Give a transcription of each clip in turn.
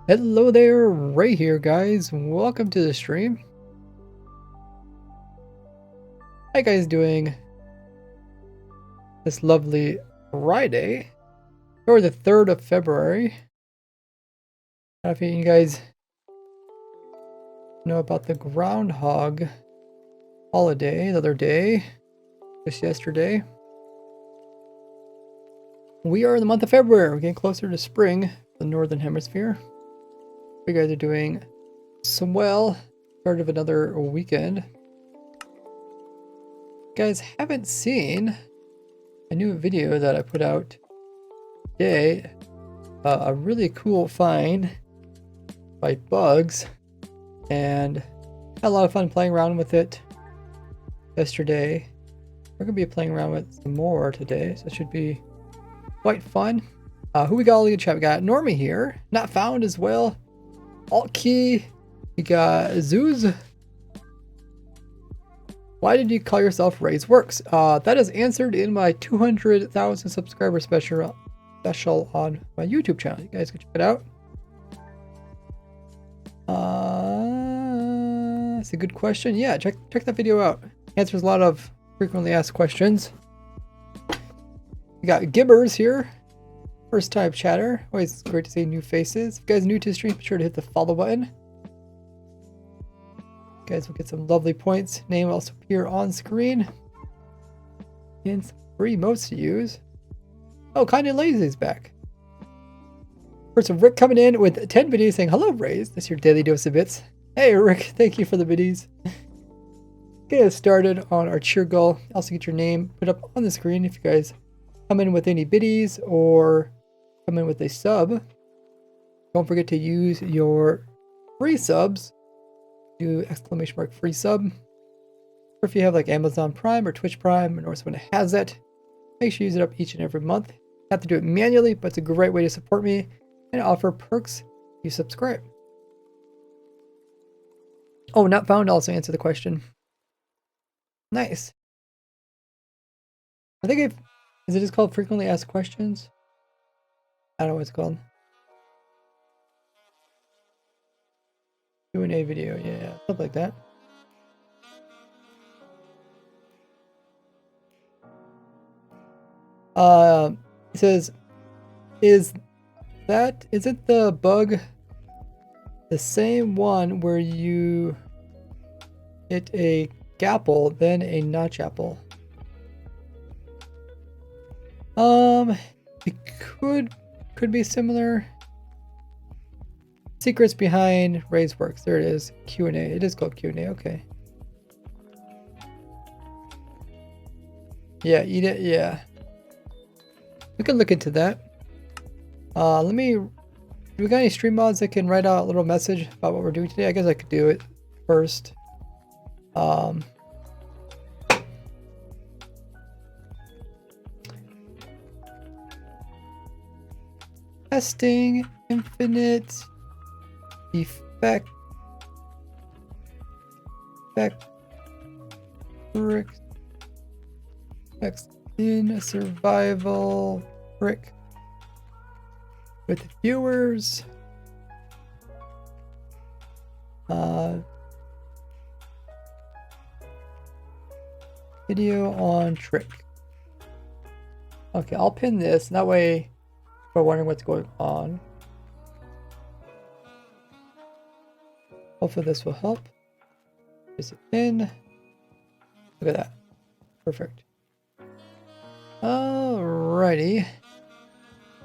Hello there, Ray here, guys. Welcome to the stream. How you guys doing this lovely Friday, or the 3rd of February? I don't know if you guys know about the groundhog holiday the other day, just yesterday. We are in the month of February. We're getting closer to spring, the Northern Hemisphere. You guys are doing swell. Start of another weekend. You guys haven't seen a new video that I put out today. A really cool find by Bugs, and had a lot of fun playing around with it yesterday. We're gonna be playing around with some more today, so it should be quite fun. Who we got all in the chat? We got Normie here, not found as well. Alt key. We got Zoos. Why did you call yourself Ray's Works? That is answered in my 200,000 subscriber special on my YouTube channel. You guys can check it out. That's a good question. Yeah, check that video out. Answers a lot of frequently asked questions. We got Gibbers here. First time chatter. Always great to see new faces. If you guys are new to the stream, be sure to hit the follow button. You guys will get some lovely points. Name will also appear on screen. And some free modes to use. Oh, Kinda Lazy is back. First of Rick coming in with 10 videos saying, hello, Rays. This is your daily dose of bits. Hey, Rick. Thank you for the videos. Get us started on our cheer goal. Also get your name put up on the screen if you guys come in with any biddies or come in with a sub. Don't forget to use your free subs. Do !free sub. Or if you have like Amazon Prime or Twitch Prime, or someone has it, make sure you use it up each and every month. You have to do it manually, but it's a great way to support me and offer perks if you subscribe. Oh, not found also answer the question. Nice. I think is it just called frequently asked questions? I don't know what it's called. Q&A video, yeah, stuff like that. It says, is it the bug the same one where you hit a gapple, then a notch apple? It could be similar. Secrets behind Ray's Works. There it is. Q&A. It is called Q&A. Okay. Yeah, eat it. Yeah. We can look into that. Do we got any stream mods that can write out a little message about what we're doing today? I guess I could do it first. Testing infinite effects in survival brick with viewers. Video on trick. Okay, I'll pin this. That way, if we're wondering what's going on. Hopefully this will help. Is it in? Look at that. Perfect. Alrighty.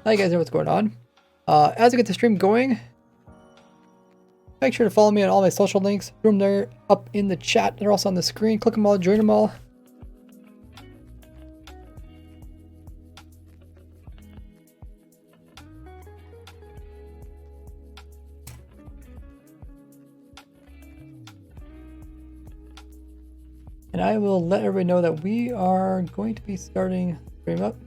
Now you guys know what's going on. As I get the stream going, make sure to follow me on all my social links. Throw them there up in the chat. They're also on the screen. Click them all, join them all. And I will let everybody know that we are going to be starting stream up.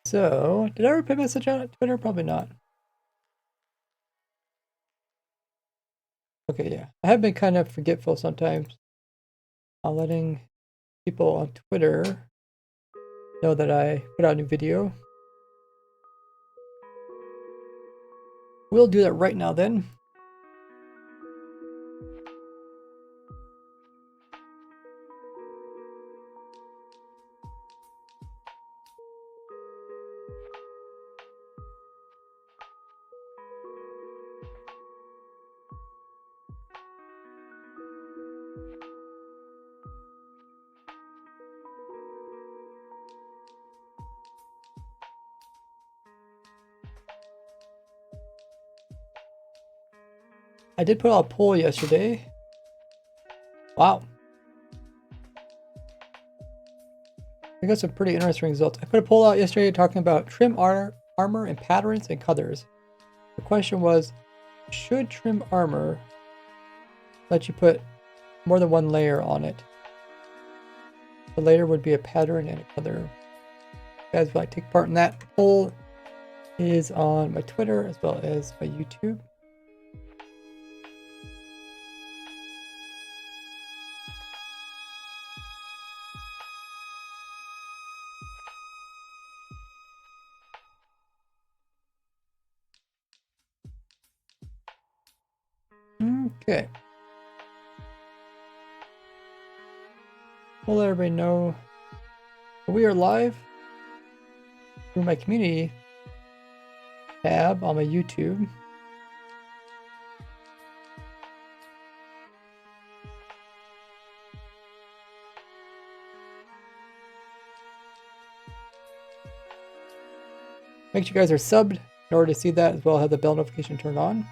So, did I ever put a message on Twitter? Probably not. Okay, yeah. I have been kind of forgetful sometimes on letting people on Twitter know that I put out a new video. We'll do that right now then. I did put out a poll yesterday. Wow. I got some pretty interesting results. I put a poll out yesterday talking about trim armor and patterns and colors. The question was, should trim armor let you put more than one layer on it? The layer would be a pattern and a color. If you guys would like to take part in that, poll is on my Twitter as well as my YouTube. Okay. We'll let everybody know we are live through my community tab on my YouTube. Make sure you guys are subbed in order to see that, as well as have the bell notification turned on.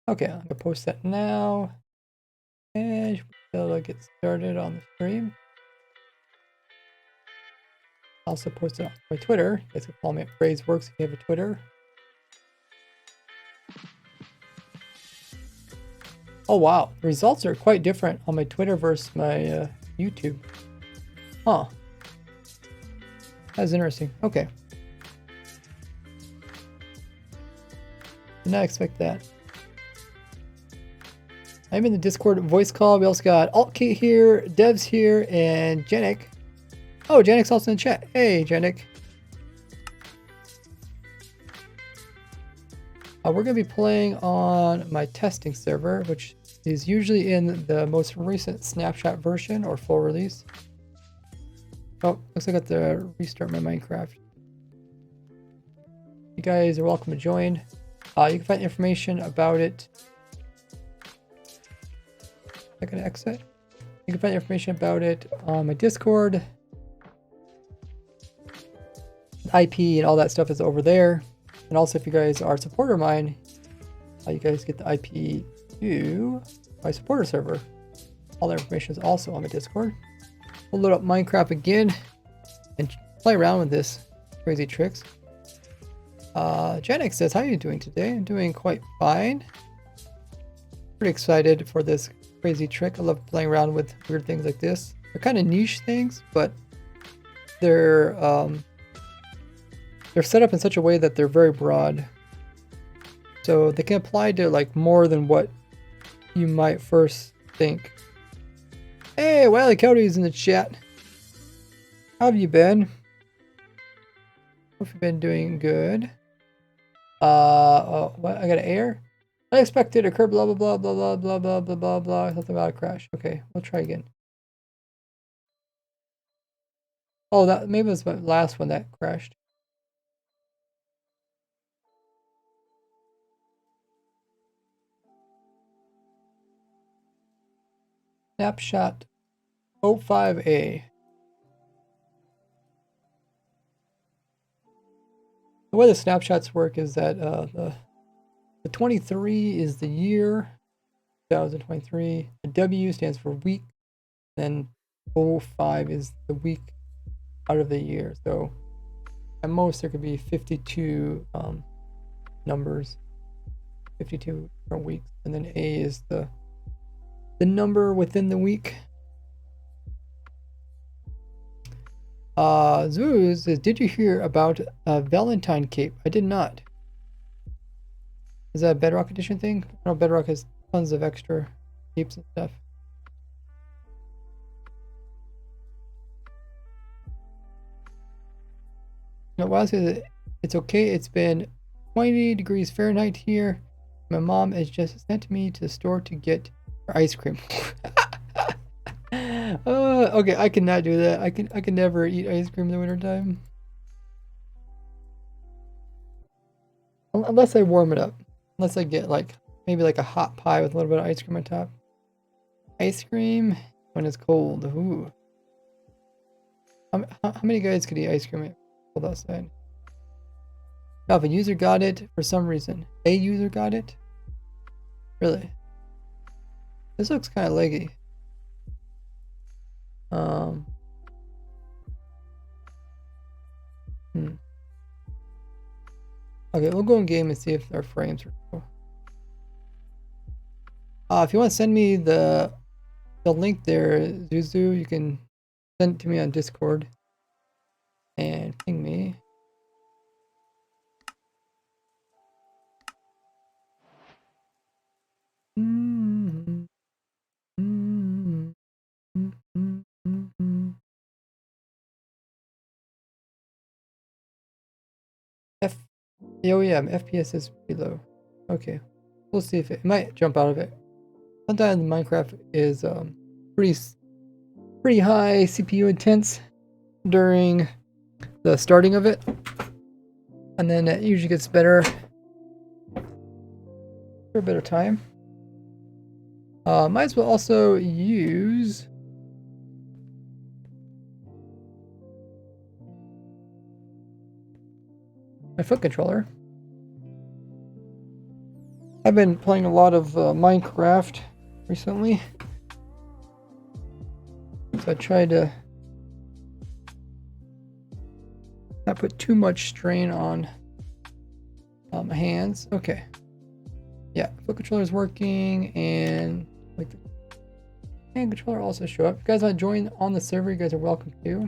Okay, I'm gonna post that now, and we'll get started on the stream. Also post it on my Twitter. You guys can follow me at PhraseWorks if you have a Twitter. Oh wow, the results are quite different on my Twitter versus my YouTube. Huh. That's interesting. Okay. Did not expect that. I'm in the Discord voice call. We also got AltKate here, Devs here, and Janik. Oh, Janik's also in the chat. Hey, Janik. We're going to be playing on my testing server, which is usually in the most recent snapshot version or full release. Oh, looks like I got to restart my Minecraft. You guys are welcome to join. You can find information about it. I can exit. You can find information about it on my Discord. IP and all that stuff is over there. And also, if you guys are a supporter of mine, you guys get the IP to my supporter server. All that information is also on my Discord. We'll load up Minecraft again and play around with this crazy tricks. Janik says, how are you doing today? I'm doing quite fine. Pretty excited for this crazy trick. I love playing around with weird things like this. They're kind of niche things, but they're set up in such a way that they're very broad. So they can apply to like more than what you might first think. Hey, Wiley Cody's in the chat. How have you been? Hope you've been doing good. Oh, what? I got an error? Unexpected occur, blah, blah, blah, blah, blah, blah, blah, blah, blah, blah. Something about a crash. Okay, we'll try again. Oh, that maybe it was my last one that crashed. Snapshot 05A. The way the snapshots work is that the 23 is the year, 2023. The W stands for week. Then 05 is the week out of the year. So at most there could be 52 numbers. 52 different weeks, and then A is the number within the week. Zeus says, did you hear about Valentine Cape? I did not. Is that a Bedrock Edition thing? I know Bedrock has tons of extra capes and stuff. No, Wild says it's okay. It's been 20 degrees Fahrenheit here. My mom has just sent me to the store to get her ice cream. Okay, I cannot do that. I can never eat ice cream in the wintertime. Unless I warm it up. Unless I get like maybe like a hot pie with a little bit of ice cream on top. Ice cream when it's cold. Ooh. How many guys could eat ice cream cold outside? Now, if a user got it for some reason, a user got it? Really? This looks kind of leggy. Okay, we'll go in game and see if our frames are cool. If you want to send me the link there, Zuzu, you can send it to me on Discord and ping me. Oh yeah, FPS is pretty low. Okay, we'll see if it might jump out of it. Sometimes Minecraft is pretty high CPU intense during the starting of it, and then it usually gets better for a bit of time. Might as well also use my foot controller. I've been playing a lot of Minecraft recently, so I tried to not put too much strain on my hands. Okay, yeah, foot controller is working, and like the hand controller also show up. If you guys want to join on the server, you guys are welcome to.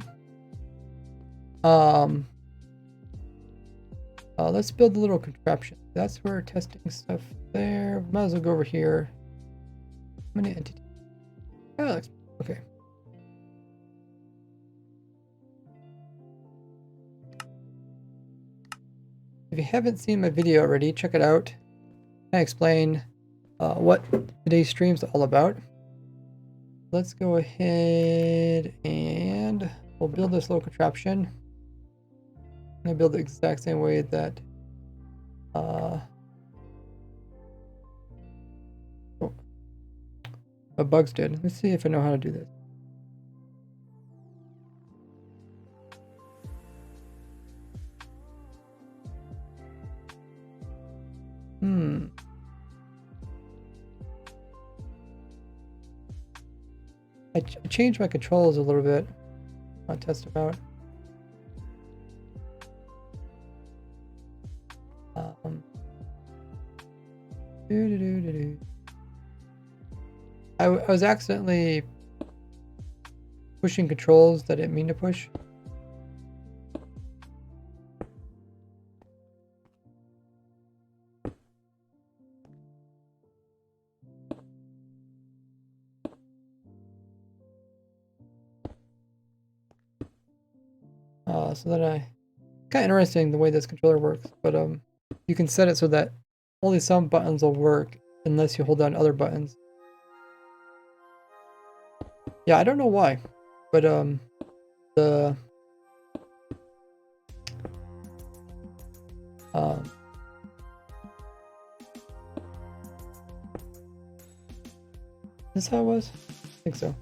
Let's build a little contraption. That's where we're testing stuff there. Might as well go over here. How many entities? Oh, okay. If you haven't seen my video already, check it out. I explain what today's stream's all about. Let's go ahead and we'll build this little contraption. I'm gonna build the exact same way that bugs did. Let's see if I know how to do this. I changed my controls a little bit. I'll test them out. I was accidentally pushing controls that I didn't mean to push. So that kind of interesting the way this controller works, but you can set it so that only some buttons will work unless you hold down other buttons. Yeah, I don't know why, but this is how it was? I think so.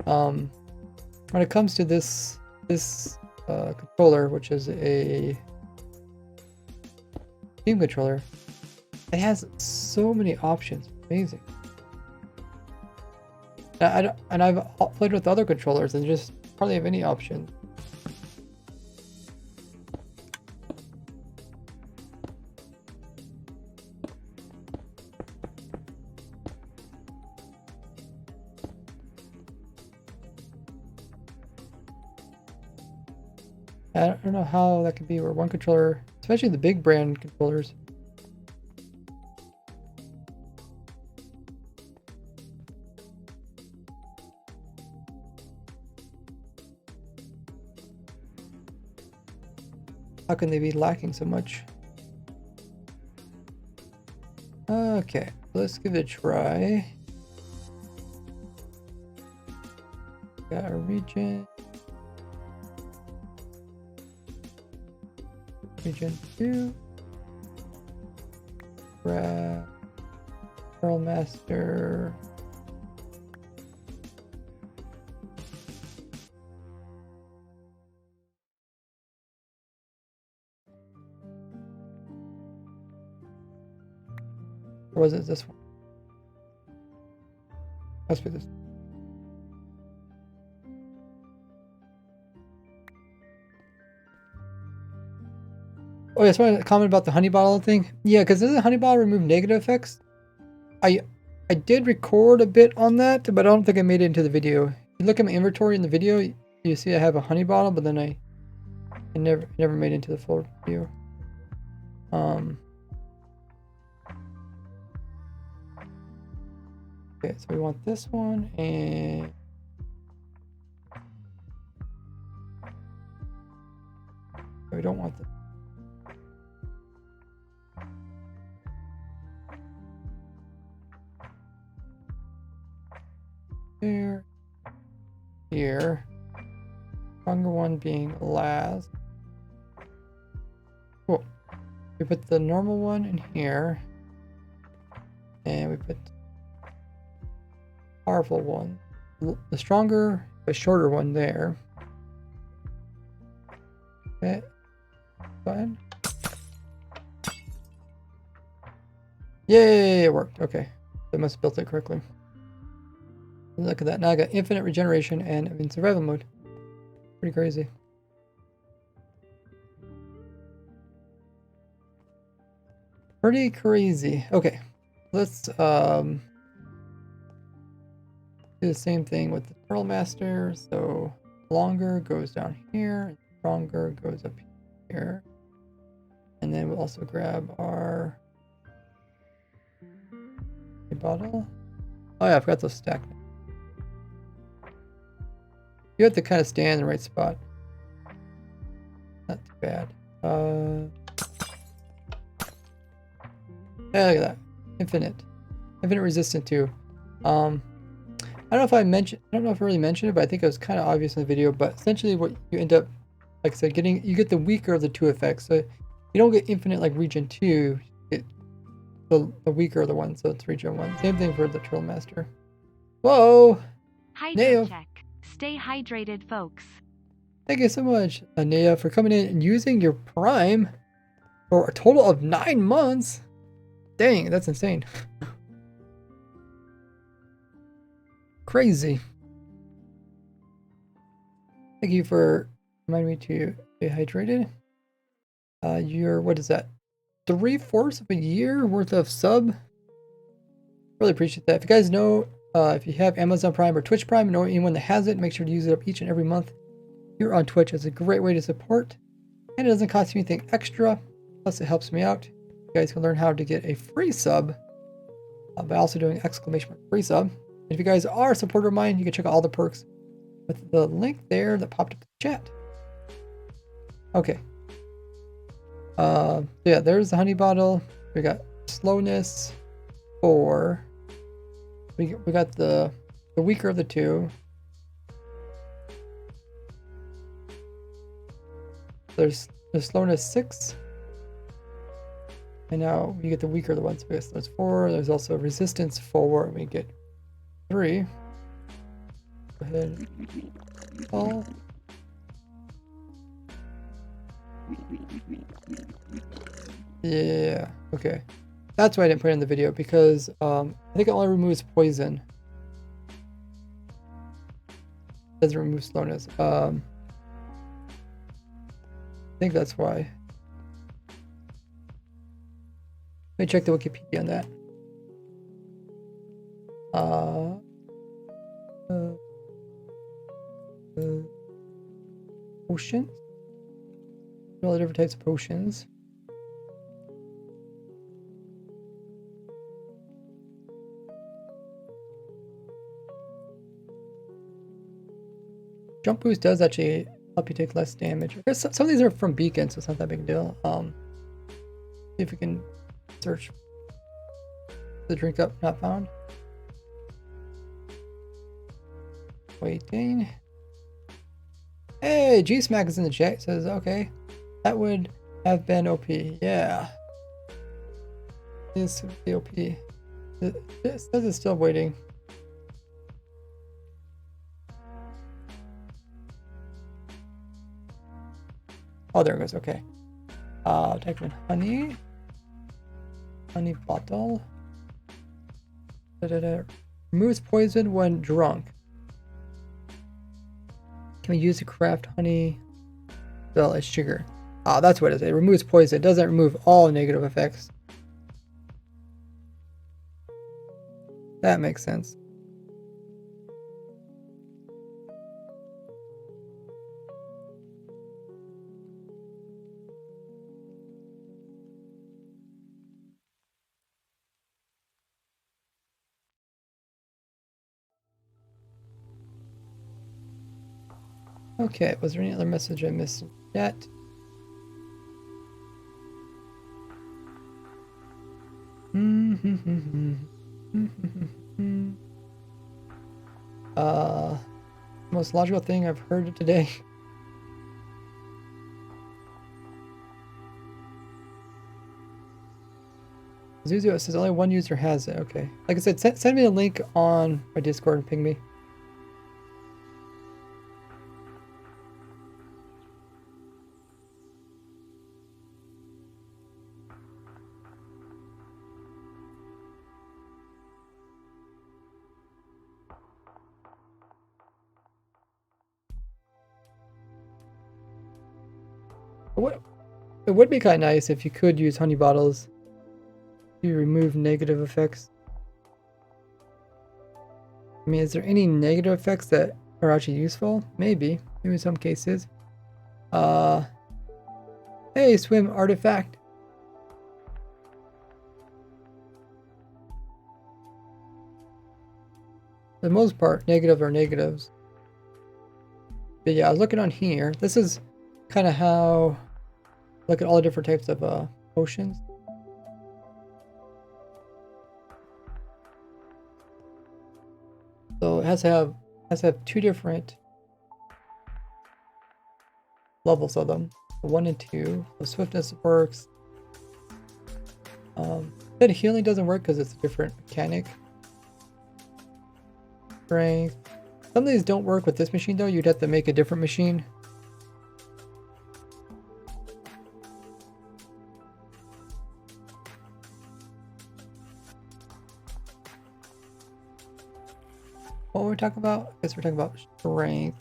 When it comes to this controller, which is a game controller, it has so many options. Amazing. And I've played with other controllers and just hardly have any options. I don't know how that could be where one controller, especially the big brand controllers. How can they be lacking so much? Okay, let's give it a try. Got a region. Region 2. Grab Pearl Master. Or was it this one? Must be this. Oh, yeah, so I comment about the honey bottle thing. Yeah, because doesn't honey bottle remove negative effects? I did record a bit on that, but I don't think I made it into the video. If you look at my inventory in the video, you see I have a honey bottle, but then I never made it into the full review. Okay, so we want this one, and we don't want this. There, here, stronger one being last. Cool. We put the normal one in here, and we put powerful one, the stronger but shorter one there. Okay, go ahead. Yay, it worked. Okay, they must have built it correctly. Look at that. Now I got infinite regeneration and I'm in survival mode. Pretty crazy. Pretty crazy. Okay, let's do the same thing with the Pearl Master. So longer goes down here, and stronger goes up here. And then we'll also grab our bottle. Oh yeah, I forgot those stacked. You have to kind of stay in the right spot. Not too bad. Yeah, look at that. Infinite resistant too. I don't know if I really mentioned it, but I think it was kind of obvious in the video. But essentially, what you end up, like I said, you get the weaker of the two effects. So you don't get infinite like region 2. You get the weaker of the one. So it's region 1. Same thing for the Troll Master. Whoa! Hydro check. Stay hydrated, folks. Thank you so much, Nea, for coming in and using your Prime for a total of 9 months. Dang, that's insane. Crazy. Thank you for reminding me to stay hydrated. You're, what is that? 3/4 of a year worth of sub. Really appreciate that. If you guys know, if you have Amazon Prime or Twitch Prime, know anyone that has it, make sure to use it up each and every month here on Twitch. It's a great way to support, and it doesn't cost you anything extra. Plus, it helps me out. You guys can learn how to get a free sub by also doing exclamation free sub. And if you guys are a supporter of mine, you can check out all the perks with the link there that popped up in the chat. Okay. So yeah, there's the honey bottle. We got slowness 4. We got the weaker of the two. There's the slowness 6. And now we get the weaker of the ones. So there's 4. There's also resistance 4. And we get 3. Go ahead. Fall. Yeah, okay. That's why I didn't put it in the video, because I think it only removes poison. It doesn't remove slowness. I think that's why. Let me check the Wikipedia on that. Oceans? all the different types of potions. Jump boost does actually help you take less damage. I guess some of these are from beacons, so it's not that big a deal. See if we can search the drink up not found. Waiting. Hey, G-Smack is in the chat. Says, okay, that would have been OP. Yeah. This would be OP. It says it's still waiting. Oh, there it goes. Okay. Type in honey. Honey bottle. Removes poison when drunk. Can we use to craft honey? Well, as sugar. Ah, that's what it is. It removes poison. It doesn't remove all negative effects. That makes sense. Okay, was there any other message I missed yet? Most logical thing I've heard today. Zuzu says only one user has it. Okay. Like I said, send me a link on my Discord and ping me. It would be kind of nice if you could use honey bottles to remove negative effects. I mean, is there any negative effects that are actually useful? Maybe in some cases. Hey, swim artifact. For the most part, negative are negatives. But yeah, I was looking on here. This is kind of how look at all the different types of potions. So it has to have two different levels of them, 1 and 2. So swiftness works. Then healing doesn't work because it's a different mechanic. Strength. Some of these don't work with this machine though. You'd have to make a different machine. What were we talking about? I guess we're talking about strength.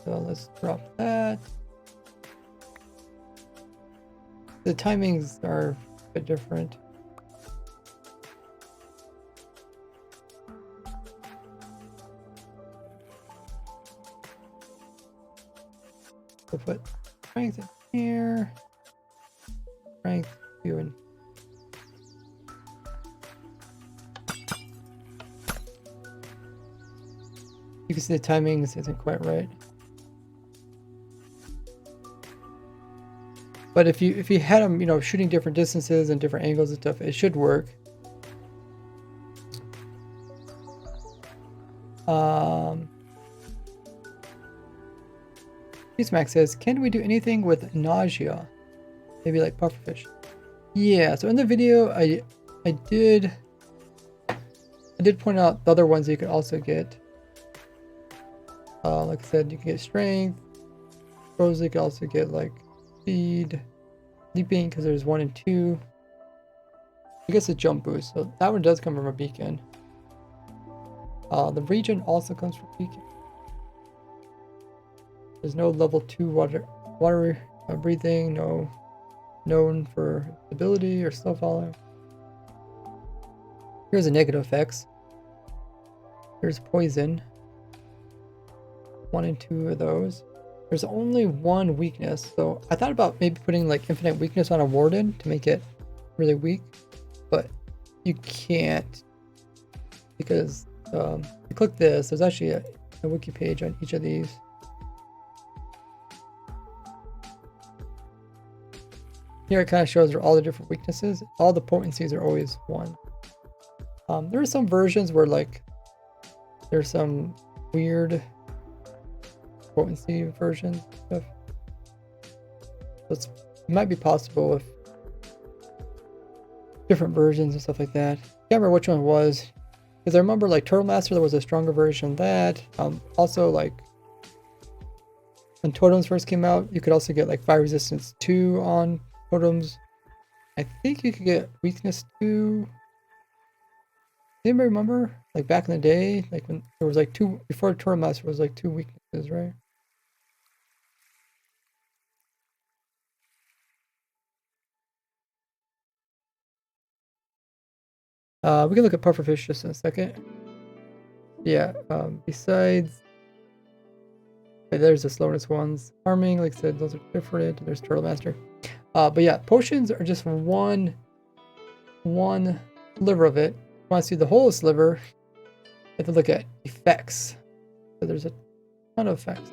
So let's drop that. The timings are a bit different. So put strength in here. Strength 2 in. You can see the timings isn't quite right. But if you had them, you know, shooting different distances and different angles and stuff, it should work. Max says, can we do anything with nausea? Maybe like pufferfish. Yeah, so in the video I did point out the other ones you could also get. Like I said, you can get strength. Suppose you can also get like speed, leaping because there's 1 and 2. I guess a jump boost. So that one does come from a beacon. The region also comes from beacon. There's no level 2 water breathing, no known for ability or slow falling. Here's the negative effects. Here's poison. 1 and 2 of those. there's only one weakness. So I thought about maybe putting like infinite weakness on a warden to make it really weak, but you can't, because if you click this, there's actually a wiki page on each of these. Here it kind of shows all the different weaknesses. All the potencies are always 1. There are some versions where like there's some weird potency versions stuff. So it might be possible with different versions and stuff like that. I can't remember which one it was, because I remember like Turtle Master, there was a stronger version of that. Also, like when totems first came out, you could also get like fire resistance 2 on totems. I think you could get weakness 2. Anybody remember? Like back in the day, like when there was like 2 before Turtle Master was like 2 weaknesses, right? We can look at pufferfish just in a second. Yeah, besides, okay, there's the slowness ones. Farming, like I said, those are different. There's Turtle Master. But yeah, potions are just one sliver of it. If you want to see the whole sliver, you have to look at effects. So there's a ton of effects.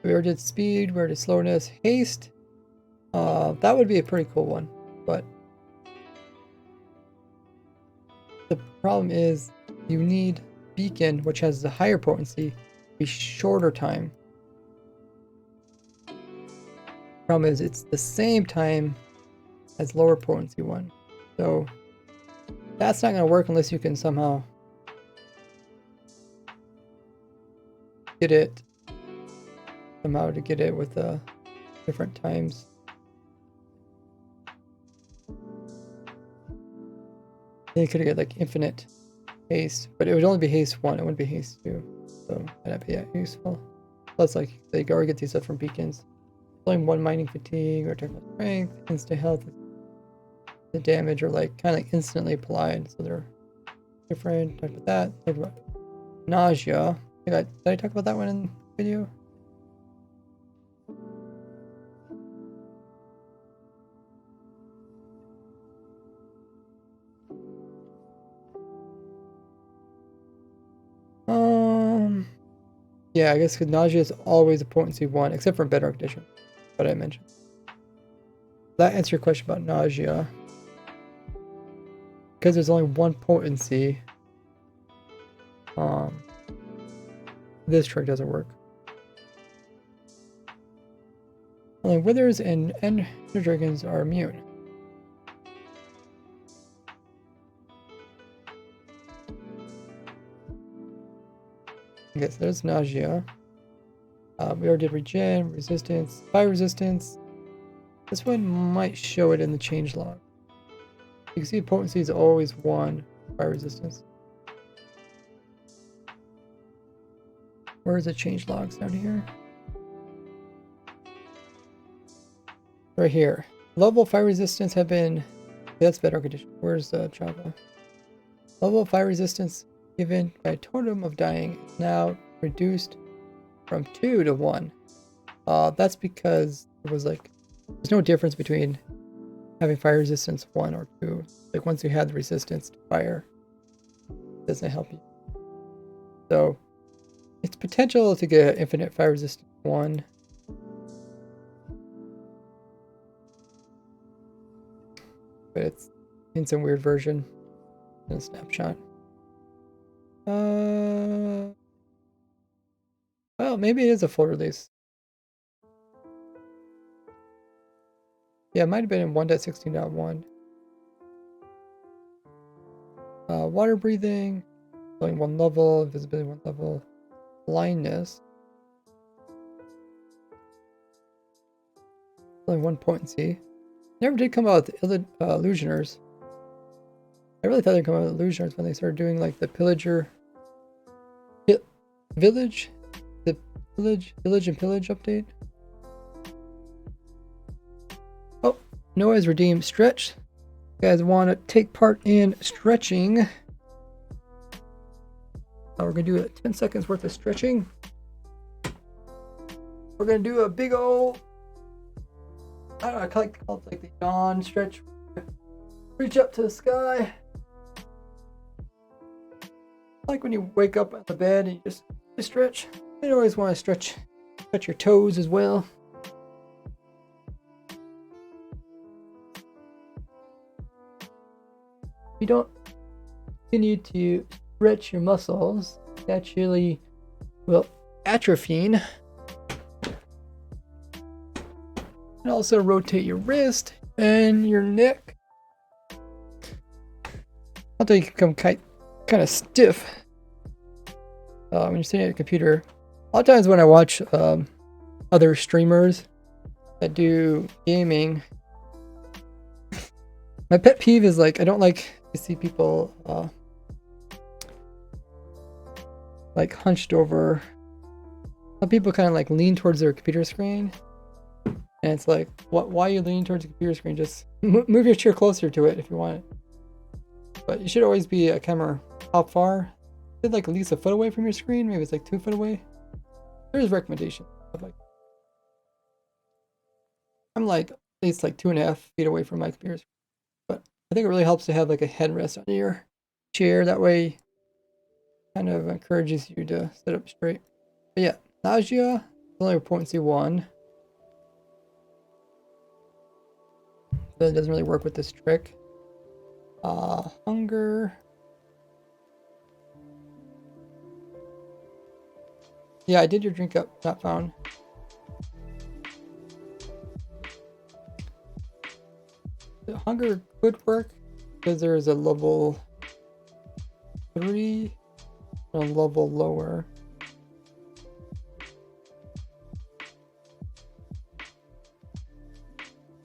We already did speed, we already did slowness, haste. That would be a pretty cool one, but the problem is you need beacon, which has the higher potency, a shorter time. Problem is it's the same time as lower potency one, so that's not going to work unless you can somehow get it with different times. Then you could get like infinite haste, but it would only be haste 1, it wouldn't be haste 2, so that'd be useful. Plus, like they already get these stuff from beacons. Only 1 mining fatigue or technical strength, instant health. The damage are like kind of like instantly applied, so they're different. Talk about that. Talk about nausea. Did I talk about that one in the video? Yeah, I guess because nausea is always a potency 1, except for Bedrock Edition, what I mentioned. That answers your question about nausea. Because there's only 1 potency, this trick doesn't work. Only withers and ender dragons are immune. Okay, so there's nausea. We already did regen, resistance, fire resistance. This one might show it in the change log. You can see potency is always 1, fire resistance. Where is the change logs down here? Right here. Level fire resistance have been... Yeah, that's Bedrock Edition. Where's Java? Level fire resistance given by a totem of dying is now reduced from 2 to 1. That's because it was like... There's no difference between having fire resistance 1 or 2. Like once you had the resistance to fire, it doesn't help you. So it's potential to get infinite fire resistance 1. But it's in some weird version in a snapshot. Well, maybe it is a full release. Yeah, it might have been in 1.16.1. Water breathing, only 1 level, invisibility 1 level, blindness, only 1 potency. Never did come out with illusioners. I really thought they'd come out with illusioners when they started doing like the village and pillage update. Oh, Noah's redeemed stretch. guys want to take part in stretching, we're going to do 10 seconds worth of stretching. We're going to do a big old, I don't know, I like to call it like the yawn stretch. Reach up to the sky. Like when you wake up on the bed and you just stretch. You always want to stretch your toes as well. If you don't continue to stretch your muscles, it actually will atrophy. And also rotate your wrist and your neck. Until you become kind of stiff when you're sitting at a computer. A lot of times when I watch other streamers that do gaming, my pet peeve is like I don't like to see people like hunched over. Some people kind of like lean towards their computer screen, and it's like, why are you leaning towards the computer screen? Just move your chair closer to it if you want it. But you should always be a camera. How far? Is it like at least a foot away from your screen? Maybe it's like 2 foot away. There's recommendations. I'm like at least like 2.5 feet away from my computer screen. But I think it really helps to have like a headrest on your chair. That way, kind of encourages you to sit up straight. But yeah, nausea is only a 0.1. So it doesn't really work with this trick. Hunger. Yeah, I did your drink up, not found. The hunger could work because there's a level 3 and a level lower.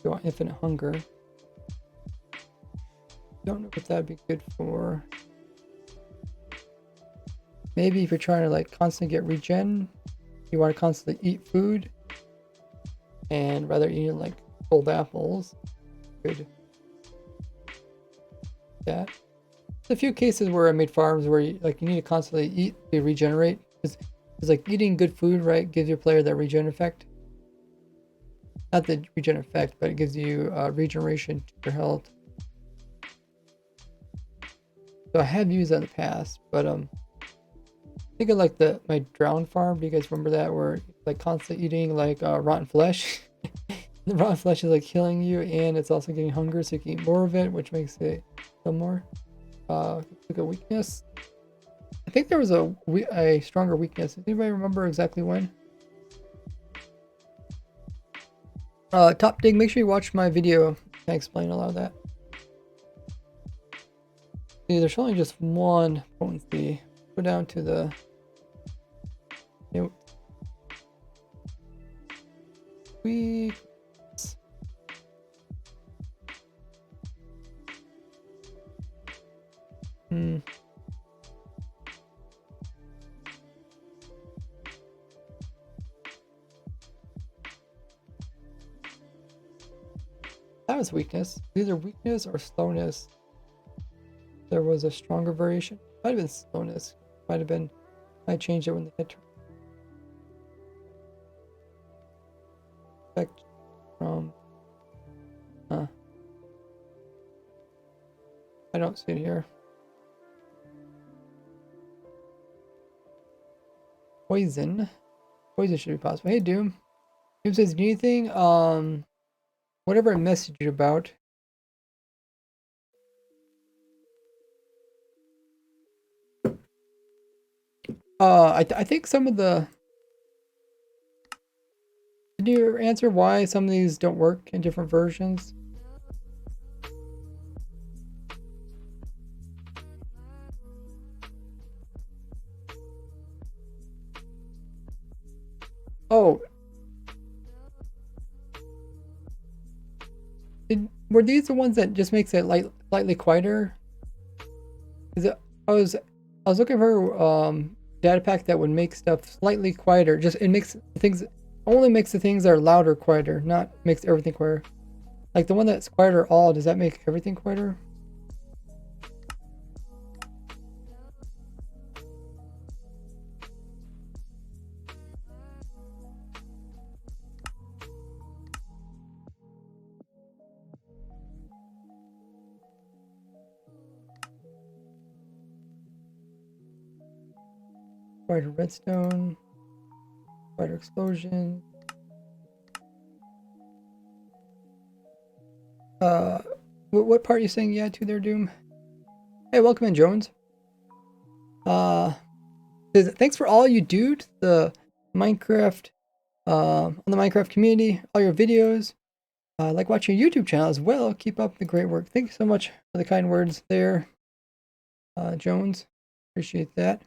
You want infinite hunger. Don't know if that'd be good for. Maybe if you're trying to like constantly get regen, you want to constantly eat food, and rather eat like cold apples. Good. Yeah. There's a few cases where I made farms where you need to constantly eat to regenerate. It's like eating good food, right? Gives your player that regen effect. Not the regen effect, but it gives you regeneration to your health. So I have used that in the past, but think of like my drown farm. Do you guys remember that? Where like constantly eating like rotten flesh. The rotten flesh is like killing you, and it's also getting hunger, so you can eat more of it, which makes it kill more. Look at weakness. I think there was a stronger weakness. Does anybody remember exactly when? Top dig, make sure you watch my video. I explain a lot of that. See, there's only just one potency. Go down to the note. Weak. That was weakness. Either weakness or slowness. There was a stronger variation. Might have been slowness. Might have been. I changed it when the head turned. Effect from. I don't see it here. Poison. Poison should be possible. Hey Doom. Doom says, do anything? Whatever I messaged you about. I think some of the. Did you answer why some of these don't work in different versions? Oh. Were these the ones that just makes it slightly quieter? Is it? I was looking for data pack that would make stuff slightly quieter. Just it makes things only makes the things that are louder quieter, not makes everything quieter. Like the one that's quieter all, does that make everything quieter? Quieter redstone, quieter explosion. What part are you saying yeah to there, Doom? Hey, welcome in, Jones. Thanks for all you do to the Minecraft, on the Minecraft community, all your videos. I like watching your YouTube channel as well. Keep up the great work. Thank you so much for the kind words there, Jones. Appreciate that.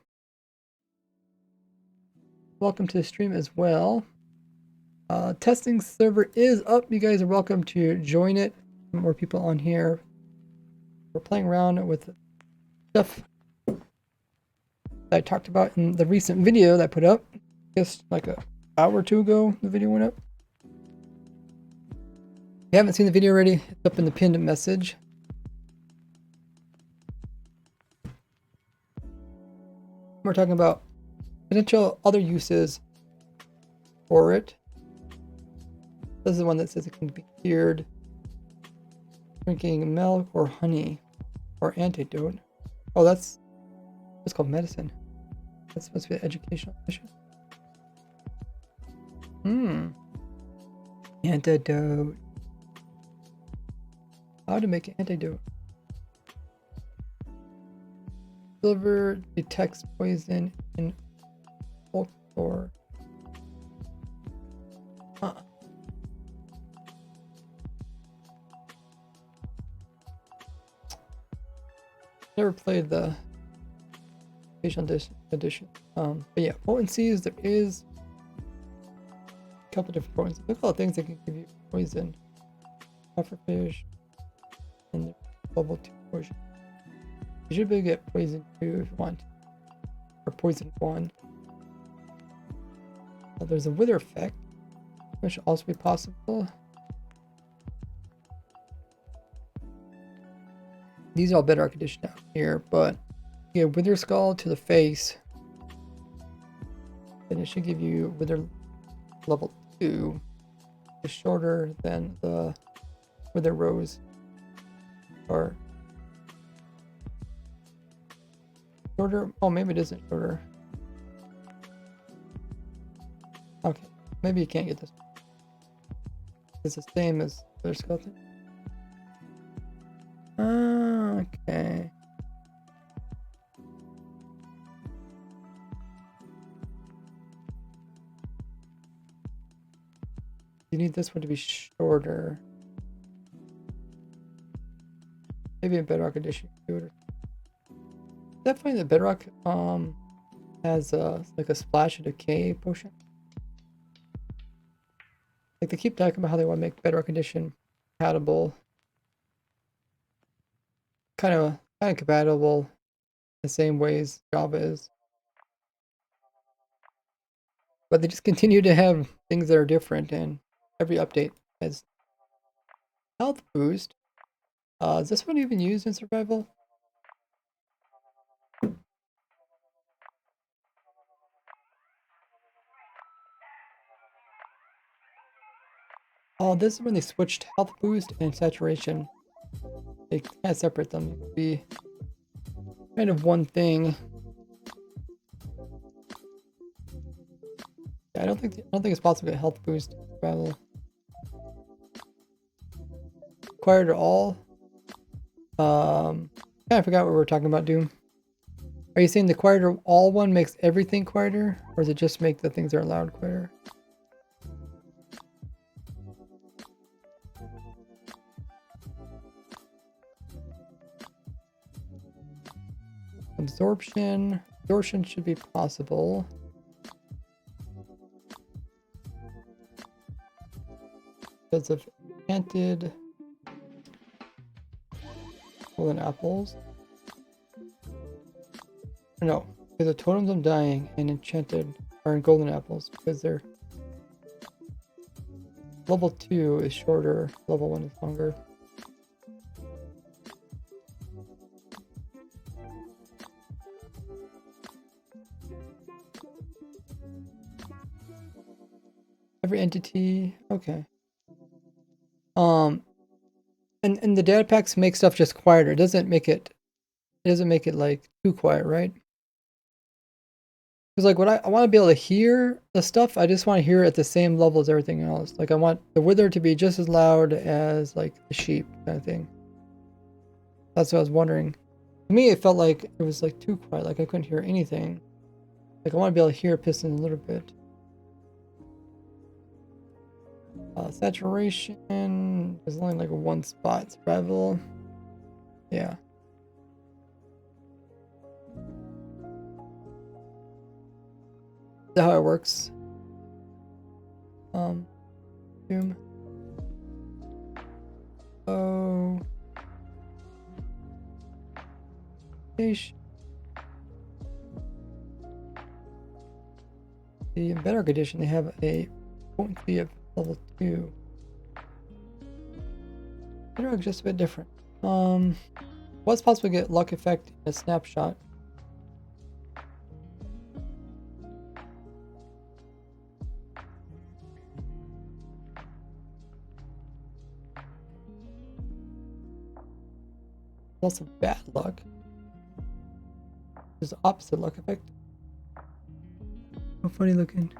Welcome to the stream as well. Testing server is up. You guys are welcome to join it. More people on here. We're playing around with stuff that I talked about in the recent video that I put up. Just like an hour or two ago, the video went up. If you haven't seen the video already, it's up in the pinned message. We're talking about potential other uses for it. This is the one that says it can be cured drinking milk or honey or antidote. Oh, that's what's called medicine. That's supposed to be an educational mission. Antidote. How to make an antidote. Silver detects poison in folklore. Never played the edition. But yeah, potencies, there is a couple different potencies. Look at all the things that can give you poison. Pufferfish and level 2 poison. You should be able to get poison 2 if you want. Or poison 1. There's a wither effect, which should also be possible. These are all bedrock edition out here, but you get wither skull to the face. Then it should give you wither level 2. It's shorter than the wither rose. Or shorter. Oh, maybe it isn't shorter. Okay, maybe you can't get this. It's the same as wither skeleton. Okay. You need this one to be shorter. Maybe in Bedrock Edition you do it. Definitely the Bedrock has like a splash of decay potion. Like they keep talking about how they want to make Bedrock Edition compatible. Kind of compatible the same ways Java is. But they just continue to have things that are different, and every update has health boost. Is this one even used in survival? Oh, this is when they switched health boost and saturation. They kind of separate them. It could be kind of one thing. Yeah, I don't think it's possible to get health boost in survival. Acquired all. Kind of forgot what we were talking about, Doom. Are you saying the quieter all one makes everything quieter, or does it just make the things that are loud quieter? Absorption should be possible. Because of enchanted golden apples. No, because the totems I'm dying and enchanted are in golden apples because they're level 2 is shorter, level 1 is longer. Every entity, okay. And the data packs make stuff just quieter. It doesn't make it like too quiet, right? Because like what I want to be able to hear the stuff, I just want to hear it at the same level as everything else. Like I want the wither to be just as loud as like the sheep kind of thing. That's what I was wondering. To me, it felt like it was like too quiet. Like I couldn't hear anything. Like I want to be able to hear piston a little bit. Saturation, there's only like one spot. Survival, yeah. Is that how it works? Zoom. Oh. The Bedrock Edition, they have a potency of level 2. Bedrock just a bit different. What's possible to get luck effect in a snapshot? Also bad luck. There's the opposite luck effect. How funny looking.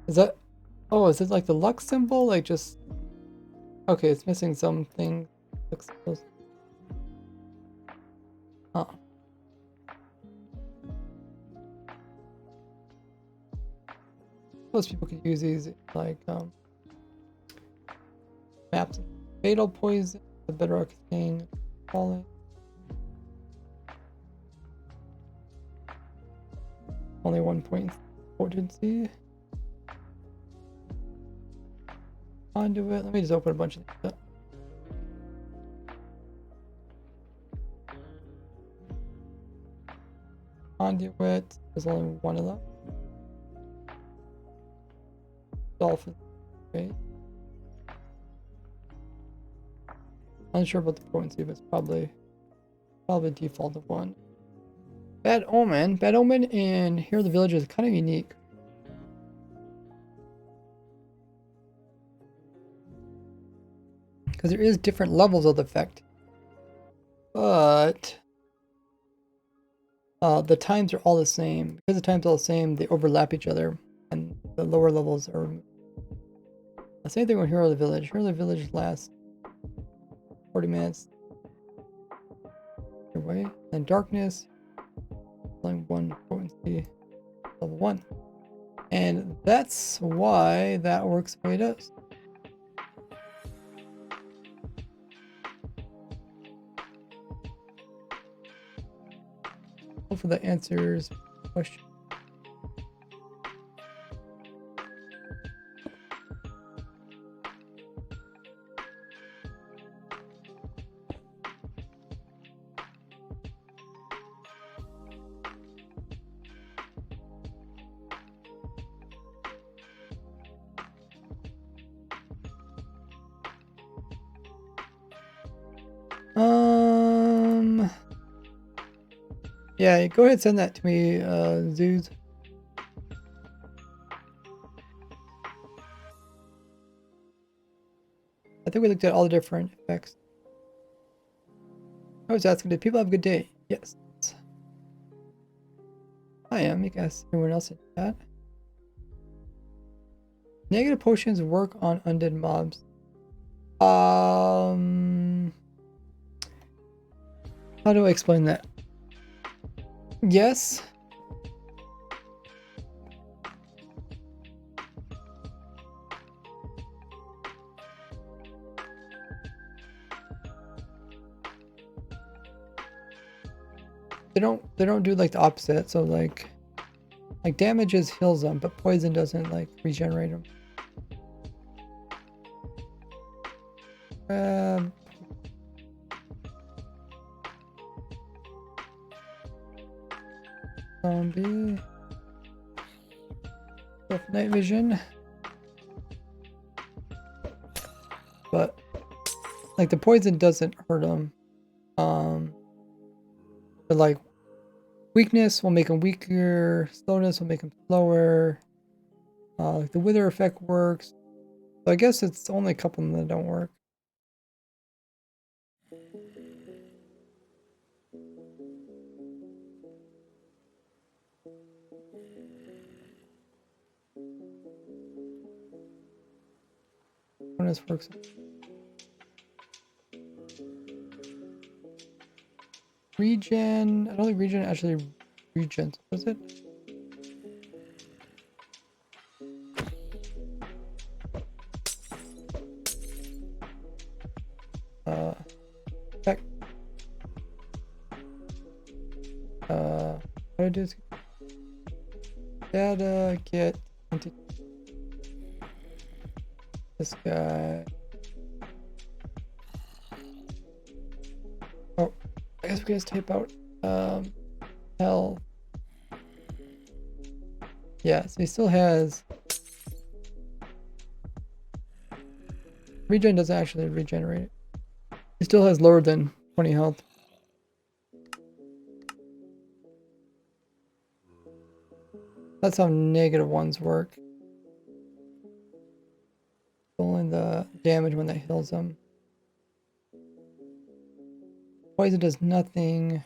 Is that... Oh, is it like the luck symbol? Like just... Okay, it's missing something. Looks close. Huh. Most people could use these like maps. Fatal poison, the bedrock thing, falling. Only 1 point potency. Conduit. Let me just open a bunch of these up. Conduit. There's only one of them. Dolphin. Great. Unsure about the potency, but it's probably default of 1. Bad Omen. Bad Omen in Here the Village is kind of unique. Because there is different levels of the effect. But the times are all the same. Because the times are all the same, they overlap each other. And the lower levels are... The same thing with Hero of the Village. Hero of the Village lasts 40 minutes. Your way. And Darkness. Only 1 potency. Level 1. And that's why that works the way it does. Hopefully that answers the question. Yeah, go ahead and send that to me, Zoos. I think we looked at all the different effects. I was asking, did people have a good day? Yes. I am. You can ask anyone else in chat. Negative potions work on undead mobs. How do I explain that? Yes. They don't do like the opposite, so like damages heals them, but poison doesn't like regenerate them. Zombie. with night vision. But like the poison doesn't hurt them. But like weakness will make them weaker, slowness will make them slower. Like the wither effect works. So I guess it's only a couple of them that don't work. Bonus works. Regen. I don't think regen actually regens, does it? Check. How do I do this? Data get this guy. Oh, I guess we can just type out health. Yeah, so he still has regen doesn't actually regenerate it. He still has lower than 20 health. That's how negative ones work. Only the damage when that heals them. Poison does nothing.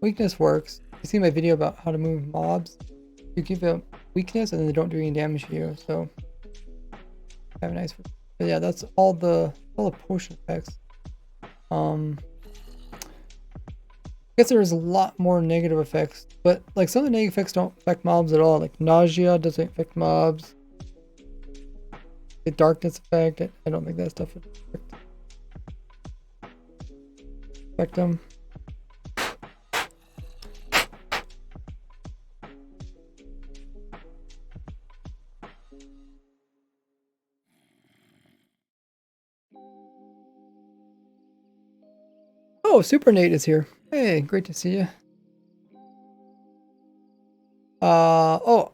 Weakness works. You see my video about how to move mobs. You give them weakness and then they don't do any damage to you. So have a nice. But yeah, that's all the potion effects. I guess there's a lot more negative effects, but like some of the negative effects don't affect mobs at all. Like nausea doesn't affect mobs. The darkness effect, I don't think that stuff would affect them. Oh, Super Nate is here. Hey, great to see you. Oh, do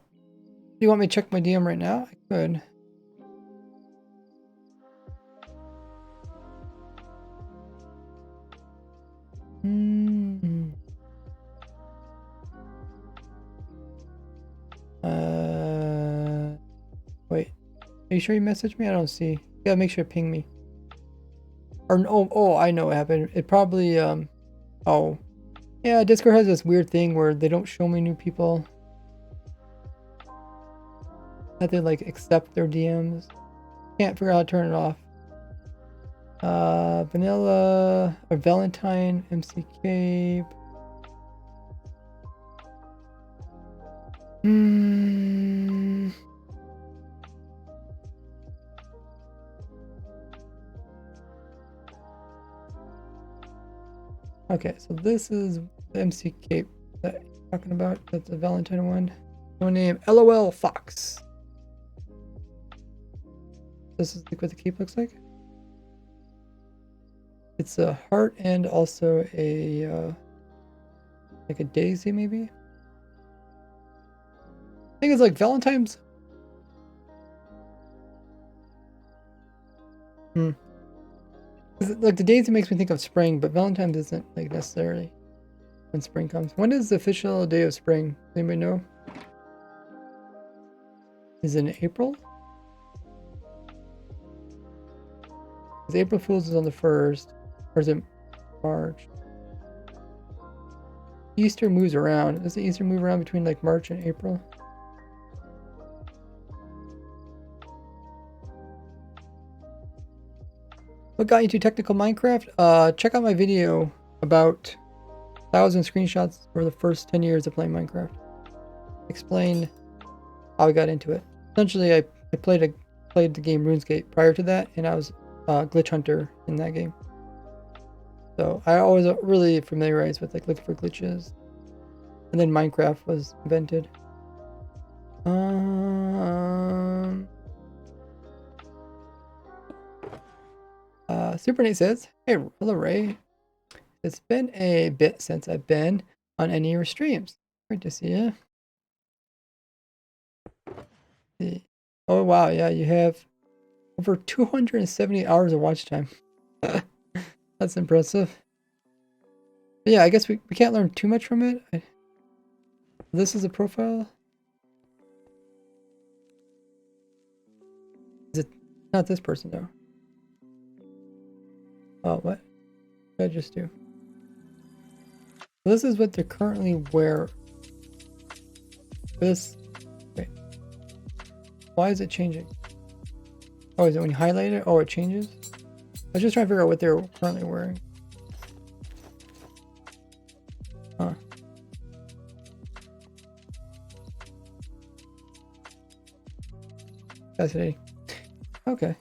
you want me to check my DM right now? I could. Wait. Are you sure you messaged me? I don't see. You gotta make sure to ping me. Or oh, I know what happened. It probably oh. Yeah, Discord has this weird thing where they don't show me new people. That they like accept their DMs. Can't figure out how to turn it off. Vanilla or Valentine, MC Cape. Okay, so this is the MC Cape that I'm talking about. That's the Valentine one. No name LOL Fox. This is what the cape looks like. It's a heart and also a like a daisy maybe. I think it's like Valentine's. Like the daisy makes me think of spring, but Valentine's isn't like necessarily when spring comes. When is the official day of spring? Does anybody know? Is it in April? Because April Fool's is on the 1st, or is it March? Easter moves around. Does the Easter move around between like March and April? What got you to technical Minecraft? Check out my video about 1,000 screenshots for the first 10 years of playing Minecraft. Explain how I got into it. Essentially, I played the game RuneScape prior to that, and I was a glitch hunter in that game. So I always really familiarized with like looking for glitches. And then Minecraft was invented. Super Nate says, "Hey, hello Ray. It's been a bit since I've been on any of your streams. Great to see you. Oh wow, yeah, you have over 270 hours of watch time. That's impressive. But yeah, I guess we can't learn too much from it. This is a profile. Is it not this person though? Oh, what did I just do? This is what they're currently wearing. This. Wait. Why is it changing? Oh, is it when you highlight it? Oh, it changes? I was just trying to figure out what they're currently wearing. Huh. Fascinating. Okay.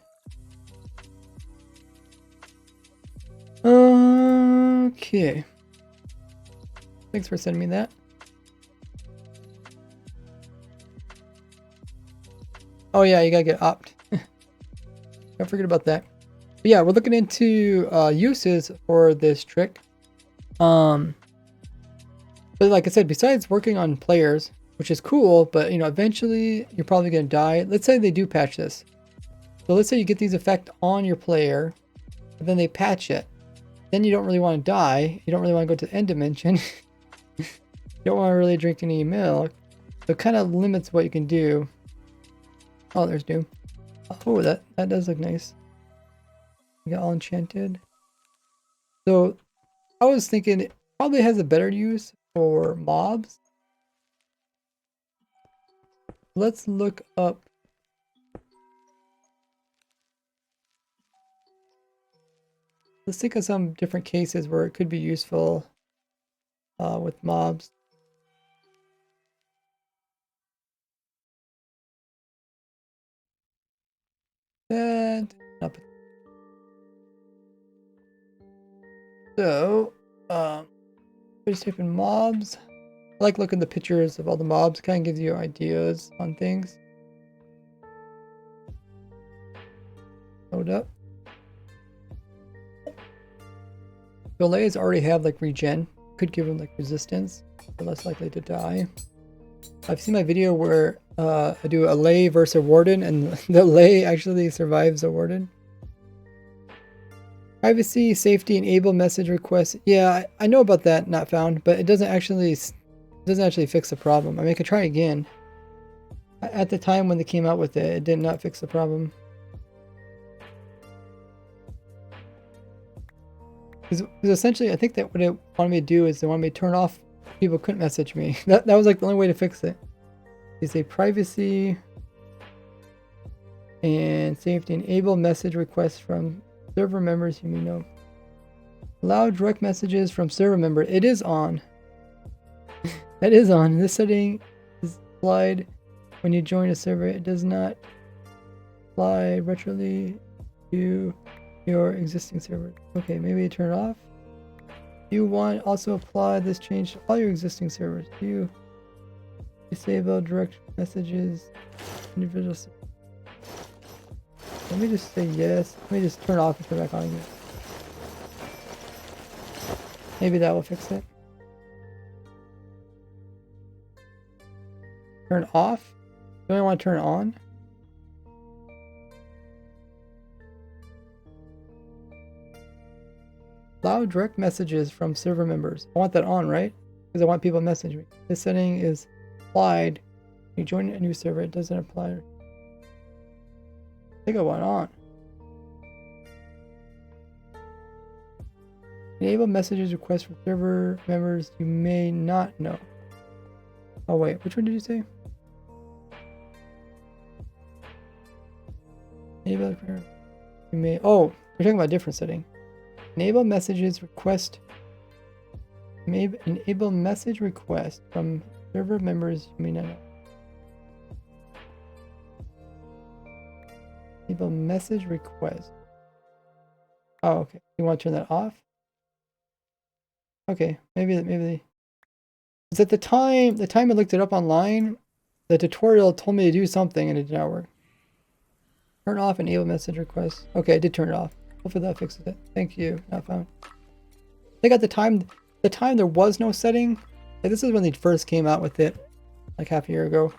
Okay. Thanks for sending me that. Oh yeah, you gotta get opt. Don't forget about that. But yeah, we're looking into uses for this trick. But like I said, besides working on players, which is cool, but you know, eventually you're probably gonna die. Let's say they do patch this. So let's say you get these effects on your player, and then they patch it. Then you don't really want to die. You don't really want to go to the end dimension. You don't want to really drink any milk. So it kind of limits what you can do. Oh, there's Doom. Oh, that does look nice. You got all enchanted. So I was thinking it probably has a better use for mobs. Let's look up. Let's think of some different cases where it could be useful with mobs. And up. So, just type in mobs. I like looking at the pictures of all the mobs. Kind of gives you ideas on things. Load up. Delays already have like regen. Could give them like resistance. They're less likely to die. I've seen my video where I do a lay versus a warden, and the lay actually survives a warden. Privacy, safety, enable message requests. Yeah, I know about that. Not found, but it doesn't actually fix the problem. I mean, I could try again. At the time when they came out with it, it did not fix the problem. Because essentially, I think that what it wanted me to do is they wanted me to turn off people couldn't message me. That was like the only way to fix it. They say privacy and safety, enable message requests from server members you may know. Allow direct messages from server member. It is on. That is on. This setting is applied when you join a server. It does not apply retroly to your existing server. Okay, maybe turn it off. You want also apply this change to all your existing servers. You disable direct messages, individual. Let me just say yes. Let me just turn it off and turn it back on again. Maybe that will fix it. Turn off? Do I want to turn it on? Allow direct messages from server members. I want that on, right? Because I want people to message me. This setting is applied. You join a new server, it doesn't apply. I think I want on. Enable messages requests from server members you may not know. Oh wait, which one did you say? Enable you may. Oh, we're talking about a different setting. Enable messages request. Enable message request from server members you may not know. Enable message request. Oh, okay. You want to turn that off? Okay, maybe. Because at the time I looked it up online, the tutorial told me to do something and it did not work. Turn off enable message request. Okay, I did turn it off. Hopefully that fixes it. Thank you. Not found. Like at the time there was no setting. Like this is when they first came out with it, like half a year ago.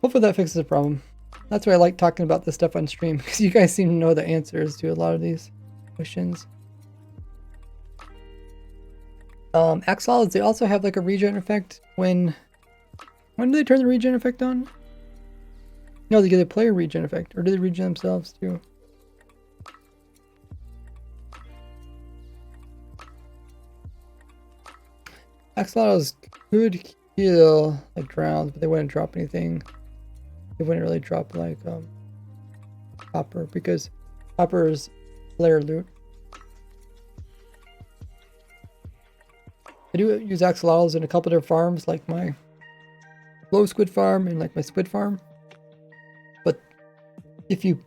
Hopefully that fixes the problem. That's why I like talking about this stuff on stream, because you guys seem to know the answers to a lot of these questions. Axolots, they also have like a regen effect when do they turn the regen effect on? No, they get a player regen effect, or do they regen themselves too? Axolotls could kill like drowns, but they wouldn't drop anything. They wouldn't really drop like copper, because copper is player loot. I do use axolotls in a couple of their farms, like my glow squid farm and like my squid farm. But if you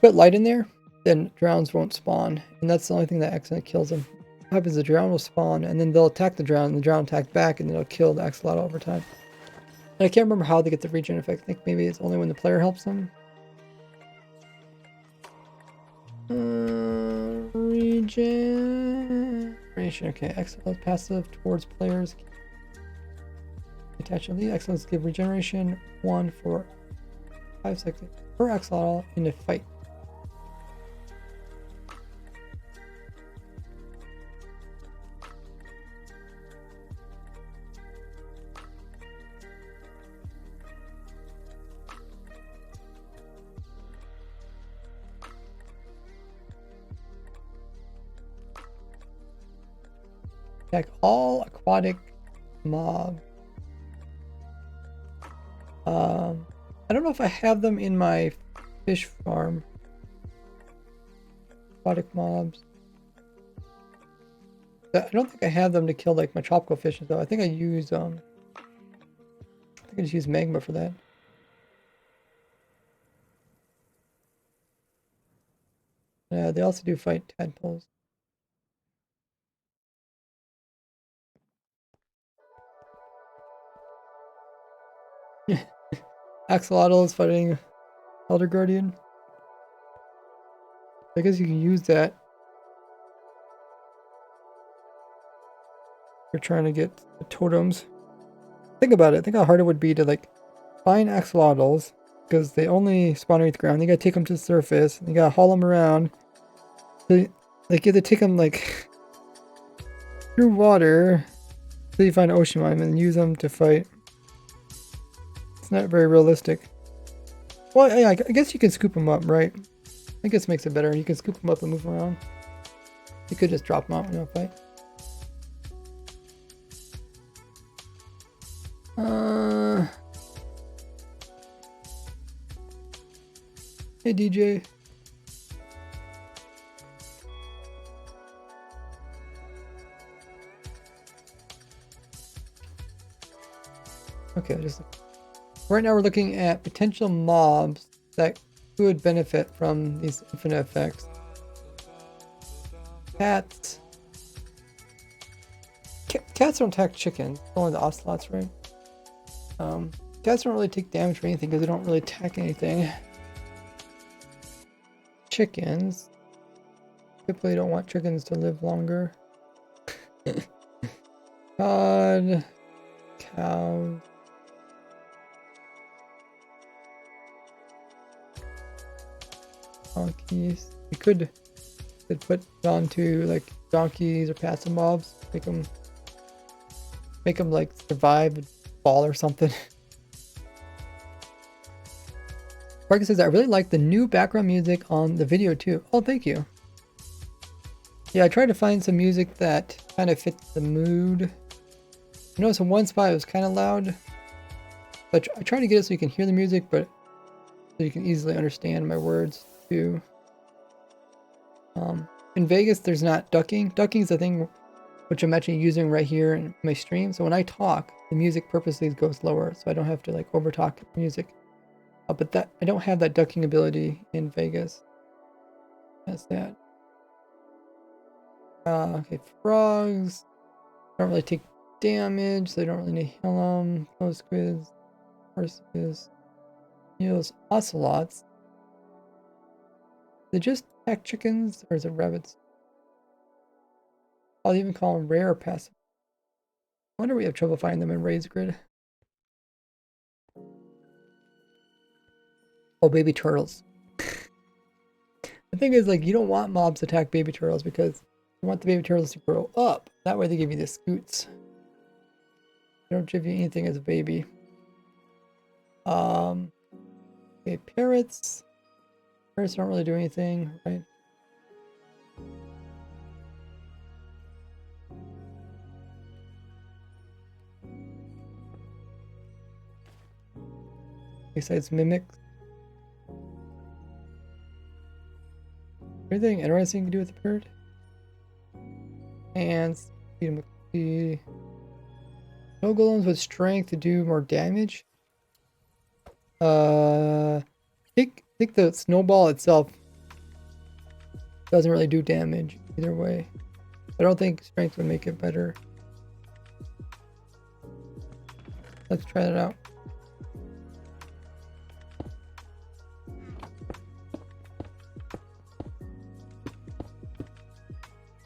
put light in there, then drowns won't spawn, and that's the only thing that accidentally kills them. What happens is the drown will spawn, and then they'll attack the drown, and the drown attack back, and then it'll kill the axolotl over time. And I can't remember how they get the regen effect. I think maybe it's only when the player helps them. Regeneration. Okay, axolotl passive towards players. Attach elite axolotls give regeneration 1 for 5 seconds per axolotl in a fight. Attack all aquatic mob. I don't know if I have them in my fish farm. Aquatic mobs. I don't think I have them to kill like my tropical fish though. I think I use I just use magma for that. Yeah, they also do fight tadpoles. Axolotl is fighting Elder Guardian. I guess you can use that. You're trying to get the totems. Think about it. Think how hard it would be to like find axolotls, because they only spawn underneath the ground. You gotta take them to the surface. You gotta haul them around. So, like you have to take them like through water until you find an ocean mine and use them to fight. It's not very realistic. Well, yeah, I guess you can scoop them up, right? I guess it makes it better. You can scoop them up and move them around. You could just drop them out in a fight. Hey DJ. Okay, just right now we're looking at potential mobs that could benefit from these infinite effects. Cats. Cats don't attack chickens, only the ocelots, right? Cats don't really take damage for anything because they don't really attack anything. Chickens. Typically don't want chickens to live longer. Cod. Cows. Donkeys. You could put onto like donkeys or passive mobs. Make them like survive and fall or something. Parker says, I really like the new background music on the video too. Oh, thank you. Yeah, I tried to find some music that kind of fits the mood. I noticed in one spot it was kind of loud. But I tried to get it so you can hear the music, but so you can easily understand my words too. In Vegas, there's not ducking. Ducking is the thing which I'm actually using right here in my stream. So when I talk, the music purposely goes lower, so I don't have to like over talk music. But that I don't have that ducking ability in Vegas. That's that. Okay, frogs don't really take damage, so they don't really need to heal them. Those squids, horses, eels, ocelots. They just Attack chickens, or is it rabbits? I'll even call them rare or passive. I wonder we have trouble finding them in raised grid. Oh, baby turtles. The thing is, like, you don't want mobs to attack baby turtles because you want the baby turtles to grow up. That way they give you the scoots. They don't give you anything as a baby. Okay, parrots. Parrots don't really do anything, right? Besides mimics. Anything interesting you can do with the parrot? And the snow golems with strength to do more damage. I think the snowball itself doesn't really do damage either way. I don't think strength would make it better. Let's try that out.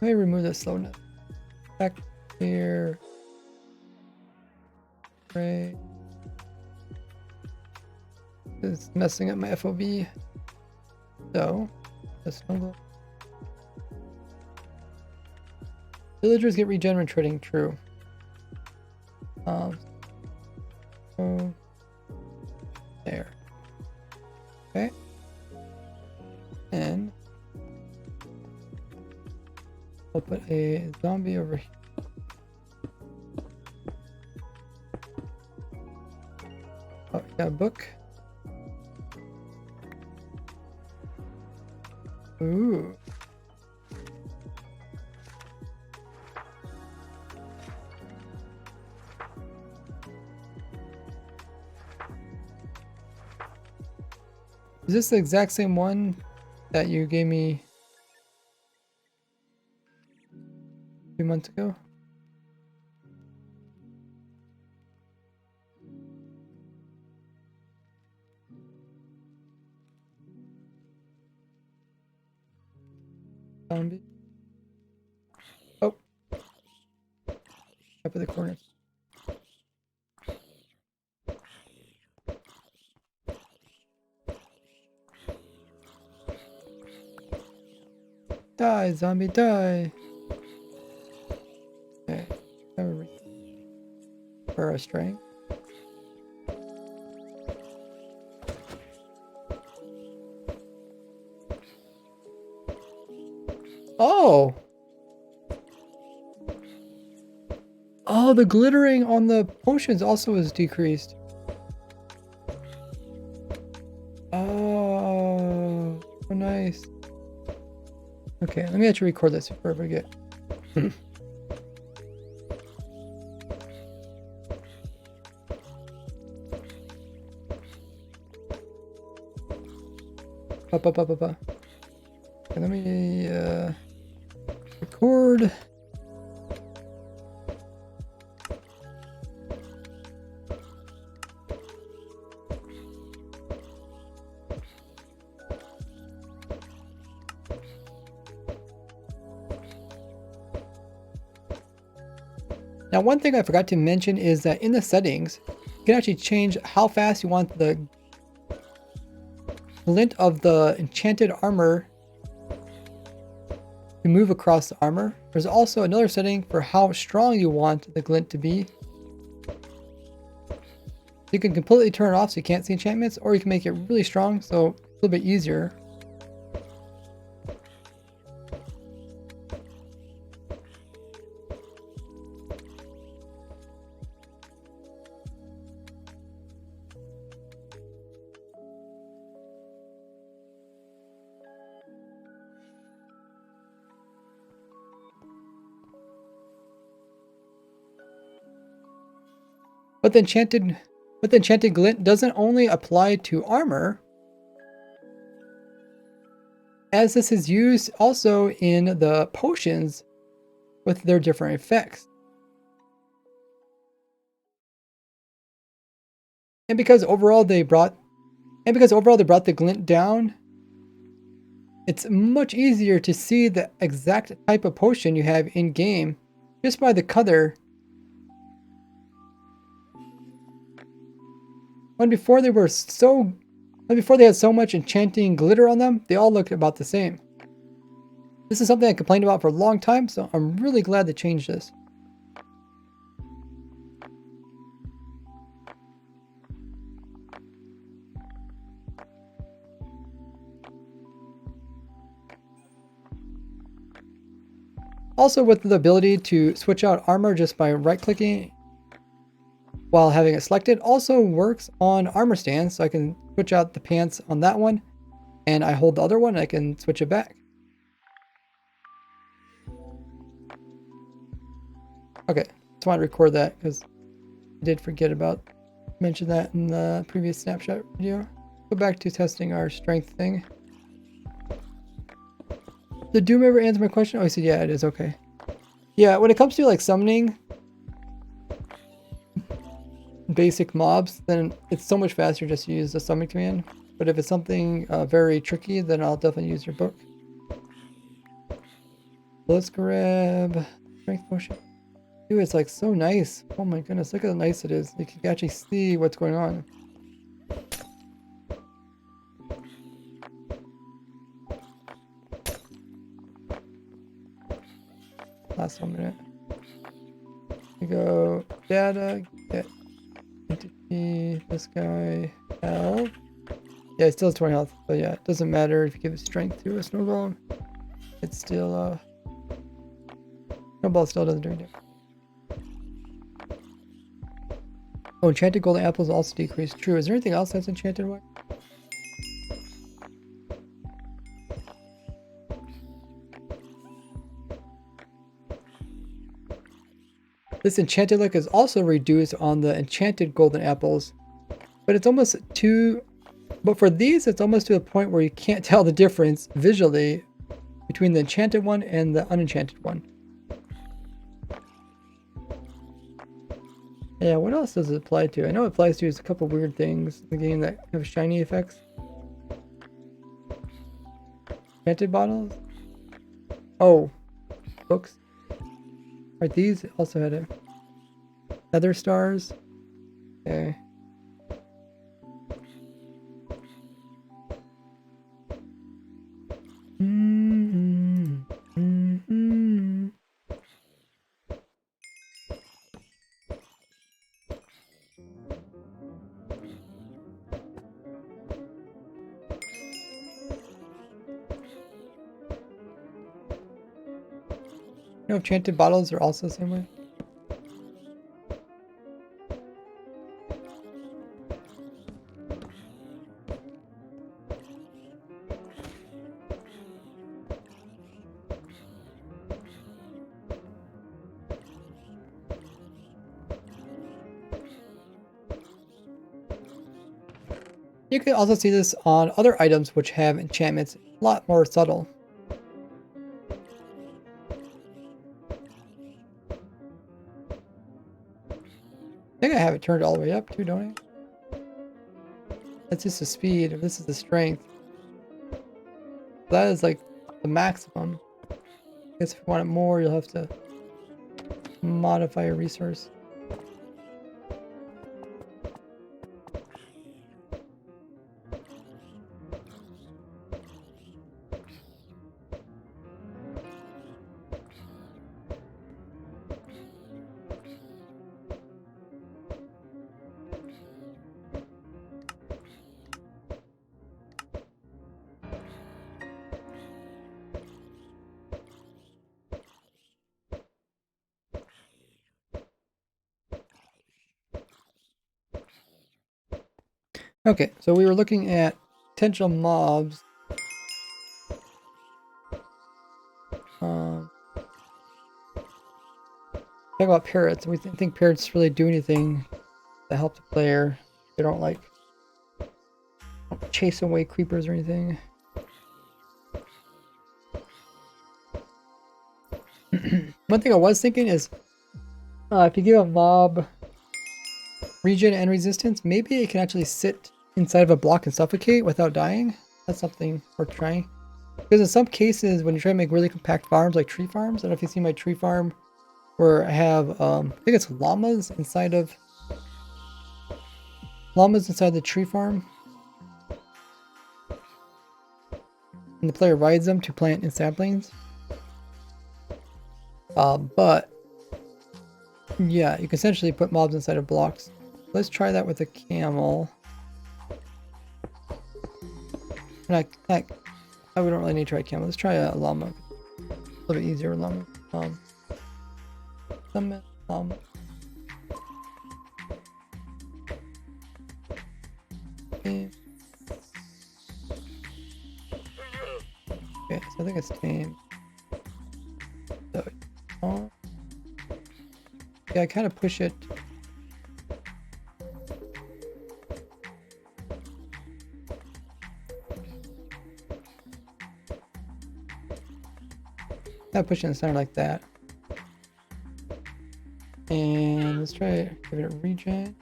Let me remove the slowness. Back here. Right. It's messing up my FOV. So, that's no. Villagers get regenerate trading, true. So there. Okay. And I'll put a zombie over here. Oh, got a book. Ooh. Is this the exact same one that you gave me a few months ago? Zombie. Oh. Up in the corner. Die, zombie, die. Okay. For our strength. Oh! Oh, the glittering on the potions also is decreased. Oh, so nice. Okay, let me actually record this before I forget. Okay, let me record. Now, one thing I forgot to mention is that in the settings, you can actually change how fast you want the glint of the enchanted armor to move across the armor. There's also another setting for how strong you want the glint to be. You can completely turn it off so you can't see enchantments, or you can make it really strong so it's a little bit easier. But the enchanted glint doesn't only apply to armor, as this is used also in the potions with their different effects. And because overall they brought the glint down, it's much easier to see the exact type of potion you have in game just by the color. Before they had so much enchanting glitter on them, they all looked about the same. This is something I complained about for a long time, so I'm really glad they changed this. Also, with the ability to switch out armor just by right-clicking while having it selected, also works on armor stands, so I can switch out the pants on that one, and I hold the other one and I can switch it back. Okay, just want to record that because I did forget about mention that in the previous snapshot video. Go back to testing our strength thing. Did Doom ever answer my question? Oh, he said, yeah, it is. Okay. Yeah, when it comes to like summoning basic mobs, then it's so much faster just to use the summon command. But if it's something very tricky, then I'll definitely use your book. Let's grab strength potion. Dude, it's like so nice. Oh my goodness, look how nice it is. You can actually see what's going on. Last 1 minute. We go data, get entity, this guy, health. Yeah, it still has 20 health, but yeah, it doesn't matter if you give it strength to a snowball. It's still, snowball still doesn't do anything. Oh, enchanted golden apples also decrease. True. Is there anything else that's enchanted white? This enchanted look is also reduced on the enchanted golden apples, but it's almost too. But for these, it's almost to the point where you can't tell the difference visually between the enchanted one and the unenchanted one. Yeah, what else does it apply to? I know it applies to a couple weird things in the game that have shiny effects. Enchanted bottles? Oh, books. Right, these also had a feather stars. Okay. You know, enchanted bottles are also the same way. You can also see this on other items which have enchantments a lot more subtle. I think I have it turned all the way up too, don't I? That's just the speed, and this is the strength. That is like the maximum. I guess if you want it more, you'll have to modify your resource. Okay, so we were looking at potential mobs. Talk about parrots. We think parrots really do anything to help the player. They don't like chase away creepers or anything. One thing I was thinking is if you give a mob regen and resistance, maybe it can actually sit inside of a block and suffocate without dying. That's something worth trying. Because in some cases, when you try to make really compact farms, like tree farms, I don't know if you see my tree farm, where I have, I think it's llamas inside the tree farm. And the player rides them to plant in saplings. But yeah, you can essentially put mobs inside of blocks. Let's try that with a camel. And we don't really need to try a camel. Let's try a llama. A little bit easier with llama. Summon llama. Okay. Okay, so I think it's tame. So, yeah, I kind of push it. Kind of push it in the center like that. And let's try it. Give it a regen.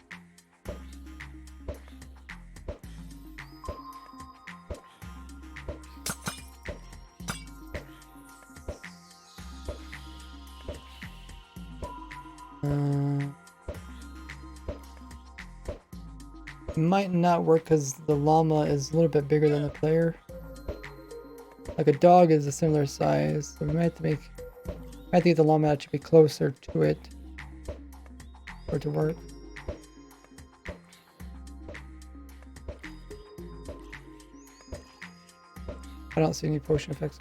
It might not work because the llama is a little bit bigger than the player. Like a dog is a similar size, so we might have to get the llama to be closer to it for it to work. I don't see any potion effects.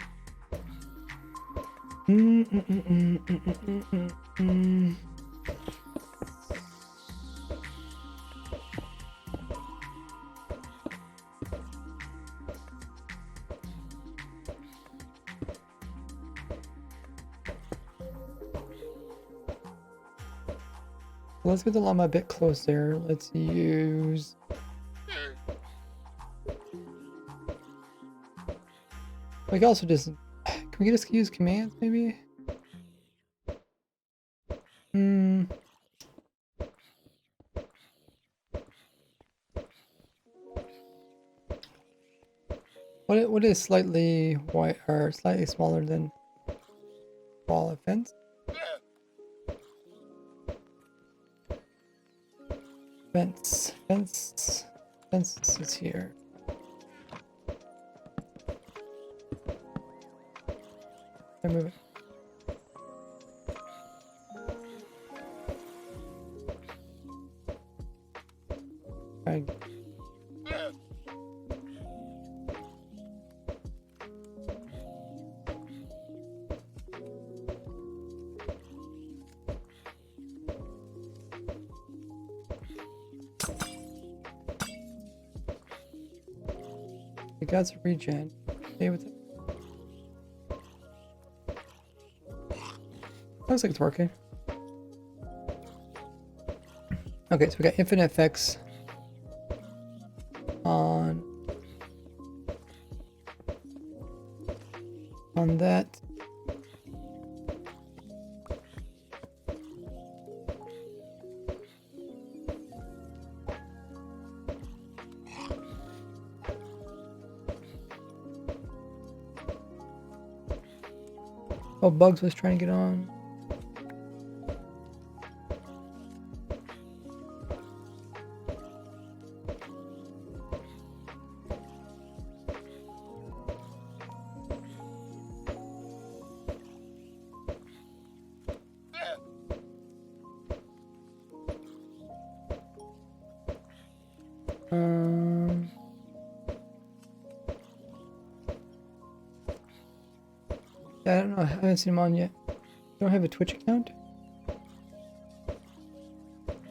Let's get the llama a bit closer. Let's use... We can also just... Can we just use commands, maybe? What is slightly white or slightly smaller than wall of fence? Fence is here. I move it. Right. We got some regen. Stay with it. Looks like it's working. Okay, so we got infinite effects on that. Oh, Bugs was trying to get on. Yeah, I don't know. I haven't seen him on yet. You don't have a Twitch account?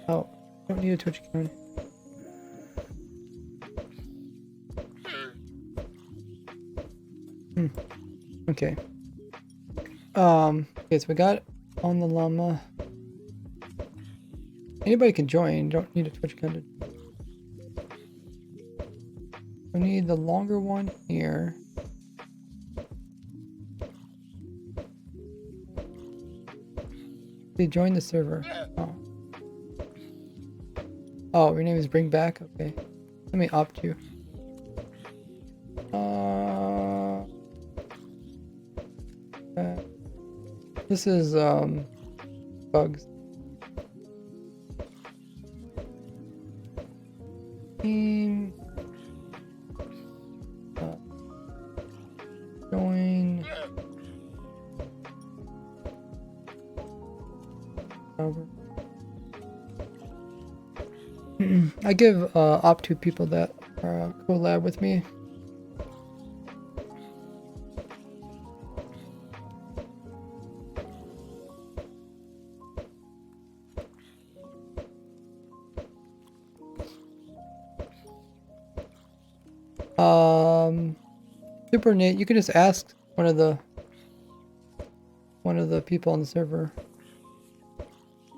Oh, you don't need a Twitch account. Okay. Okay, so we got on the llama. Anybody can join. You don't need a Twitch account. We need the longer one here. They joined the server. Oh. Oh, your name is Bring Back? Okay. Let me opt you. This is bugs. Team. Join. Over. I give up to people that collab with me. Super Nate, you can just ask one of the people on the server.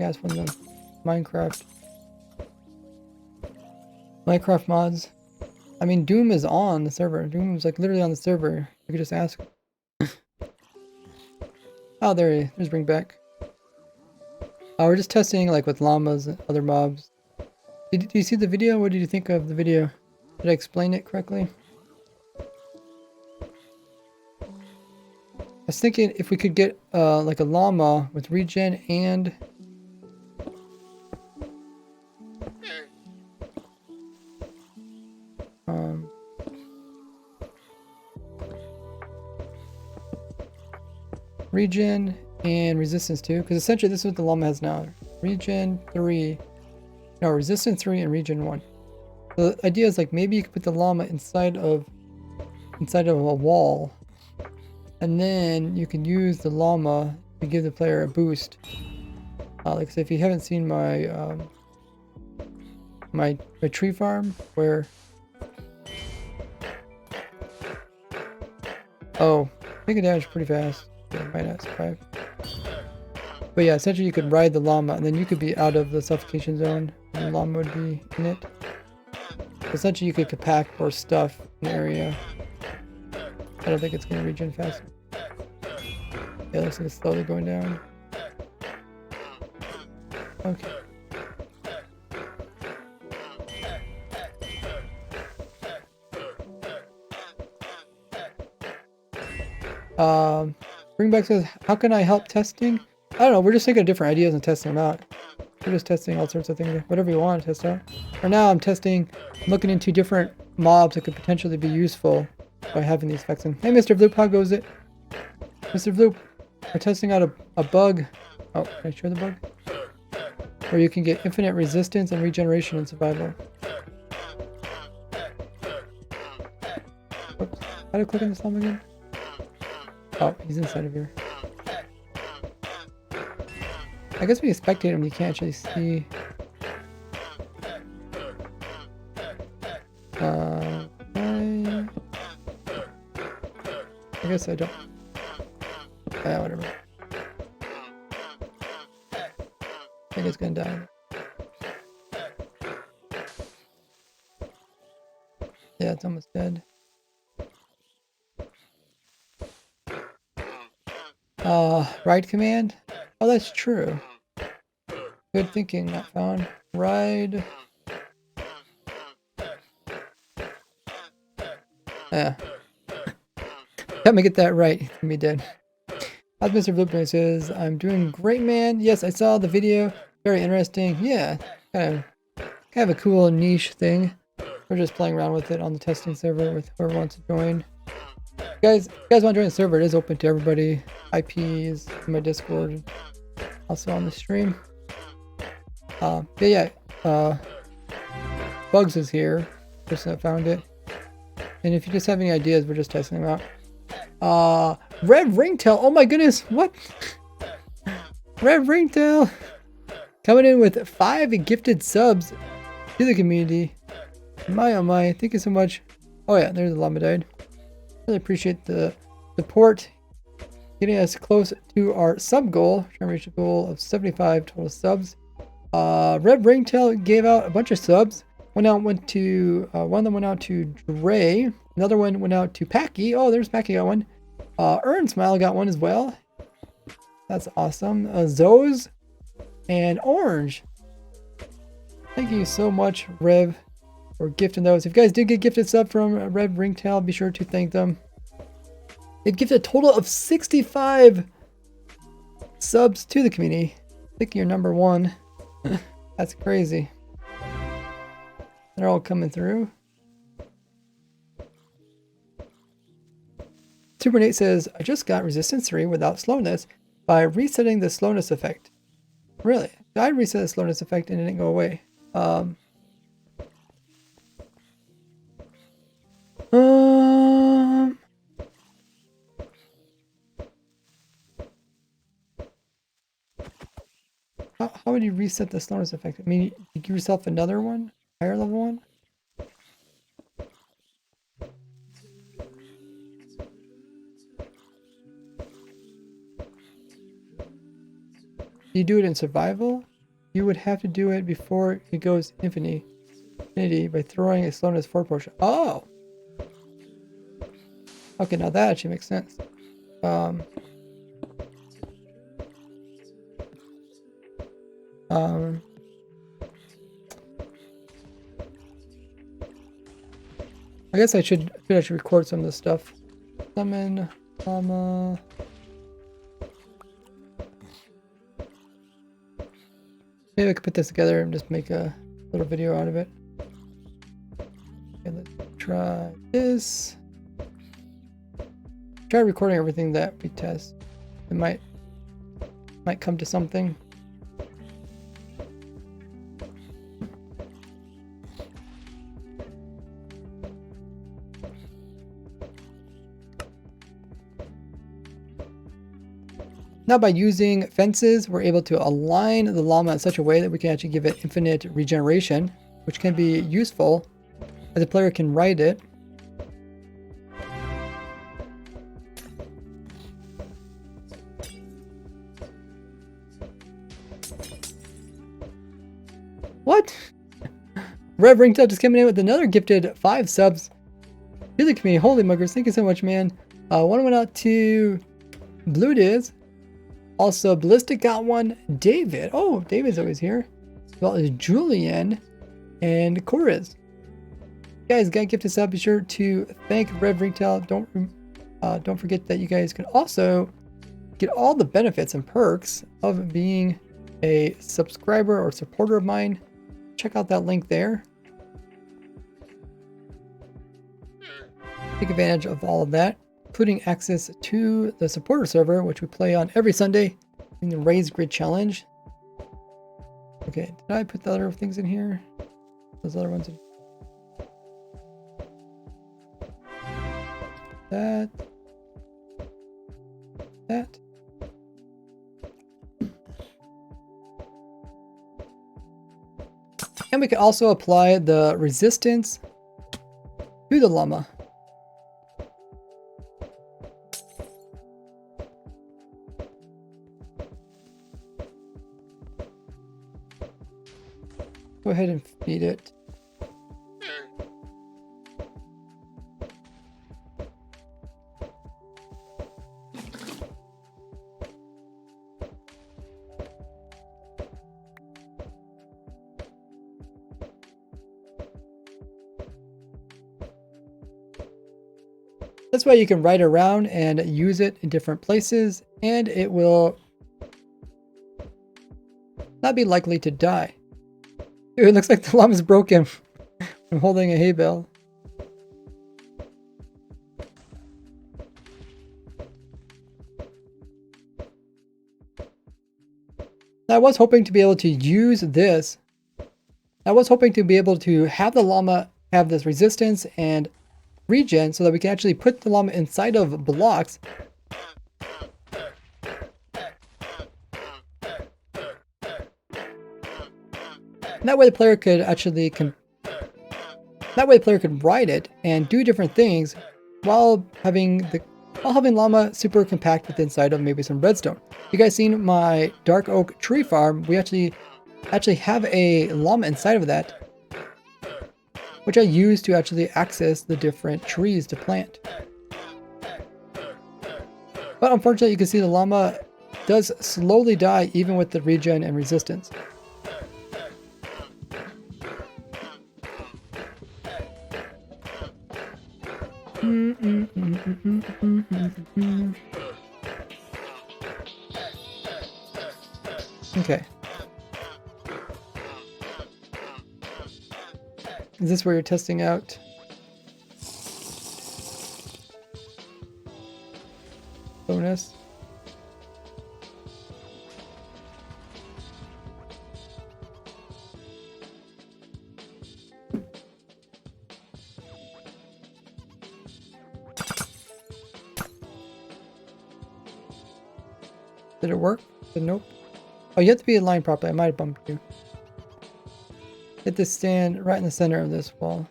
Ask one of them. Minecraft mods. I mean, Doom is on the server. Doom is like literally on the server. You could just ask. Oh, there's Bring Back. We're just testing like with llamas and other mobs. Did you see the video? What did you think of the video? Did I explain it correctly? I was thinking if we could get like a llama with regen and regen and resistance 2, because essentially this is what the llama has now. Regen 3, no, resistance 3 and regen 1. So the idea is like maybe you could put the llama inside of a wall, and then you can use the llama to give the player a boost. Like so if you haven't seen my my tree farm where taking damage pretty fast. Yeah, might not survive. But yeah, essentially you could ride the llama and then you could be out of the suffocation zone and the llama would be in it. Essentially you could compact more stuff in the area. I don't think it's going to regen fast. Yeah, it looks like it's slowly going down. Okay. Bringback says, how can I help testing? I don't know, we're just thinking of different ideas and testing them out. We're just testing all sorts of things, whatever you want to test out. For now, I'm looking into different mobs that could potentially be useful by having these effects in. Hey, Mr. Vloop, how goes it? Mr. Vloop, we're testing out a bug. Oh, can I show the bug? Where you can get infinite resistance and regeneration in survival. Oops, how do I click on this llama again? Oh, he's inside of here. I guess when you spectate him, you can't actually see. I guess I don't. Yeah, whatever. I think it's gonna die. Yeah, it's almost dead. Ride command? Oh, that's true. Good thinking, not found. Ride. Yeah. Let me get that right. It's gonna be dead. As Mr. Blueprint says, I'm doing great, man. Yes, I saw the video. Very interesting. Yeah, kind of a cool niche thing. We're just playing around with it on the testing server with whoever wants to join. If you guys want to join the server, it is open to everybody. IP is in my Discord, also on the stream. But yeah, Bugs is here, person that found it. And if you just have any ideas, we're just testing them out. Red Ringtail, oh my goodness, what? Red Ringtail coming in with 5 gifted subs to the community. My oh my, thank you so much. Oh yeah, there's the llama died. Really appreciate the support, getting us close to our sub goal. Trying to reach a goal of 75 total subs. Red Ringtail gave out a bunch of subs. One of them went out to Dre. Another one went out to Packy. Oh, there's Packy got one. Earn Smile got one as well. That's awesome. Zoes and Orange. Thank you so much, Rev, for gifting those. If you guys did get gifted sub from Red Ringtail, be sure to thank them. They've gifted a total of 65 subs to the community. I think you're number 1. That's crazy. They're all coming through. Super Nate says, I just got resistance 3 without slowness by resetting the slowness effect. Really? I reset the slowness effect and it didn't go away. How would you reset the slowness effect? I mean, you give yourself another one? Higher level one? You do it in survival? You would have to do it before it goes infinity by throwing a slowness 4 potion. Oh! Okay, now that actually makes sense. I guess I should actually record some of this stuff. Summon, llama. Maybe I could put this together and just make a little video out of it. Okay, let's try this. Try recording everything that we test. It might come to something. Now by using fences, we're able to align the llama in such a way that we can actually give it infinite regeneration, which can be useful as the player can ride it. What? Rev Ringtail just coming in with another gifted 5 subs to the community. Holy muggers, thank you so much, man. One went out to Blue Diz. Also, Ballistic got one. David. Oh, David's always here. As well as Julian and Chorus. Guys, got gifted sub. Be sure to thank Rev Ringtail. Don't forget that you guys can also get all the benefits and perks of being a subscriber or supporter of mine. Check out that link there. Take advantage of all of that, including access to the supporter server, which we play on every Sunday in the Raise Grid Challenge. Okay, did I put the other things in here? Those other ones in that. And we can also apply the resistance to the llama. Go ahead and feed it. That's why you can ride around and use it in different places, and it will not be likely to die. Dude, it looks like the llama's broken. I'm holding a hay bale. I was hoping to be able to use this. I was hoping to be able to have the llama have this resistance and regen so that we can actually put the llama inside of blocks. And that way the player could actually ride it and do different things while having llama super compact with inside of maybe some redstone. You guys seen my dark oak tree farm? We actually have a llama inside of that, which I use to actually access the different trees to plant. But unfortunately, you can see the llama does slowly die even with the regen and resistance. Okay. Is this where you're testing out? Bonus. Did it work? Nope. Oh, you have to be aligned properly. I might have bumped you. Hit this stand right in the center of this wall.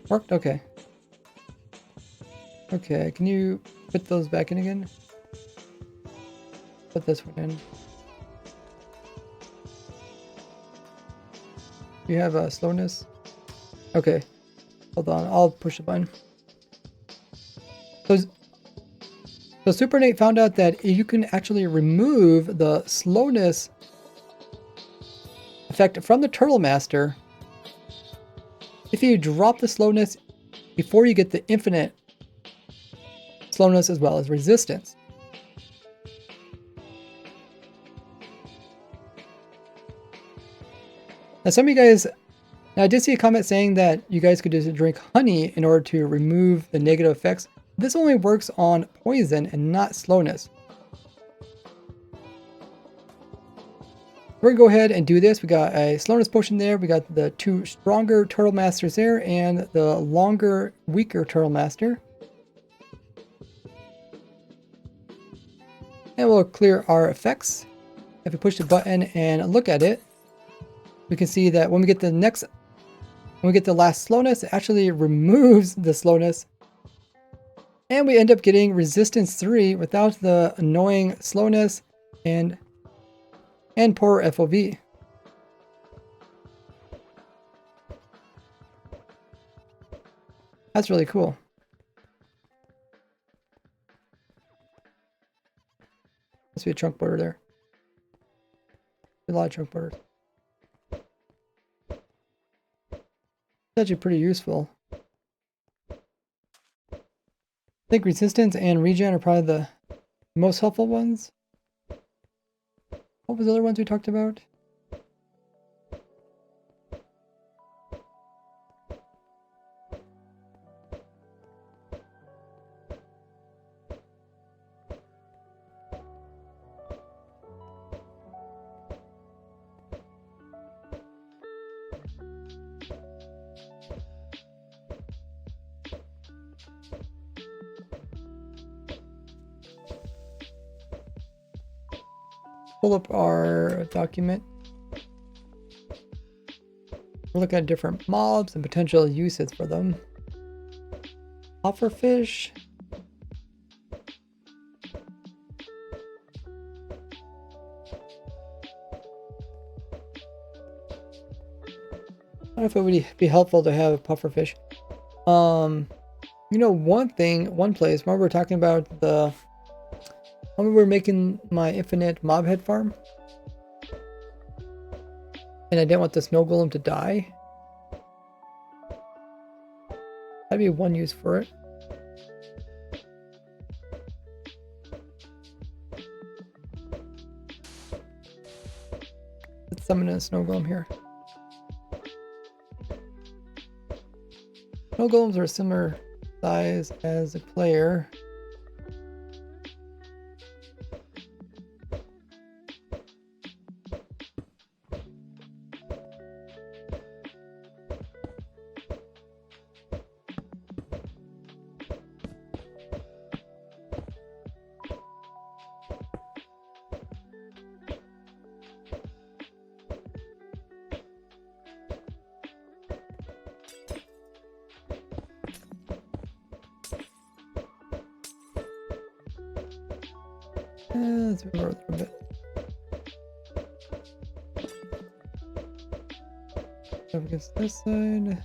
Worked? Okay. Okay, can you put those back in again? Put this one in. You have a slowness? Okay. Hold on, I'll push the button. So Super Nate found out that you can actually remove the slowness effect from the Turtle Master if you drop the slowness before you get the infinite slowness as well as resistance. Now some of you guys, now I did see a comment saying that you guys could just drink honey in order to remove the negative effects. This only works on poison and not slowness. We're gonna go ahead and do this. We got a slowness potion there. We got the 2 stronger Turtle Masters there and the longer, weaker Turtle Master. And we'll clear our effects. If we push the button and look at it, we can see that when we get the last slowness, it actually removes the slowness. And we end up getting resistance 3 without the annoying slowness and poor FOV. That's really cool. Must be a chunk border there. A lot of chunk borders. It's actually pretty useful. I think resistance and regen are probably the most helpful ones. What was the other ones we talked about? Pull up our document. We'll look at different mobs and potential uses for them. Pufferfish. I don't know if it would be helpful to have a pufferfish. You know, one place, remember we were talking about when we were making my infinite mob head farm? And I didn't want the snow golem to die. That'd be one use for it. Let's summon a snow golem here. Snow golems are a similar size as a player. Let's move over a bit. Up against this side.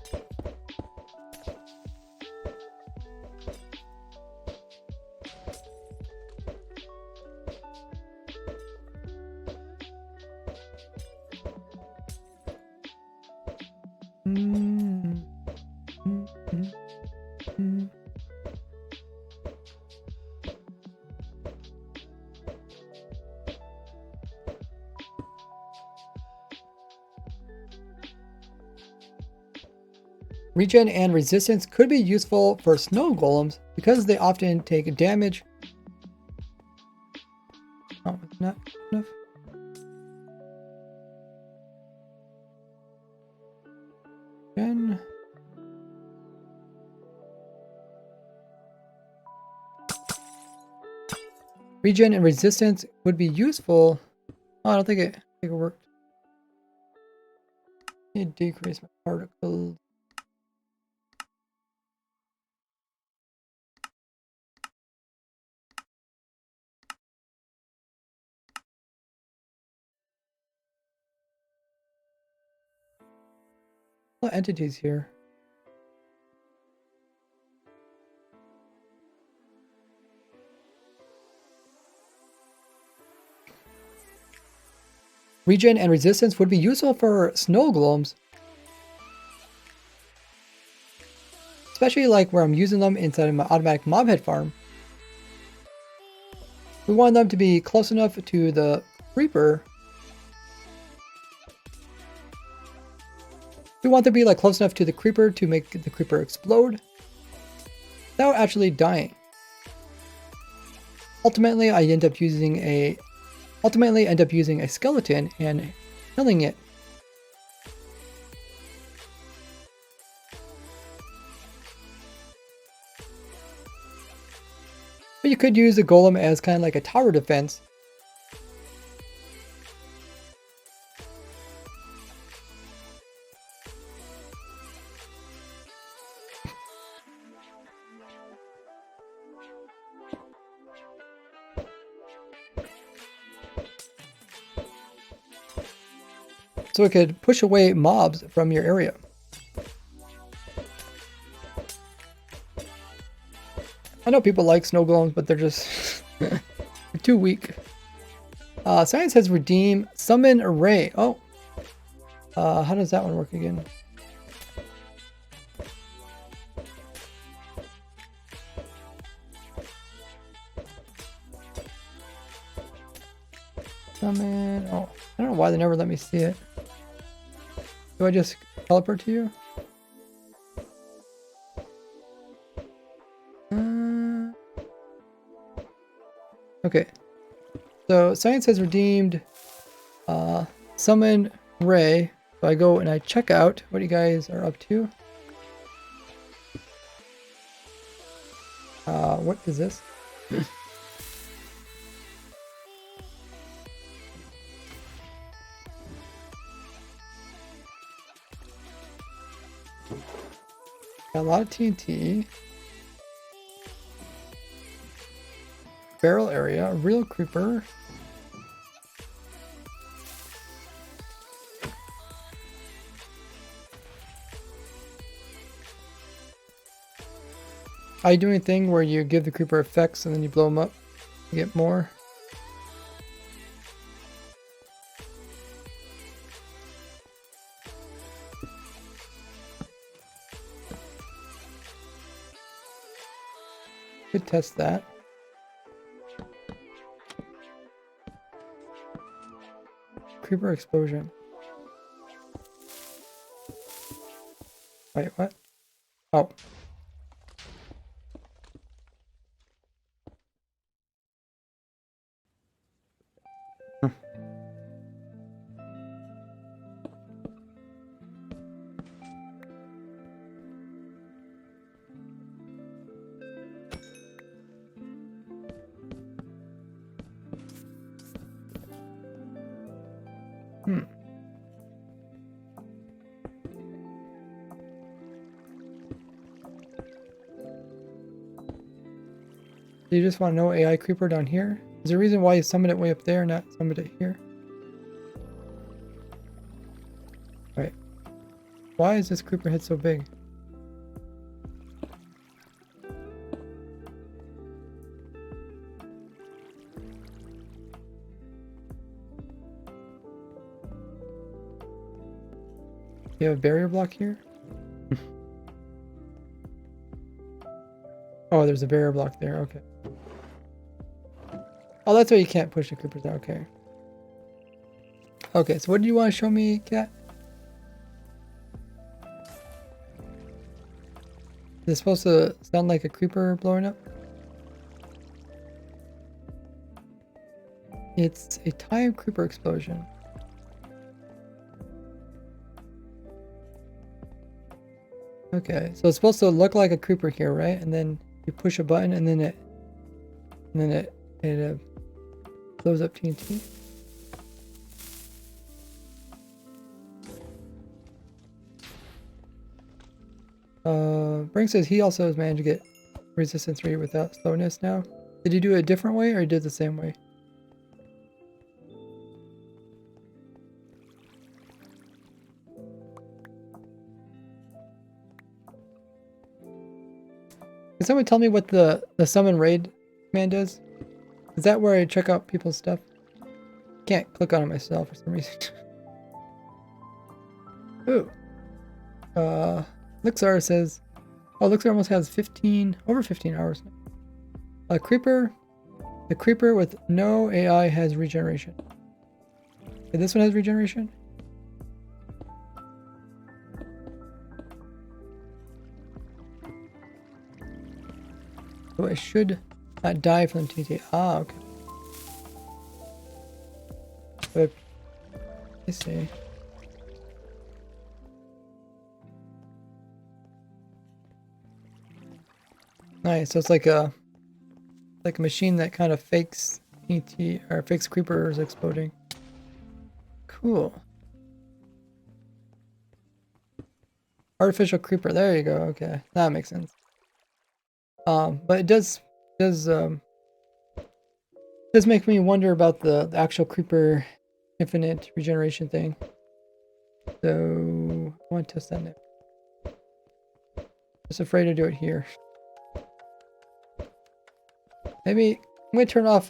Regen and resistance could be useful for snow golems because they often take damage. Oh, it's not enough. Again. Regen and resistance would be useful. Oh, I don't think it worked. It decreased my particles. A lot of entities here. Regen and resistance would be useful for snow golems. Especially like where I'm using them inside of my automatic mob head farm. We want them to be close enough to the creeper. We want them to be like close enough to the creeper to make the creeper explode without actually dying. Ultimately, I end up using a skeleton and killing it. But you could use the golem as kind of like a tower defense. So it could push away mobs from your area. I know people like snow golems, but they're just they're too weak. Science has redeemed summon array. Oh, how does that one work again? Summon. Oh, I don't know why they never let me see it. Do I just teleport to you? Okay. So science has redeemed summon Ray. So I go and I check out what you guys are up to. What is this? Got a lot of TNT. Barrel area, a real creeper. Are you doing a thing where you give the creeper effects and then you blow them up to get more? Could test that. Creeper explosion. Wait, what? Oh. Do you just want to know AI creeper down here? Is there a reason why you summoned it way up there, not summoned it here? Wait. Why is this creeper head so big? You have a barrier block here? Oh, there's a barrier block there, okay. Oh, that's why you can't push the creepers out, okay. Okay, so what do you want to show me, Cat? Is it supposed to sound like a creeper blowing up? It's a time creeper explosion. Okay, so it's supposed to look like a creeper here, right? And then you push a button, and then it blows up TNT. Brink says he also has managed to get resistance 3 without slowness now. Did he do it a different way, or he did it the same way? Can someone tell me what the summon raid command does? Is that where I check out people's stuff? Can't click on it myself for some reason. Ooh. Lixar says, oh, Lixar almost has over 15 hours now. The creeper with no AI has regeneration. Okay, this one has regeneration? So I should not die from the TNT. Ah, okay. But I see. Nice. So it's like a machine that kind of fakes TNT or fakes creepers exploding. Cool. Artificial creeper. There you go. Okay, that makes sense. But it does make me wonder about the actual creeper infinite regeneration thing. So I want to test that now. Just afraid to do it here. Maybe I'm gonna turn off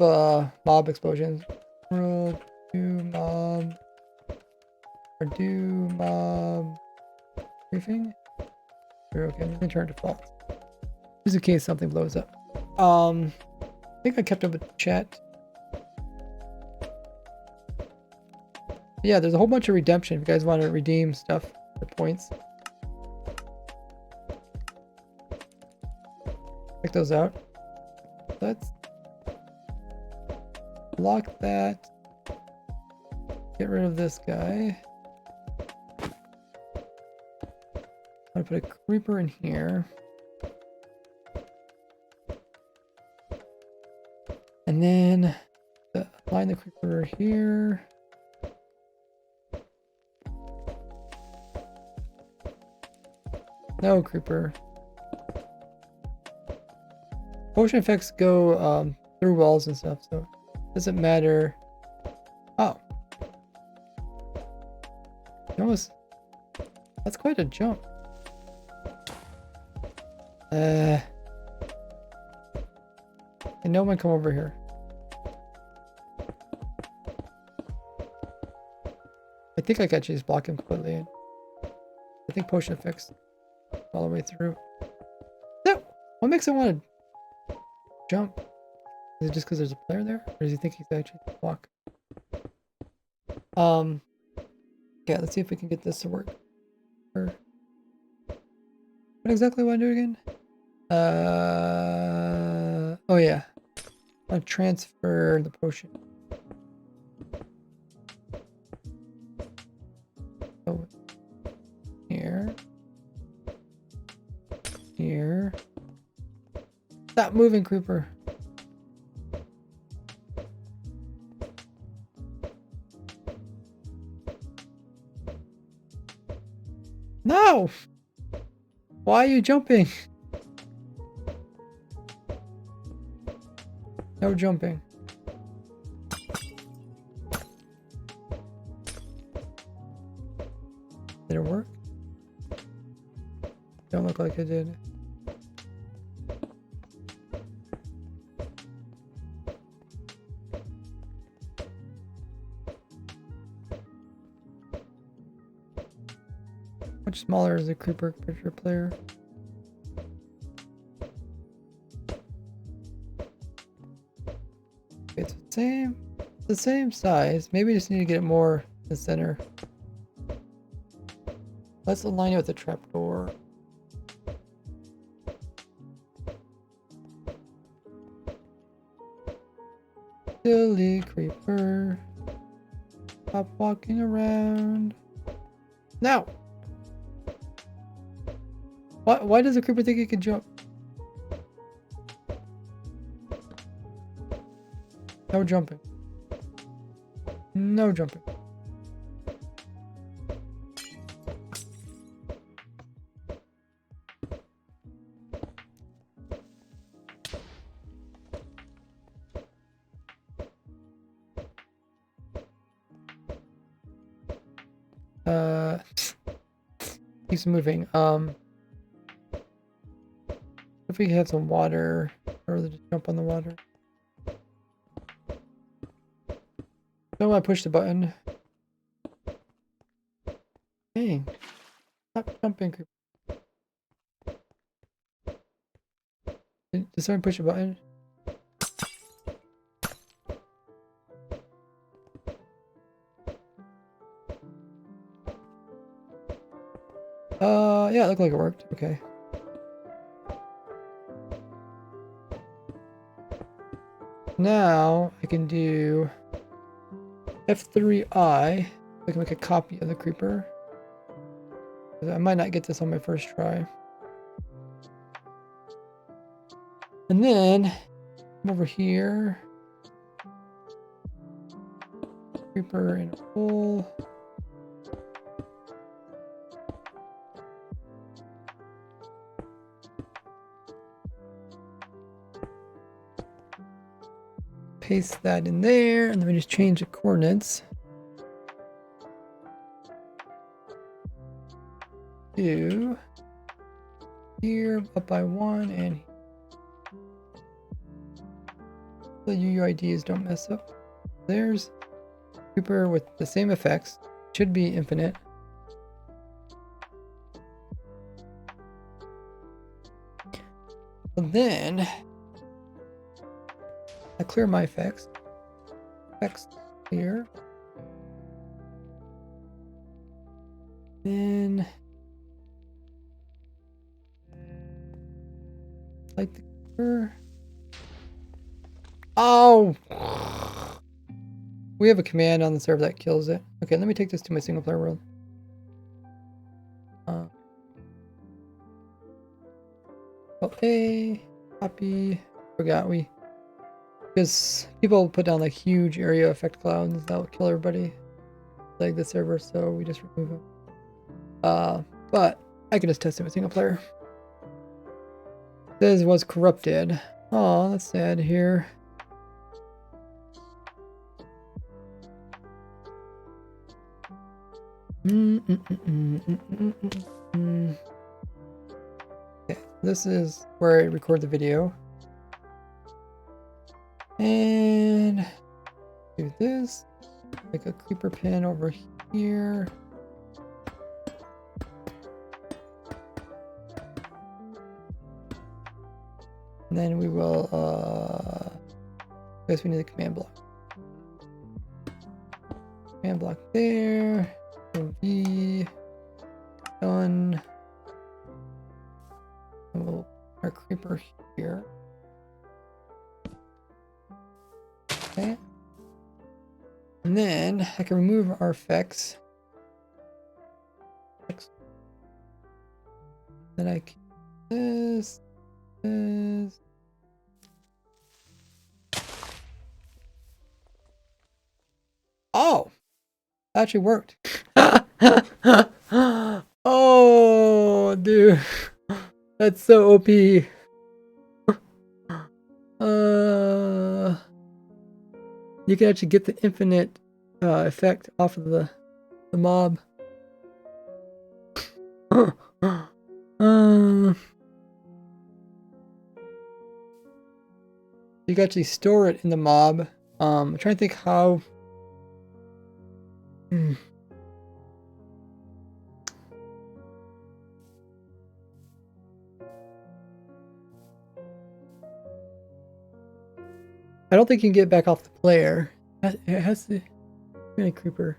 mob explosions. World do mob or do mob briefing. Okay, I'm gonna turn it to false. Just in case something blows up. I think I kept up with chat. Yeah, there's a whole bunch of redemption if you guys want to redeem stuff for points. Check those out. Let's lock that. Get rid of this guy. I'm gonna put a creeper in here. And then line the creeper here. No creeper. Potion effects go through walls and stuff, so it doesn't matter. Oh. Almost. That's quite a jump. Can no one come over here? I think I can just block him completely. I think potion effects all the way through. No! What makes him want to jump? Is it just because there's a player there? Or does he think he's actually block? Yeah, let's see if we can get this to work. What exactly want to do again? Oh yeah. I'll transfer the potion. So here. Here. Stop moving, creeper. No! Why are you jumping? No jumping. Did it work? Don't look like it did. Much smaller is the creeper picture player. It's the same size. Maybe we just need to get it more in the center. Let's align it with the trapdoor. Silly creeper. Stop walking around. Now! Why does the creeper think it can jump? No jumping. No jumping. Keeps moving. If we have some water, or just jump on the water. Don't want to push the button. Dang. Stop jumping, creeper. Did someone push a button? Yeah, it looked like it worked. Okay. Now I can do F3I. I can make a copy of the creeper. I might not get this on my first try. And then come over here. Creeper in a hole. Paste that in there, and then we just change the coordinates to here, up by 1, and the UUIDs don't mess up. There's creeper with the same effects. Should be infinite. So then I clear my effects. Effects clear. Then light the creeper. Oh! We have a command on the server that kills it. Okay, let me take this to my single player world. Okay, copy. Forgot we. Because people put down like huge area effect clouds that will kill everybody. Like the server, so we just remove them. But I can just test it with single player. This was corrupted. Oh, that's sad here. Okay, this is where I record the video. And do this. Like a creeper pin over here. And then we will, I guess we need a command block. Command block there. V. Done. And we'll put our creeper here. Okay. And then I can remove our effects. Then I can this. Oh! That actually worked. Oh, dude. That's so OP. You can actually get the infinite effect off of the mob. You can actually store it in the mob. I'm trying to think how. I don't think you can get back off the player. It has to be a creeper.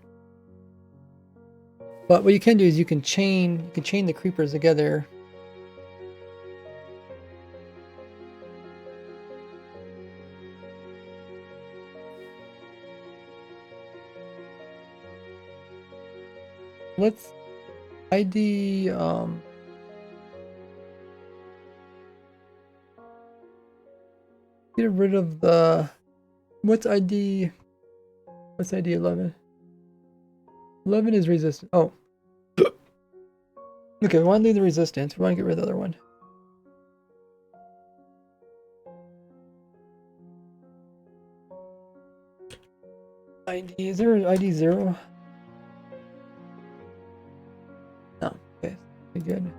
But what you can do is you can chain the creepers together. let's ID get rid of the what's ID 11? 11 is resistance. Oh. Okay, we want to leave the resistance. We want to get rid of the other one. ID, is there an ID 0? No, okay, good.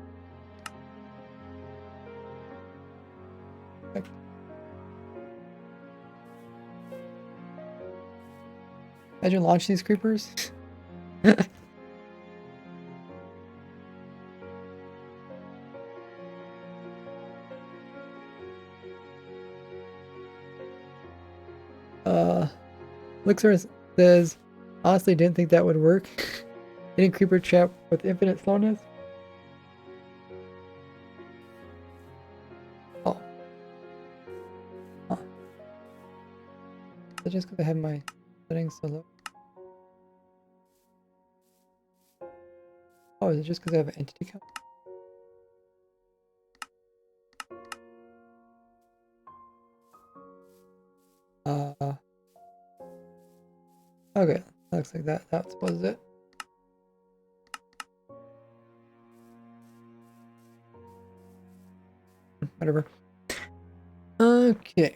Okay. Imagine launch these creepers. Elixir says, honestly didn't think that would work. Hitting creeper trap with infinite slowness. Oh. Huh. Is that just because I have my settings so low? Oh, is it just because I have an entity count? Okay, looks like that. That was it. Whatever. Okay.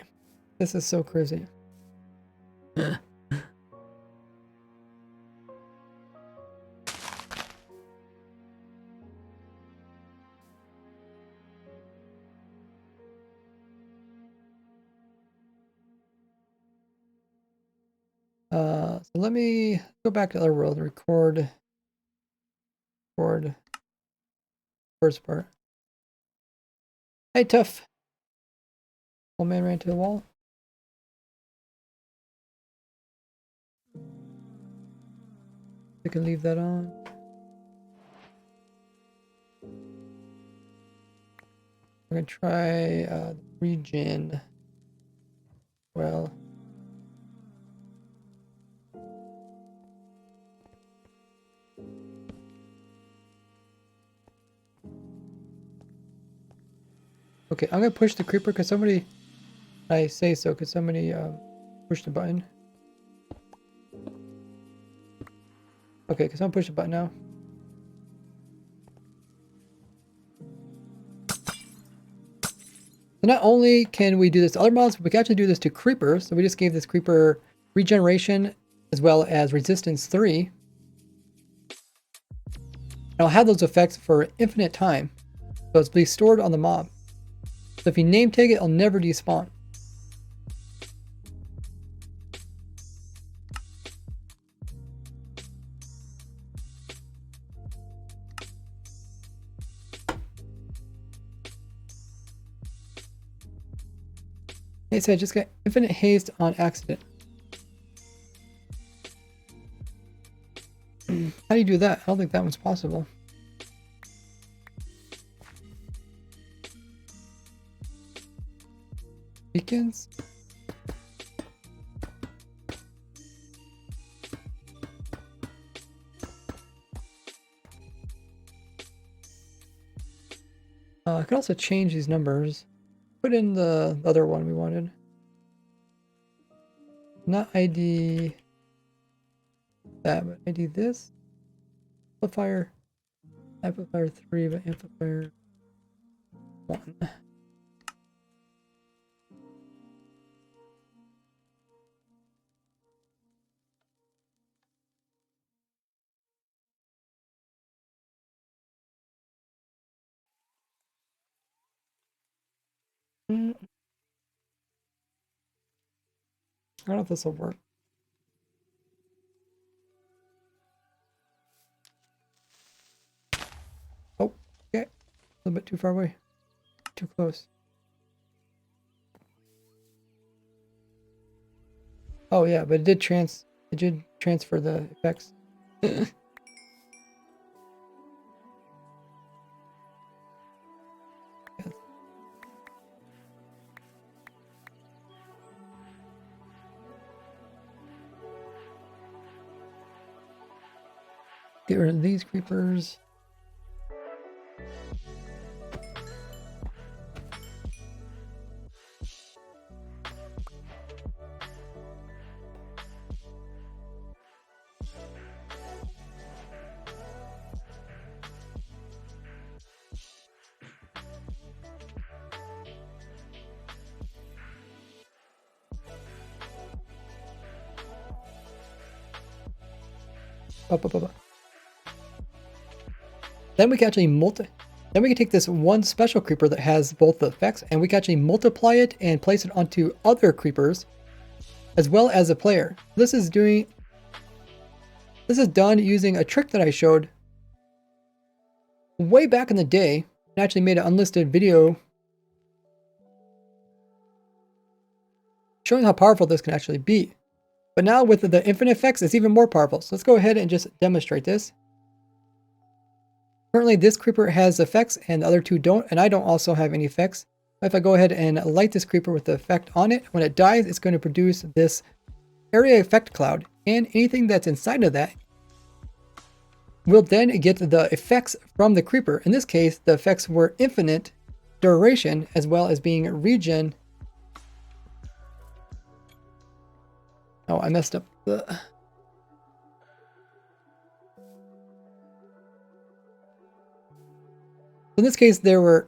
This is so crazy. So let me go back to the other world and record first part. Hey, tough. Old man ran to the wall. We can leave that on. We're gonna try regen. Well. Okay, I'm gonna push the creeper because somebody. I say so because somebody pushed the button. Okay, because I'm pushing the button now. So not only can we do this to other models, but we can actually do this to creepers. So we just gave this creeper regeneration as well as resistance 3. And I'll have those effects for infinite time. So it's be stored on the mob. So if you name tag it, it'll never despawn. Hey, so I just got infinite haste on accident. How do you do that? I don't think that one's possible. Beacons? I could also change these numbers. Put in the other one we wanted. Not ID that, but ID this. Amplifier 3, but amplifier 1. I don't know if this will work. Oh, okay. A little bit too far away. Too close. Oh yeah, but it did transfer the effects. Get rid of these creepers. Up. Then we can actually then we can take this one special creeper that has both the effects, and we can actually multiply it and place it onto other creepers, as well as a player. This is done using a trick that I showed way back in the day, and actually made an unlisted video showing how powerful this can actually be. But now with the infinite effects, it's even more powerful. So let's go ahead and just demonstrate this. Currently, this creeper has effects and the other two don't, and I don't also have any effects. If I go ahead and light this creeper with the effect on it, when it dies, it's going to produce this area effect cloud, and anything that's inside of that will then get the effects from the creeper. In this case, the effects were infinite duration as well as being regen. Oh, I messed up the... In this case, there were...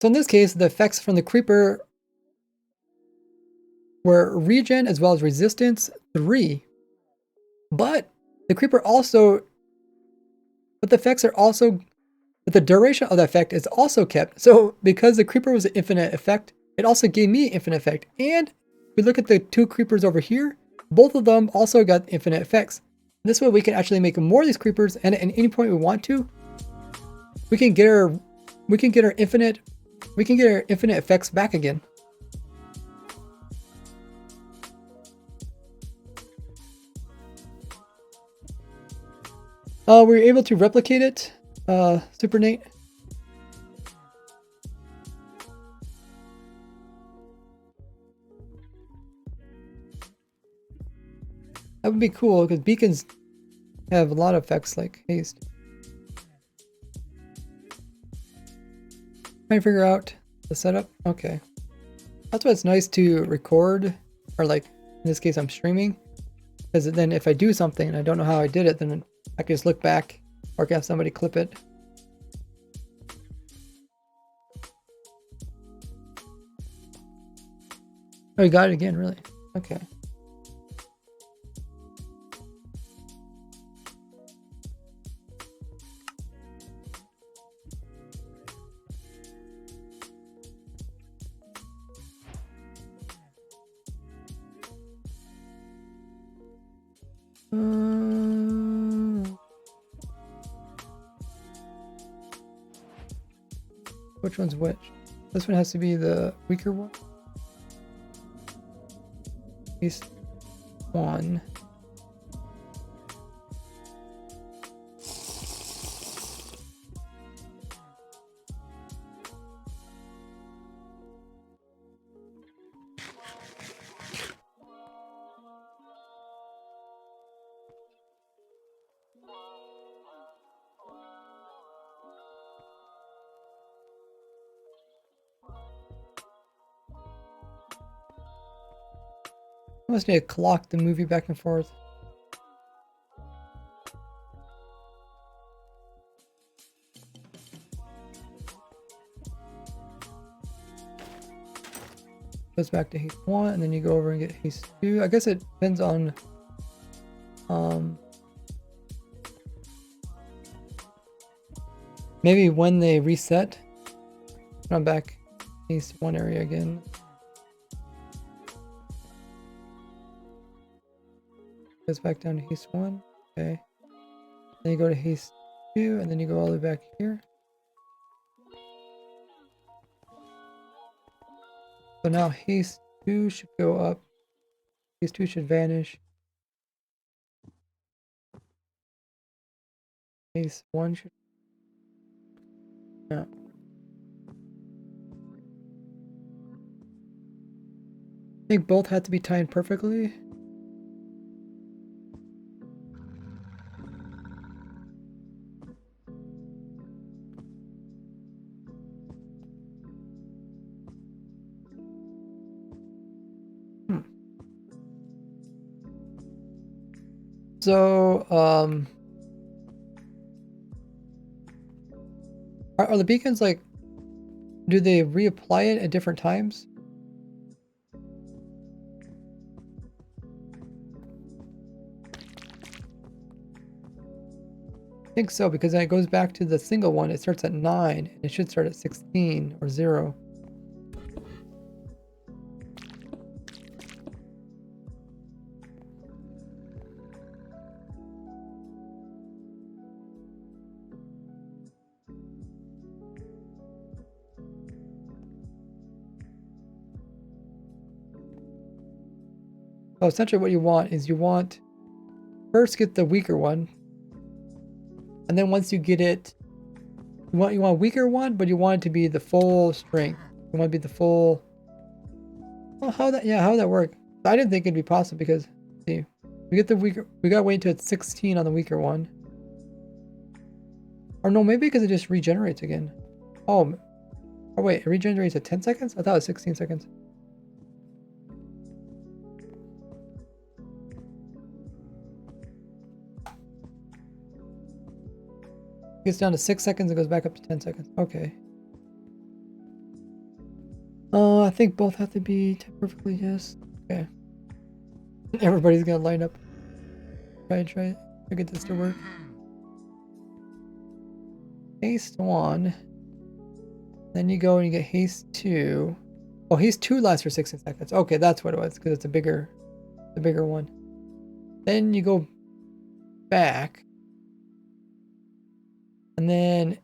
So in this case, the effects from the creeper were regen as well as resistance 3. But the creeper also, but the effects are also, but the duration of the effect is also kept. So because the creeper was an infinite effect, it also gave me infinite effect. And if we look at the two creepers over here, both of them also got infinite effects. This way we can actually make more of these creepers, and at any point we want to, we can get our infinite effects back again. We were able to replicate it, Super Nate. That would be cool because beacons have a lot of effects like haste. Trying to figure out the setup. Okay, that's why it's nice to record, or like in this case I'm streaming, because then if I do something and I don't know how I did it, then I can just look back or have somebody clip it. Oh, you got it again, really? Okay. Which one's which? This one has to be the weaker one. These one. I must need a clock to move you back and forth. Goes back to haste 1, and then you go over and get haste 2. I guess it depends on maybe when they reset. I'm back haste 1 area again. Goes back down to haste 1. Okay. Then you go to haste 2, and then you go all the way back here. So now haste 2 should go up. These 2 should vanish. Haste 1 should... Yeah. I think both had to be timed perfectly. So, are the beacons like, do they reapply it at different times? I think so, because then it goes back to the single one. It starts at 9, and it should start at 16 or 0. So essentially what you want is first get the weaker one. And then once you get it, you want a weaker one, but you want it to be the full strength. You want to be the full... Oh, how would that work? I didn't think it'd be possible because, see, we get the weaker, we gotta wait until it's 16 on the weaker one. Or no, maybe because it just regenerates again. Oh wait, it regenerates at 10 seconds? I thought it was 16 seconds. Gets down to 6 seconds and goes back up to 10 seconds. Okay. I think both have to be perfectly, yes. Okay. Everybody's gonna line up. Try it. To get this to work. Haste 1. Then you go and you get haste 2. Oh, haste 2 lasts for 16 seconds. Okay, that's what it was, because it's the bigger one. Then you go back. And then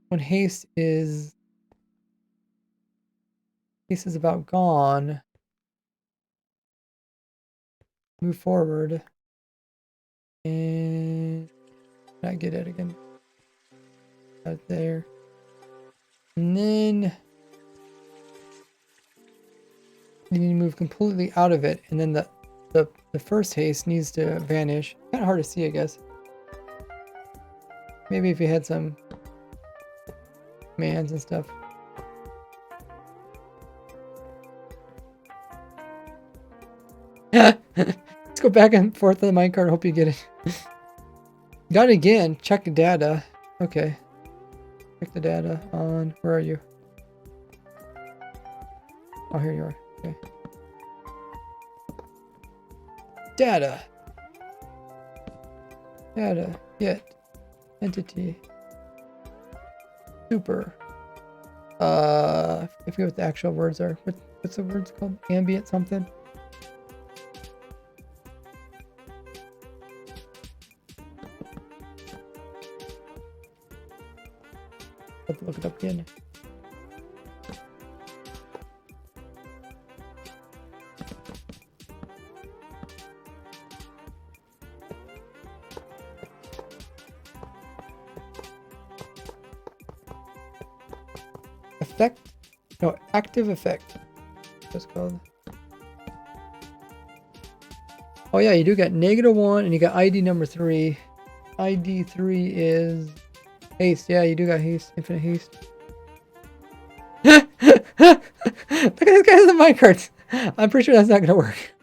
when haste is about gone, move forward and not get it again. Right there. And then you need to move completely out of it, and then the first haste needs to vanish. Kind of hard to see, I guess. Maybe if you had some commands and stuff. Let's go back and forth on the minecart. Hope you get it. Got it again. Check the data. Okay. Check the data on. Where are you? Oh, here you are. Okay. Data. Get. Entity. Super. I forget what the actual words are. What's the words called? Ambient something? Have to look it up again. Effect? No, active effect. What's it called? Oh yeah, you do got -1 and you got ID number 3. ID 3 is haste. Yeah, you do got haste. Infinite haste. Look at this guy in the minecarts. I'm pretty sure that's not gonna work.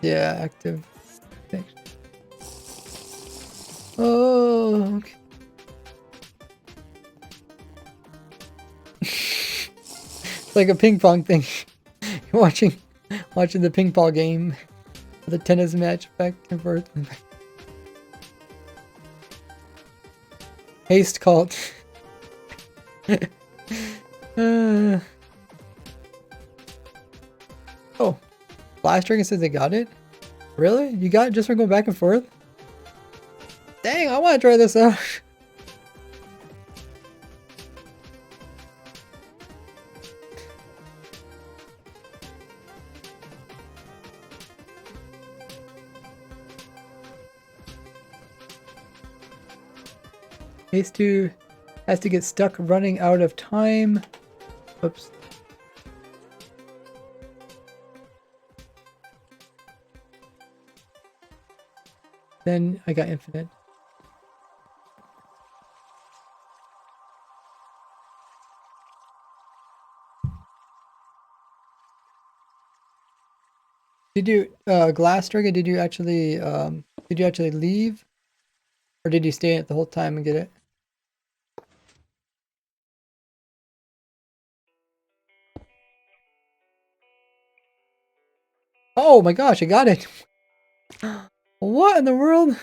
Yeah, active. Thanks. Oh, okay. It's like a ping pong thing. You're watching the ping pong game, the tennis match back and forth. Haste cult. Oh, Flash Dragon says they got it. Really? You got it just from going back and forth? Dang, I want to try this out. Haste 2 has to get stuck running out of time. Oops. Then I got infinite. Did you Glass Dragon, did you actually leave? Or did you stay in it the whole time and get it? Oh my gosh, I got it! What in the world?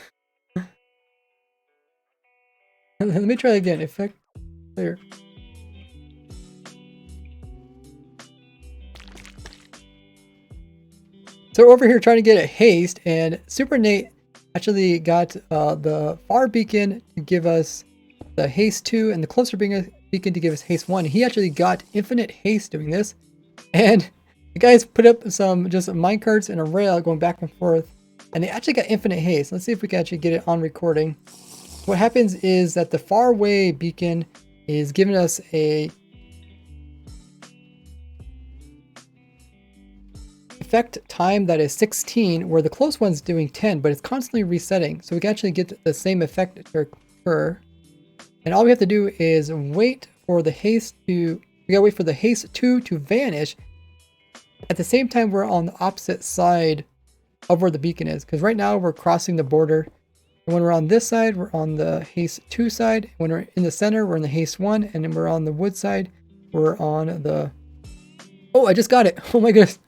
Let me try again. Effect clear. So over here trying to get a haste, and Super Nate actually got the far beacon to give us the haste 2 and the closer beacon to give us haste 1. He actually got infinite haste doing this, and the guys put up some just minecarts and a rail going back and forth, and they actually got infinite haste. Let's see if we can actually get it on recording. What happens is that the far away beacon is giving us a effect time that is 16, where the close one's doing 10, but it's constantly resetting, so we can actually get the same effect to occur. And all we have to do is wait for the haste to, we gotta wait for the haste 2 to vanish. At the same time, we're on the opposite side of where the beacon is, because right now we're crossing the border. And when we're on this side, we're on the haste 2 side. When we're in the center, we're in the haste 1, and then we're on the wood side, we're on the... Oh, I just got it! Oh my goodness!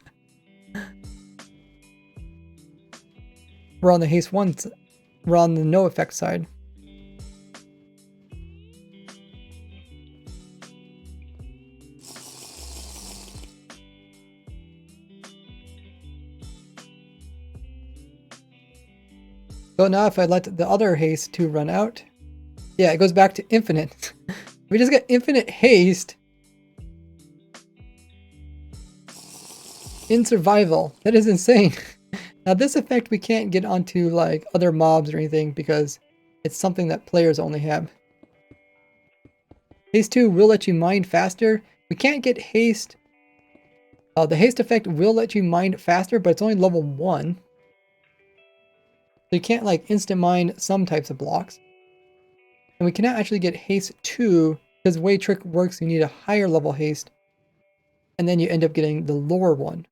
We're on the haste 1, we're on the no effect side. So now if I let the other haste 2 run out, yeah, it goes back to infinite. We just got infinite haste in survival. That is insane. Now this effect we can't get onto like other mobs or anything because it's something that players only have. Haste 2 will let you mine faster. We can't get haste. The haste effect will let you mine faster, but it's only level 1. So you can't like instant mine some types of blocks. And we cannot actually get haste 2 because the way trick works, you need a higher level haste. And then you end up getting the lower one.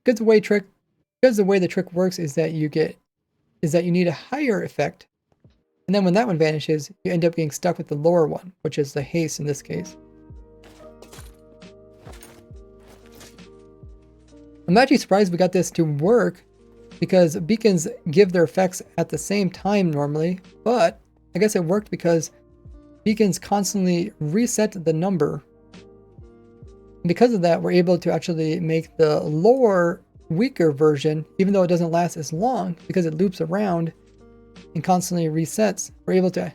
Because the way the trick works is that you need a higher effect. And then when that one vanishes, you end up getting stuck with the lower one, which is the haste in this case. I'm actually surprised we got this to work because beacons give their effects at the same time normally, but I guess it worked because beacons constantly reset the number. And because of that, we're able to actually make the lower, weaker version, even though it doesn't last as long because it loops around and constantly resets, we're able to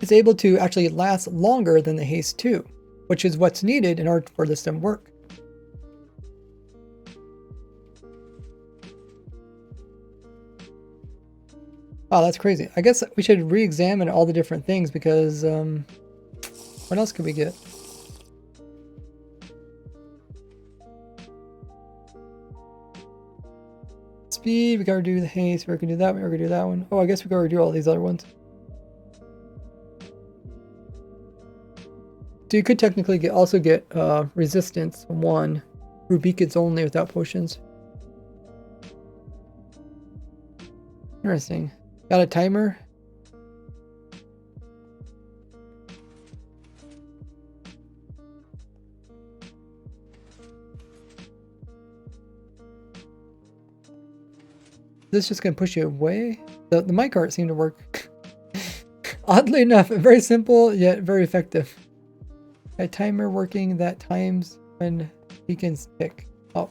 it's able to actually last longer than the haste 2, which is what's needed in order for this to work. Wow, that's crazy. I guess we should re-examine all the different things because what else could we get? Speed, we gotta do the haste, we're gonna do that one, we're gonna do that one. Oh, I guess we gotta do all these other ones. So you could technically also get resistance 1 through beacons only without potions. Interesting. Got a timer? This just gonna push you away? The minecart seemed to work Oddly enough, very simple yet very effective. A timer working that times when beacons pick. Oh.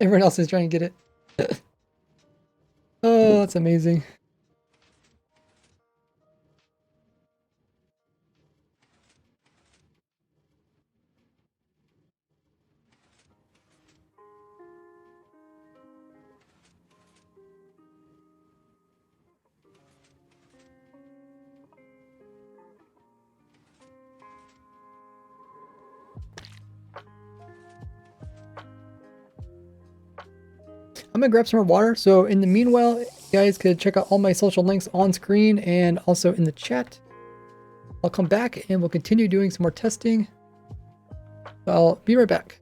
Everyone else is trying to get it. Oh, that's amazing. I'm gonna grab some more water. So in the meanwhile, you guys could check out all my social links on screen and also in the chat. I'll come back and we'll continue doing some more testing. I'll be right back.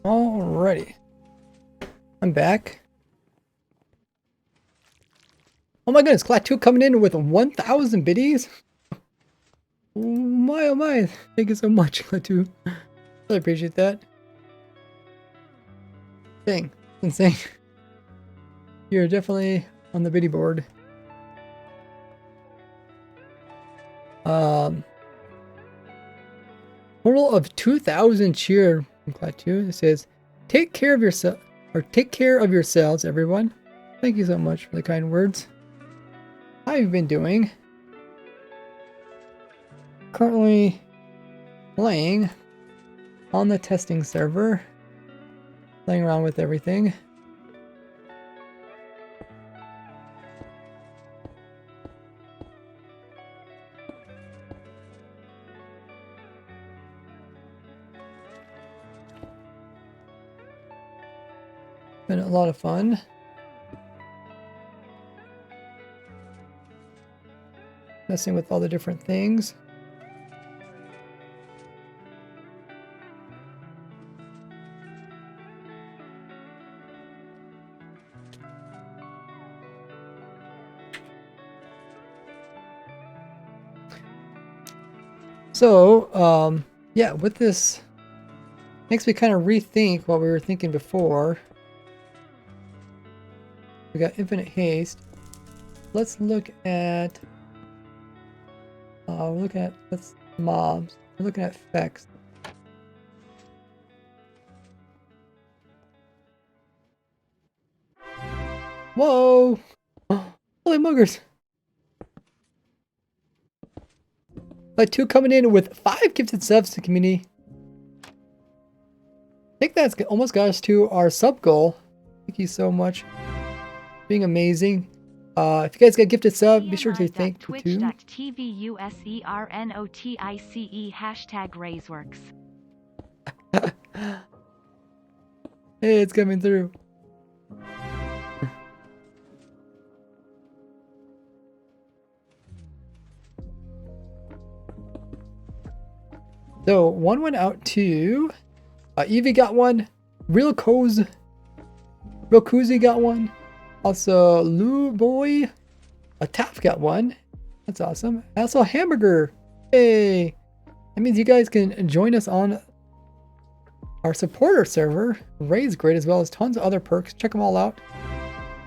Alrighty. I'm back. Oh my goodness, Class 2 coming in with 1,000 biddies? Oh my. Thank you so much, Class 2. Really appreciate that. Dang, insane. You're definitely on the biddy board. Total of 2,000 cheer from Class 2. It says, take care of yourself, or take care of yourselves, everyone. Thank you so much for the kind words. How have you been doing? Currently playing on the testing server. Playing around with everything. Been a lot of fun. Messing with all the different things. So, yeah, with this, makes me kind of rethink what we were thinking before. We got infinite haste. Let's look at, we're looking at, that's mobs. We're looking at effects. Whoa! Holy muggers! Class 2 coming in with 5 gifted subs to the community. I think that's almost got us to our sub goal. Thank you so much. being amazing. If you guys got gifted sub, be sure to thank Platoon. Twitch.tv/usernotice #RaiseWorks. Hey, it's coming through. So one went out to Evie got one. Real Cozy got one. Also Lou Boy, a Taff got one. That's awesome. Also Hamburger. Hey, that means you guys can join us on our supporter server. Ray's great, as well as tons of other perks. Check them all out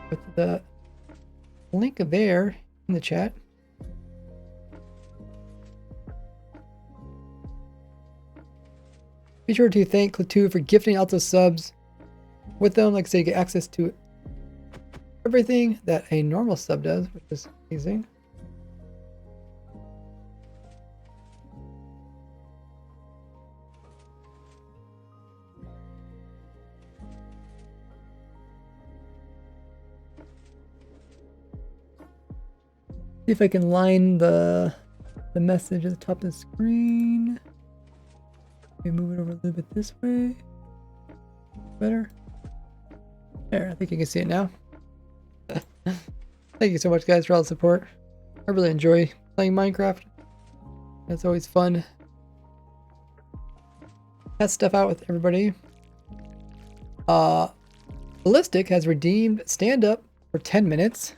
with the link there in the chat. Be sure to thank Clatu for gifting out those subs. With them, like I say, you get access to everything that a normal sub does, which is amazing. See if I can line the message at the top of the screen. Maybe move it over a little bit this way. Better. There, I think you can see it now. Thank you so much, guys, for all the support. I really enjoy playing Minecraft. It's always fun. Test stuff out with everybody. Ballistic has redeemed stand up for 10 minutes.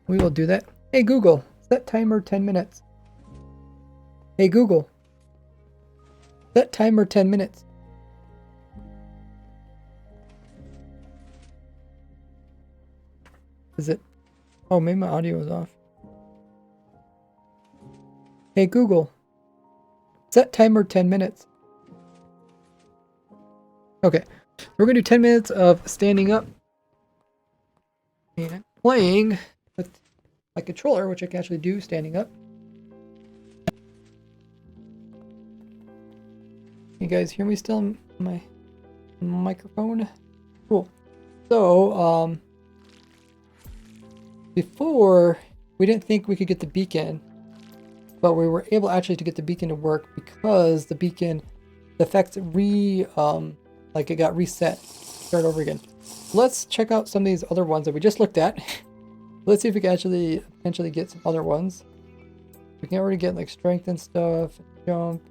We will do that. Hey Google, set timer 10 minutes. Hey Google, set timer 10 minutes. Is it? Oh, maybe my audio is off. Hey Google, set timer 10 minutes. Okay, we're gonna do 10 minutes of standing up and playing with my controller, which I can actually do standing up. You guys hear me still on my microphone? Cool. So, before, we didn't think we could get the beacon, but we were able actually to get the beacon to work because the beacon, the effects like it got reset, start over again. Let's check out some of these other ones that we just looked at. Let's see if we can actually potentially get some other ones. We can already get like strength and stuff, jump.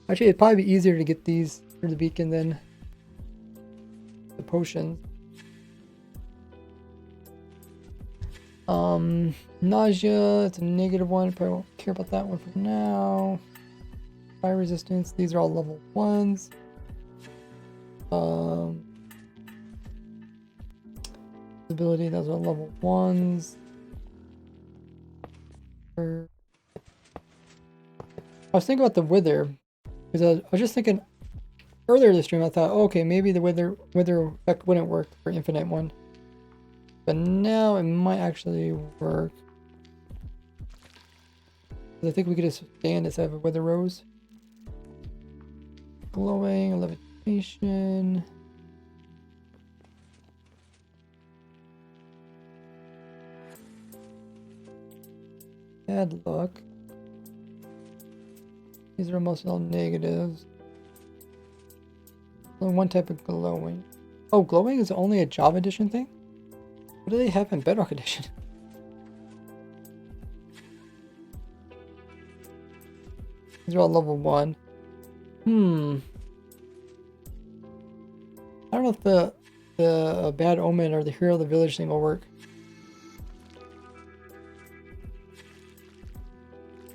Actually, it'd probably be easier to get these through the beacon than the potions. Nausea, it's a negative one. Probably won't care about that one for now. Fire resistance, these are all level 1s. Ability, those are level 1s. I was thinking about the wither, because I was just thinking earlier this stream. I thought, oh, okay, maybe the wither effect wouldn't work for infinite one, but now it might actually work. I think we could just stand instead of a wither rose. Glowing, levitation. Bad luck. These are almost all negatives. Only one type of glowing. Oh, glowing is only a Java edition thing? What do they have in Bedrock edition? These are all level 1. I don't know if the Bad Omen or the Hero of the Village thing will work.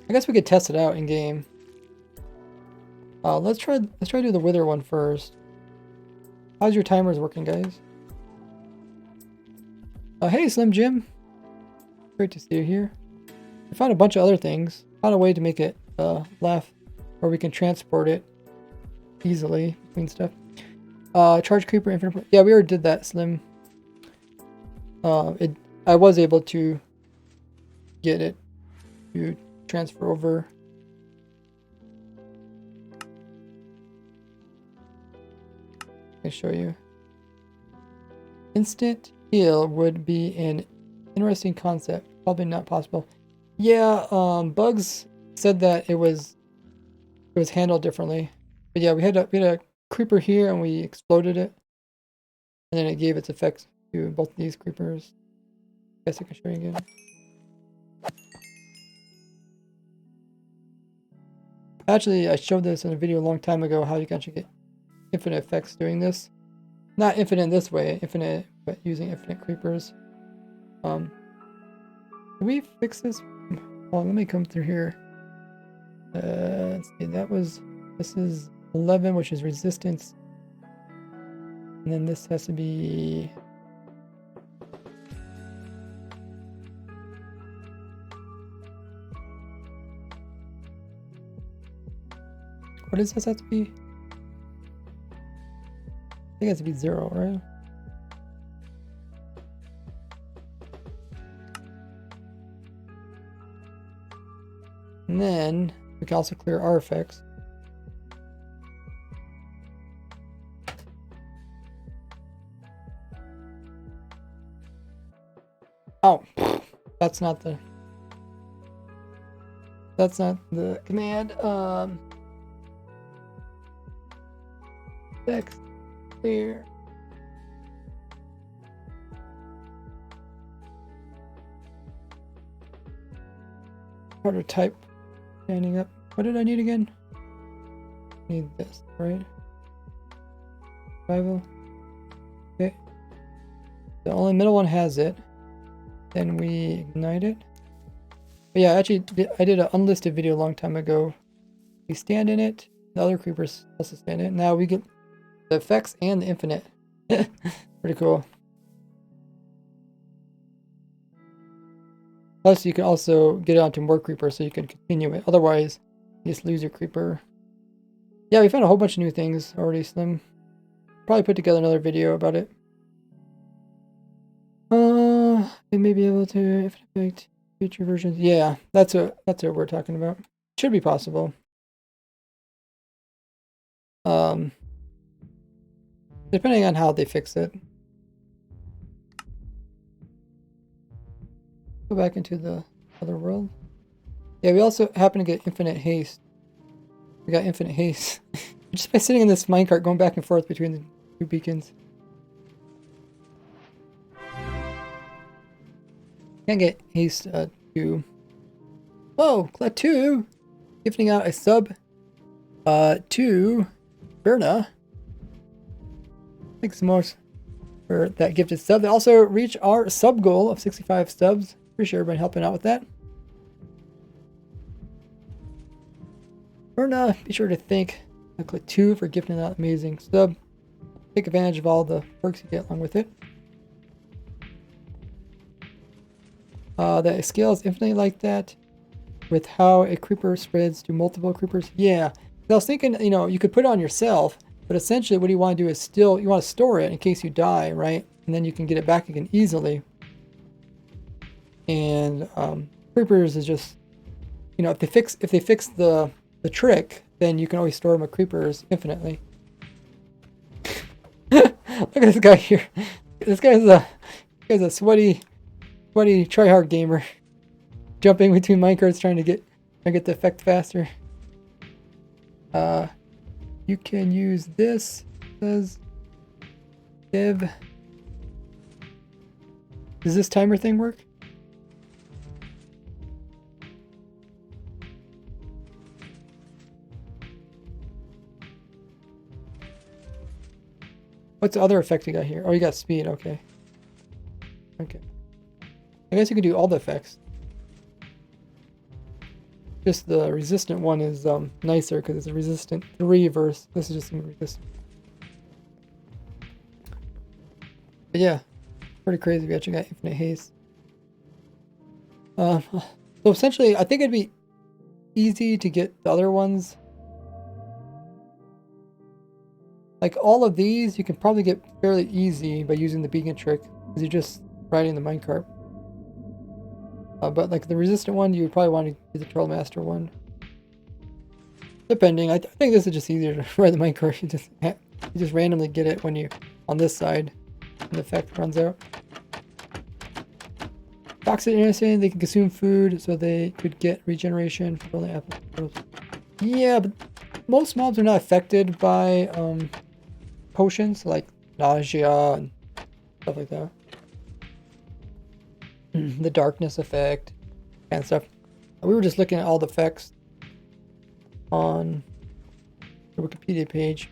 I guess we could test it out in game. Let's try to do the Wither one first. How's your timers working, guys? Hey Slim Jim. Great to see you here. I found a bunch of other things. Found a way to make it laugh, where we can transport it easily between stuff. Charge creeper infinite. Yeah, we already did that, Slim. I was able to get it to transfer over. Let me show you. Instant feel would be an interesting concept. Probably not possible. Yeah, Bugs said that it was handled differently. But yeah, we had a creeper here and we exploded it. And then it gave its effects to both these creepers. I guess I can show you again. Actually, I showed this in a video a long time ago, how you can actually get infinite effects doing this. Not infinite this way, infinite, but using infinite creepers. Can we fix this? Well, let me come through here. Let's see, this is 11, which is resistance. And then this has to be... What does this have to be? I think it has to be 0, right? And then we can also clear our effects. Oh, that's not the command. Text clear. Harder type. Standing up. What did I need again? Need this, right? Survival. Okay. The only middle one has it. Then we ignite it. But yeah, actually, I did an unlisted video a long time ago. We stand in it. The other creepers also stand in it. Now we get the effects and the infinite. Pretty cool. Plus, you can also get it onto more creepers so you can continue it. Otherwise, you just lose your creeper. Yeah, we found a whole bunch of new things already, Slim. Probably put together another video about it. We may be able to affect future versions. Yeah, that's what we're talking about. Should be possible. Depending on how they fix it. Go back into the other world. Yeah, we also happen to get infinite haste. We got infinite haste. Just by sitting in this minecart going back and forth between the two beacons. Can't get haste 2. Whoa, Clet 2! Gifting out a sub to Berna. Thanks so much for that gifted sub. They also reach our sub goal of 65 subs. Appreciate everybody helping out with that. Berna, be sure to thank Clet 2 for gifting that amazing sub. Take advantage of all the perks you get along with it. That scales infinitely like that with how a creeper spreads to multiple creepers. Yeah, I was thinking, you know, you could put it on yourself, but essentially what you want to do is you want to store it in case you die, right? And then you can get it back again easily. And creepers is just, you know, if they fix the trick, then you can always store them with creepers infinitely. Look at this guy here. This guy's a sweaty tryhard gamer, jumping between minecarts trying to get the effect faster. You can use this. Says div. Does this timer thing work? What's the other effect you got here? Oh, you got speed. Okay. Okay. I guess you can do all the effects. Just the resistant one is nicer because it's a resistant 3 verse. This is just resistant. But yeah, pretty crazy. We actually got infinite haste. So essentially, I think it'd be easy to get the other ones. Like all of these, you can probably get fairly easy by using the beacon trick because you're just riding the minecart. But like the resistant one, you would probably want to do the Trollmaster one. Depending, I think this is just easier to ride the minecart. You just randomly get it when you on this side, and the effect runs out. Foxes are innocent. They can consume food, so they could get regeneration for only apples. Yeah, but most mobs are not affected by potions like nausea and stuff like that. The darkness effect and stuff. We were just looking at all the effects on the Wikipedia page.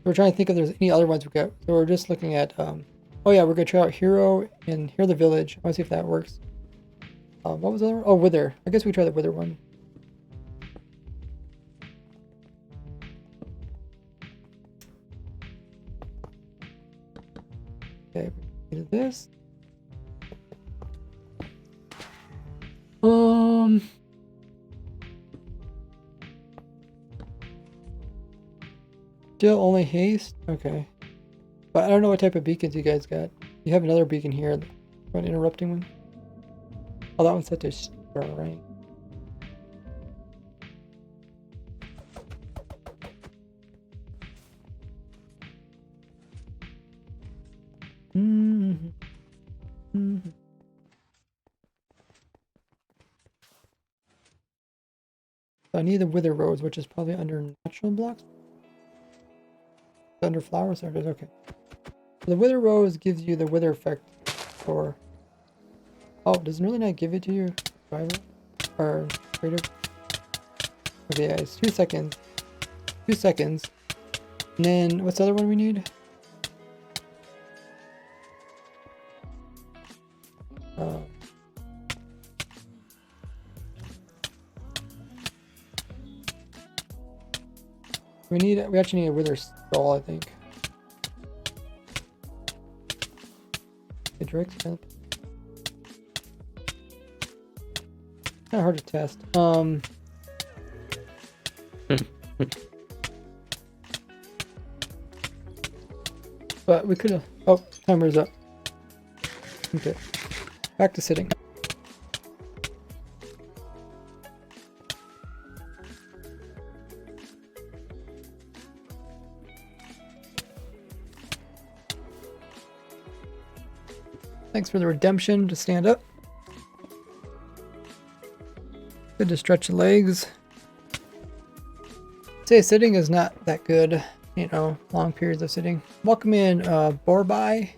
We're trying to think if there's any other ones we got. So we're just looking at, oh yeah, we're gonna try out Hero and Hear the Village. I wanna see if that works. What was the other one? Oh, Wither. I guess we try the Wither one. Okay, we do this. Still only haste? Okay. But I don't know what type of beacons you guys got. You have another beacon here. One interrupting one. Oh, that one's set to strength. So I need the Wither Rose, which is probably under natural blocks. Under flower centers, okay. So the Wither Rose gives you the Wither effect for... Oh, does it really not give it to you? Survival? Or creative? Okay, yeah, it's 2 seconds. 2 seconds. And then, what's the other one we need? We actually need a Wither Skull, I think. A direct help. Kind of hard to test. But we could have. Oh, timer's up. Okay, back to sitting. Thanks for the redemption to stand up. Good to stretch the legs. Say sitting is not that good, you know, long periods of sitting. Welcome in, Borbai.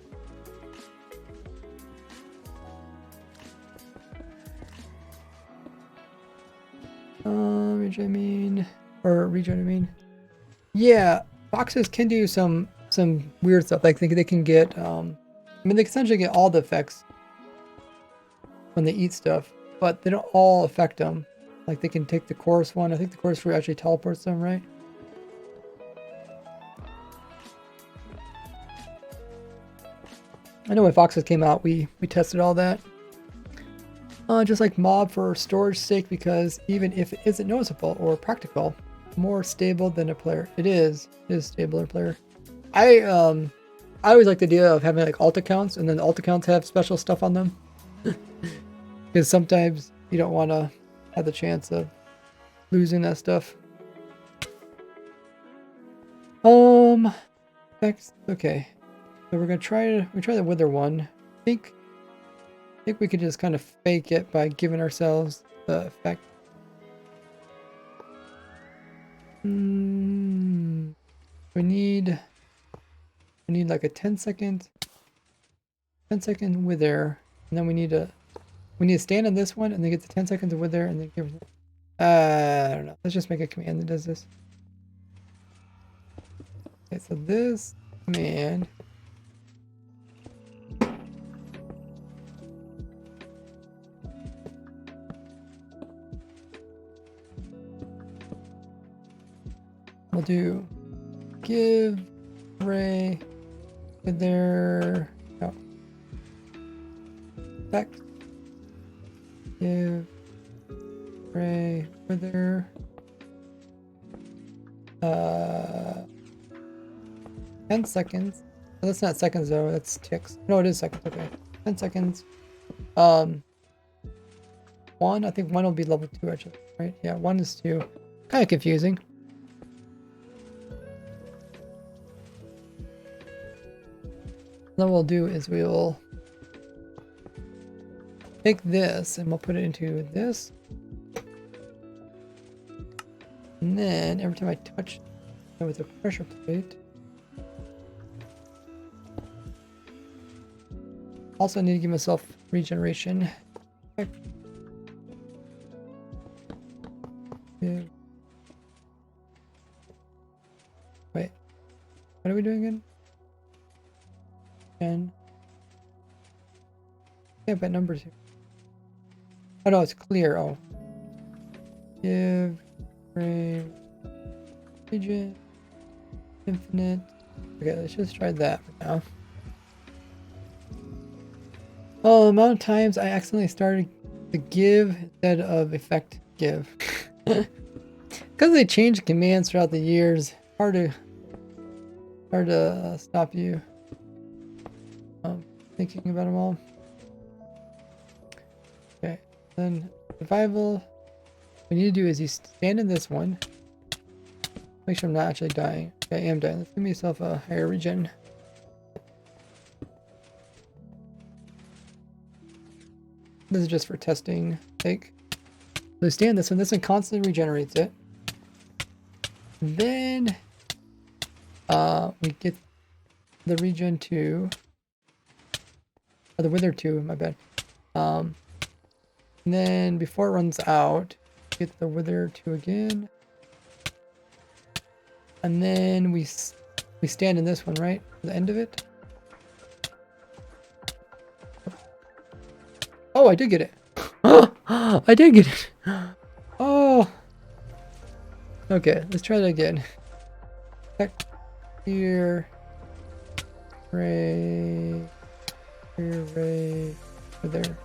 Rejoin. Yeah, foxes can do some weird stuff. Like they can get, I mean, they can essentially get all the effects when they eat stuff, but they don't all affect them. Like they can take the chorus one. I think the chorus fruit actually teleports them, right? I know when foxes came out, we tested all that. Just like mob for storage sake, because even if it isn't noticeable or practical, more stable than a player. It is stabler player. I always like the idea of having like alt accounts, and then the alt accounts have special stuff on them. Because sometimes you don't want to have the chance of losing that stuff. Okay. So we're gonna try the Wither one. I think we could just kind of fake it by giving ourselves the effect. We need like a 10-second Wither, and then we need to stand on this one and then get the 10 seconds of Wither and then give it. I don't know. Let's just make a command that does this. Okay, so this command. We'll do give array with their text. Give array with their 10 seconds. Oh, that's not seconds though, that's ticks. No, it is seconds, okay. 10 seconds. One, I think one will be level 2 actually, right? Yeah, 1 is 2. Kind of confusing. Then what we'll do is we'll take this and we'll put it into this. And then every time I touch it with a pressure plate. Also, I need to give myself regeneration. Okay. Yeah. Wait, what are we doing again? 10. Yeah, but numbers here. Oh no, it's clear. Oh. Give frame region infinite. Okay, let's just try that for now. Oh, the amount of times I accidentally started the give instead of effect give. Because they changed commands throughout the years. Hard to stop you thinking about them all. Okay, then survival. What you need to do is you stand in this one. Make sure I'm not actually dying. Okay, I am dying. Let's give myself a higher regen. This is just for testing sake. So stand this one. This one constantly regenerates it. Then we get the regen 2. Or the wither 2, my bad. And then before it runs out, get the wither 2 again. And then we stand in this one, right? At the end of it. Oh, I did get it. I did get it. Oh. Okay, let's try that again. Check here. Ray. Here, Ray. Over there.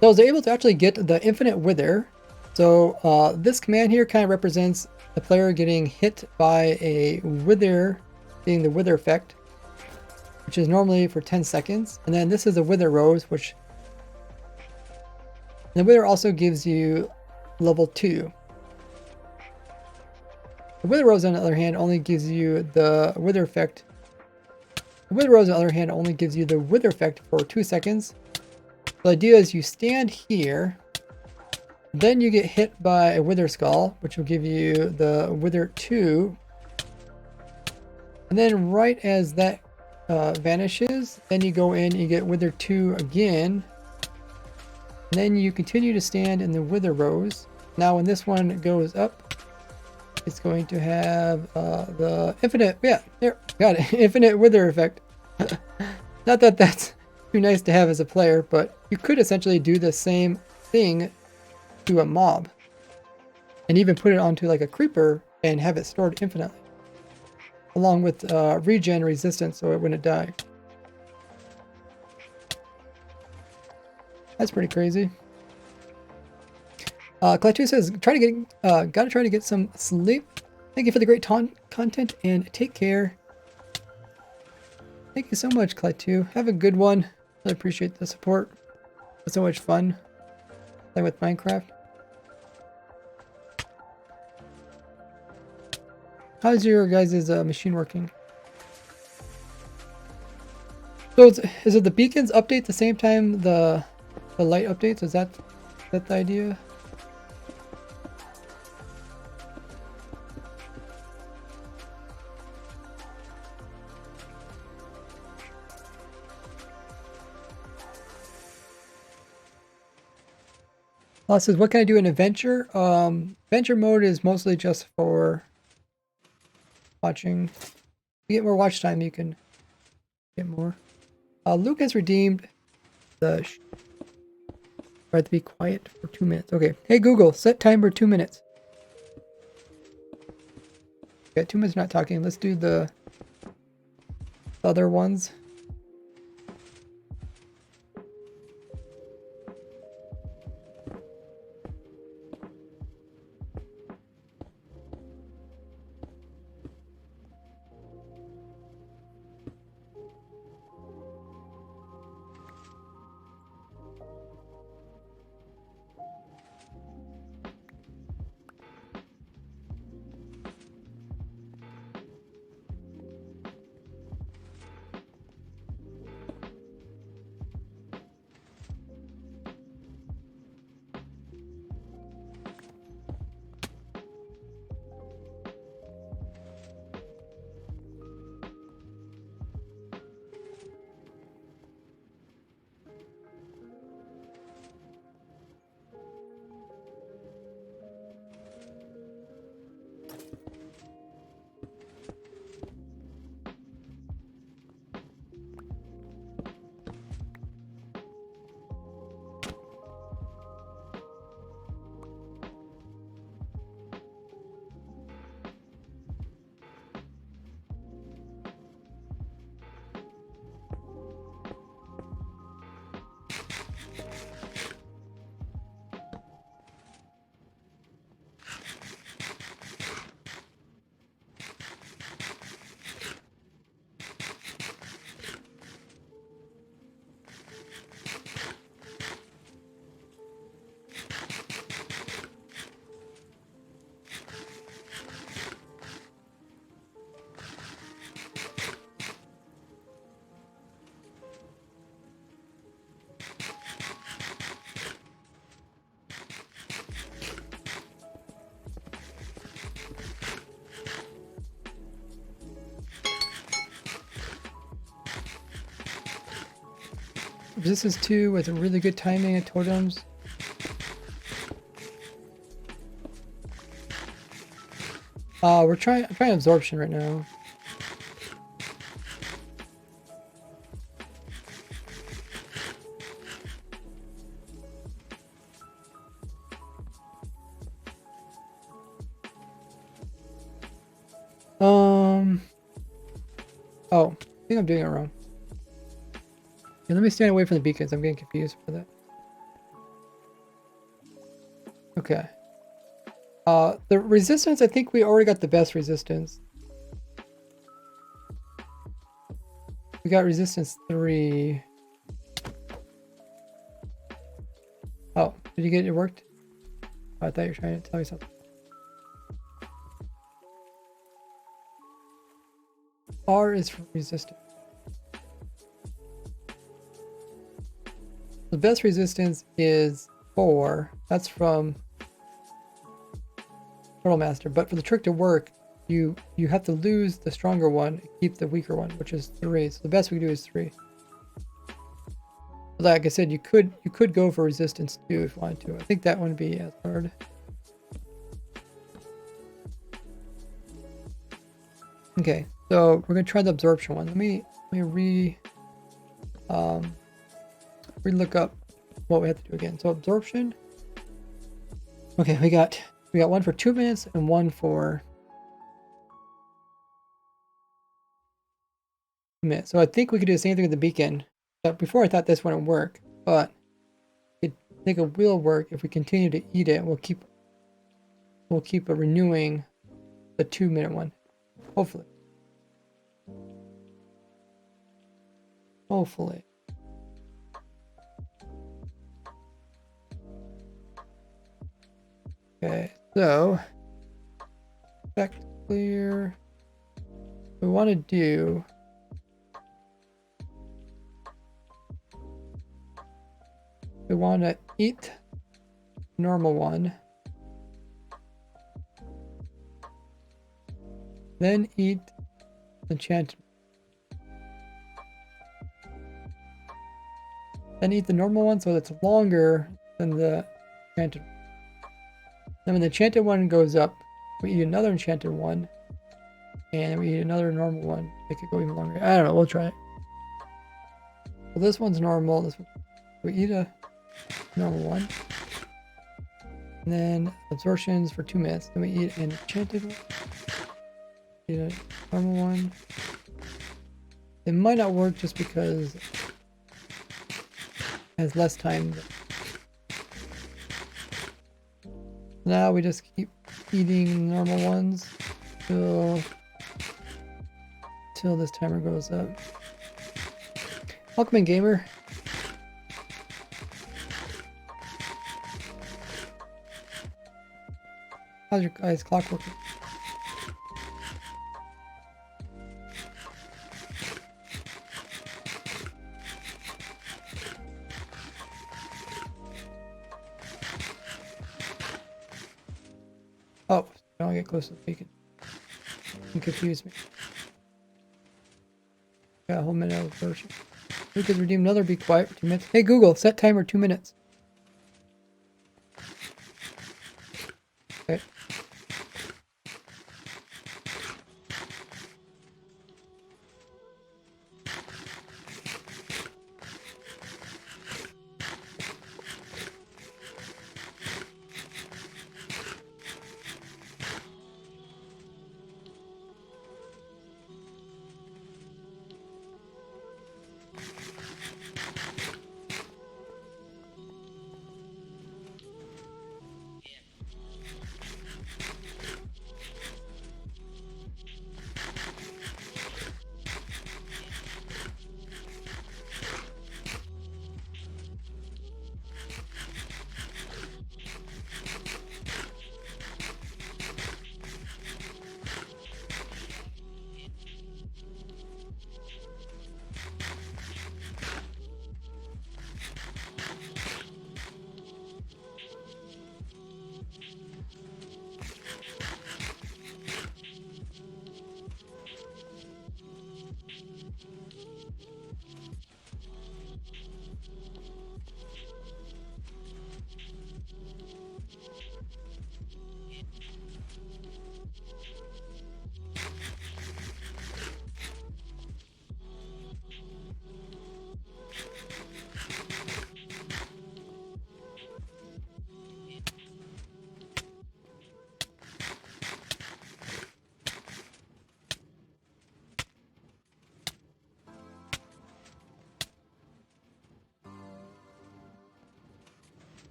So I was able to actually get the infinite wither. So this command here kind of represents the player getting hit by a wither, being the wither effect, which is normally for 10 seconds. And then this is a wither rose, which the wither also gives you level 2. The wither rose, on the other hand, only gives you the wither effect. The wither rose, on the other hand, only gives you the wither effect for 2 seconds. The idea is you stand here, then you get hit by a wither skull, which will give you the wither 2. And then right as that vanishes, then you go in, you get wither 2 again. And then you continue to stand in the wither rose. Now when this one goes up, it's going to have the infinite, yeah, there, got it, infinite wither effect. Not that that's too nice to have as a player, but you could essentially do the same thing to a mob. And even put it onto like a creeper and have it stored infinitely. Along with regen resistance so it wouldn't die. That's pretty crazy. Klaatu says, gotta try to get some sleep. Thank you for the great content and take care. Thank you so much, Klaatu. Have a good one. Really appreciate the support. It's so much fun playing with Minecraft. How's your guys' machine working? So is it the beacons update the same time the light updates? Is that the idea? Says, what can I do in adventure? Adventure mode is mostly just for watching. If you get more watch time, you can get more. Luke has redeemed the... I have to be quiet for 2 minutes. Okay. Hey Google, set timer 2 minutes. Okay, 2 minutes not talking. Let's do the other ones. resistance 2 with a really good timing at totems. I'm trying absorption right now. Oh, I think I'm doing it wrong. Yeah, let me stand away from the beacons. I'm getting confused for that. Okay. The resistance, I think we already got the best resistance. We got resistance 3. Oh, did you get it worked? Oh, I thought you were trying to tell me something. R is for resistance. The best resistance is 4. That's from Turtle Master. But for the trick to work, you have to lose the stronger one and keep the weaker one, which is 3. So the best we can do is 3. But like I said, you could go for resistance 2 if you wanted to. I think that wouldn't be as hard. Okay, so we're gonna try the absorption one. Let me look up what we have to do again. So absorption. Okay, we got one for 2 minutes and one for 2 minutes. So I think we could do the same thing with the beacon. But before I thought this wouldn't work, but I think it will work if we continue to eat it. We'll keep renewing the 2-minute one. Hopefully. Hopefully. Okay, so back to clear. We want to do eat normal one, then eat enchantment, then eat the normal one so that's longer than the enchanted. Then when the enchanted one goes up, we eat another enchanted one, and we eat another normal one. Make it go even longer. I don't know. We'll try it. Well, this one's normal. This one, we eat a normal one, and then absorptions for 2 minutes. Then we eat an enchanted one. Eat a normal one. It might not work just because it has less time. Now we just keep eating normal ones till this timer goes up. Welcome in, gamer. How's your guys' clock working? Oh, don't get close to the beacon. You confuse me. Got a whole minute of version. We could redeem another be quiet for 2 minutes. Hey Google, set timer 2 minutes. Okay.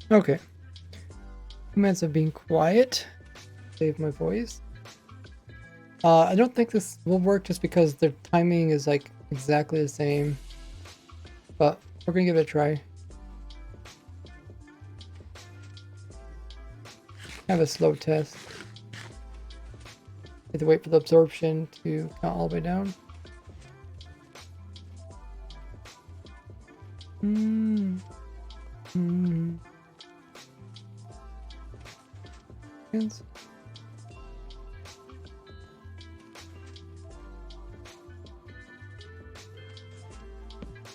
Okay. 2 minutes of being quiet. Save my voice. I don't think this will work just because the timing is like exactly the same. But we're gonna give it a try. Have a slow test. Have to wait for the absorption to count all the way down. Seconds.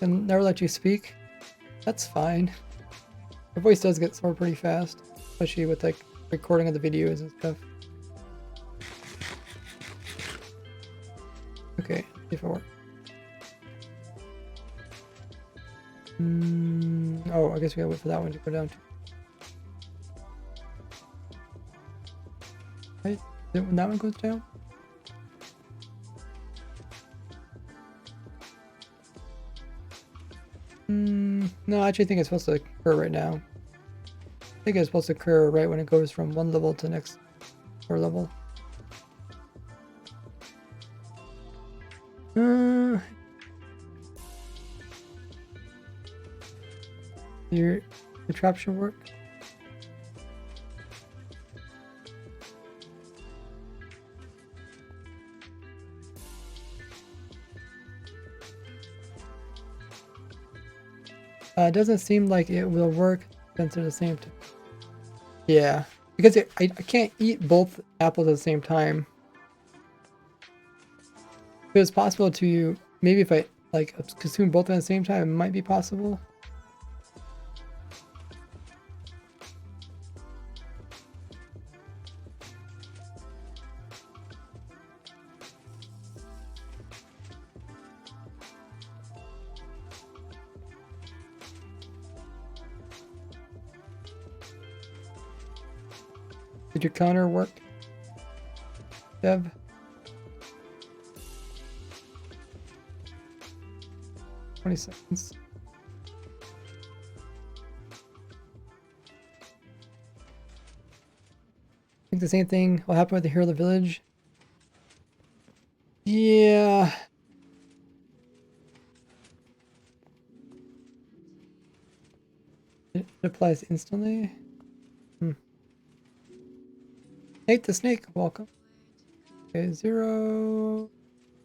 And never let you speak. That's fine. My voice does get sore pretty fast, especially with like recording of the videos and stuff. Okay, see if it works. Oh, I guess we gotta wait for that one to go down too. Right? Is it when that one goes down? No, I actually think it's supposed to occur right now. I think it's supposed to occur right when it goes from one level to the next or level. The trap should work. It doesn't seem like it will work since they're the same. Yeah, because I can't eat both apples at the same time. If it was possible to, maybe if I like consume both at the same time, it might be possible. Did your counter work, Deb? "20 seconds. I think the same thing will happen with the Hero of the Village. Yeah. It applies instantly. Nate the Snake, welcome. Okay, 0.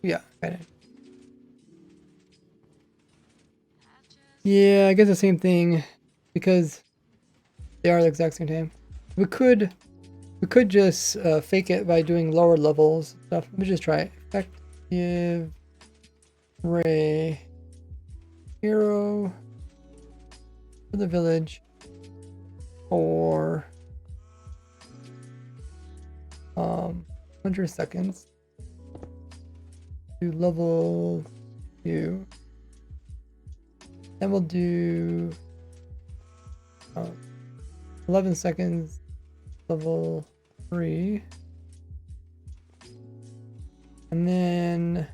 Yeah, got it. Yeah, I guess the same thing because they are the exact same time. We could just fake it by doing lower levels stuff. Let me just try it. Effective Ray Hero for the village for 100 seconds to level 2. Then we'll do 11 seconds level 3. And then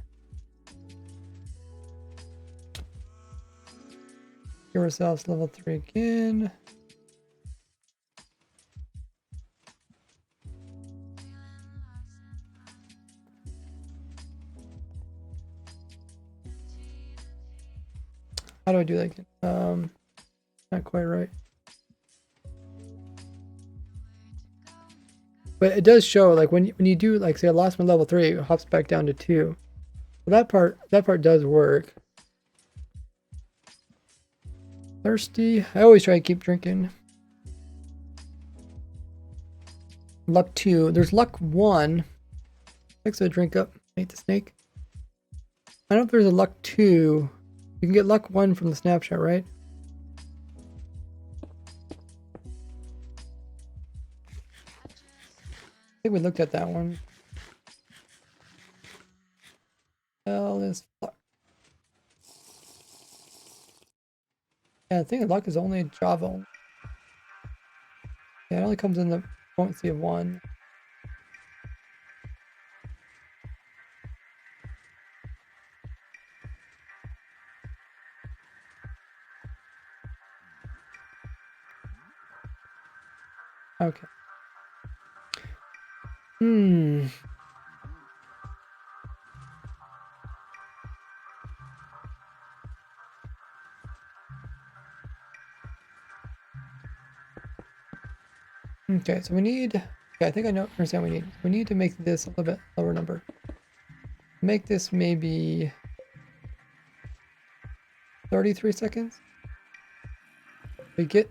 give ourselves level 3 again. How do I do that again? Not quite right. But it does show, like when you do, like, say I lost my level 3, it hops back down to 2. So that part does work. Thirsty. I always try to keep drinking. Luck 2. There's luck 1. Fix a drink up. Nate the Snake. I don't know if there's a luck 2. You can get luck 1 from the snapshot, right? I think we looked at that one. Hell is luck. Yeah, I think luck is only in Java. Yeah, it only comes in the potency of 1. Okay. Hmm. Okay, so we need... Okay, I think I understand what we need. We need to make this a little bit lower number. Make this maybe 33 seconds. We get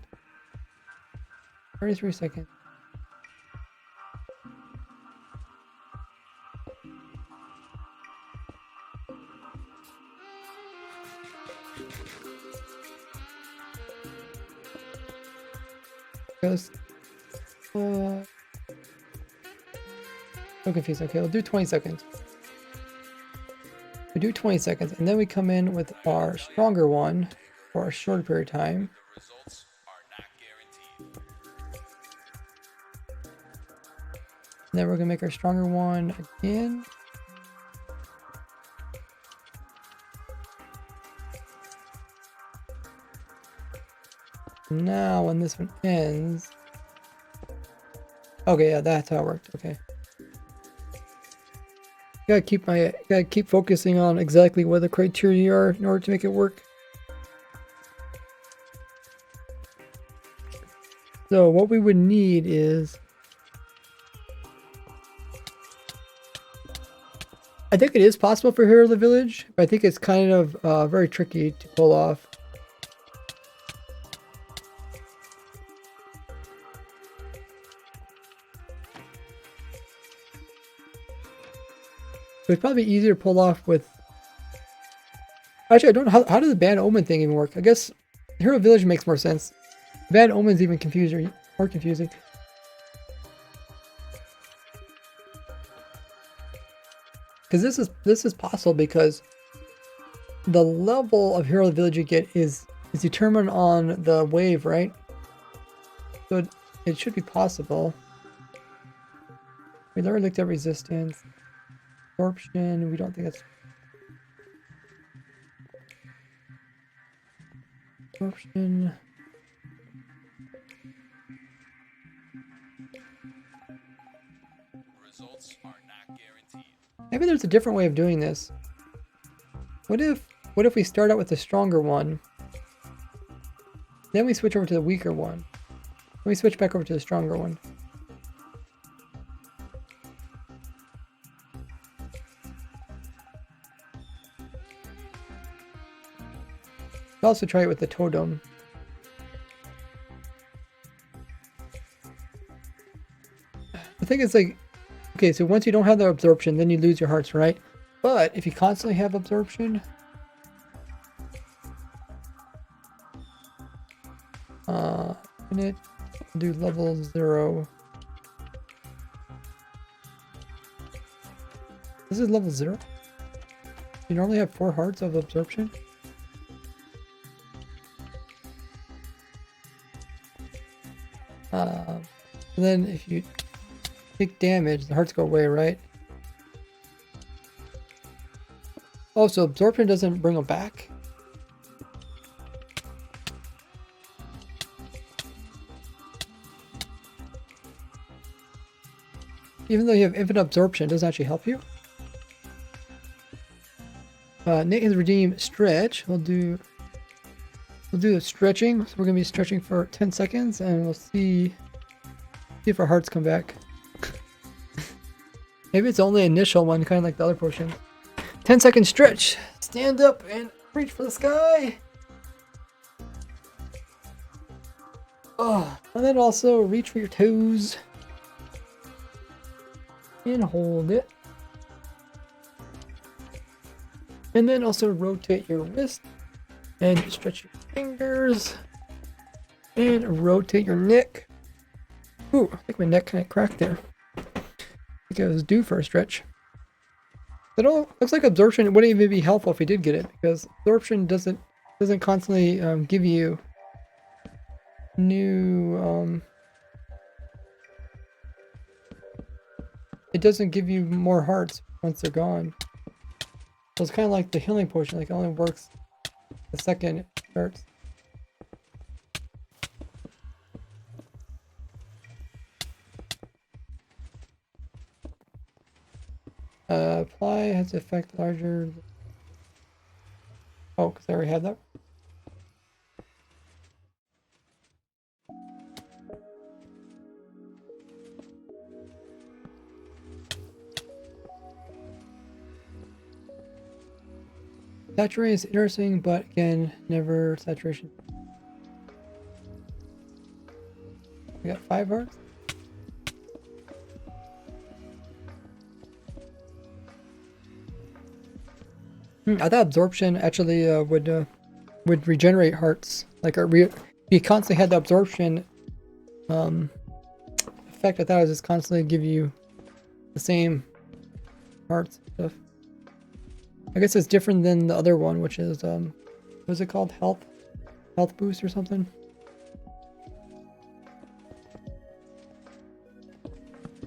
33 seconds. Goes. So confused. Okay, we'll do 20 seconds. We do 20 seconds, and then we come in with our stronger one for a shorter period of time. And then we're gonna make our stronger one again. Now, when this one ends, okay, yeah, that's how it worked. Okay, gotta keep focusing on exactly what the criteria are in order to make it work. So what we would need is, I think it is possible for Hero of the Village, but I think it's kind of very tricky to pull off. So it's probably easier to pull off with... Actually, I don't know, how does the Bad Omen thing even work? I guess Hero Village makes more sense. Bad Omen's even more confusing. Because this is possible because the level of Hero of the Village you get is determined on the wave, right? So it should be possible. We already looked at resistance. Absorption, we don't think that's... Absorption... Results are not guaranteed. Maybe there's a different way of doing this. What if we start out with the stronger one, then we switch over to the weaker one, then we switch back over to the stronger one. I'll also try it with the totem. The thing is, like, okay, so once you don't have the absorption, then you lose your hearts, right? But if you constantly have absorption, do level 0. This is level 0. You normally have 4 hearts of absorption. And then if you take damage, the hearts go away, right? Oh, so absorption doesn't bring them back? Even though you have infinite absorption, it doesn't actually help you? Nate has redeemed stretch. We'll do the stretching. So we're gonna be stretching for 10 seconds and we'll see if our hearts come back. Maybe it's only initial one, kind of like the other potion. 10-second stretch. Stand up and reach for the sky. Oh, and then also reach for your toes. And hold it. And then also rotate your wrist. And stretch your fingers. And rotate your neck. Ooh, I think my neck kind of cracked there. I think it was due for a stretch. It all looks like absorption wouldn't even be helpful if we did get it, because absorption doesn't constantly give you new it doesn't give you more hearts once they're gone. So it's kind of like the healing potion, like it only works the second it starts. Apply has effect larger. Oh, because I already had that. Saturation is interesting, but again, never saturation. We got 5 hearts. I thought absorption actually would regenerate hearts. Like if you constantly had the absorption effect, I thought it would just constantly give you the same hearts and stuff. I guess it's different than the other one, which is what is it called? Health boost or something.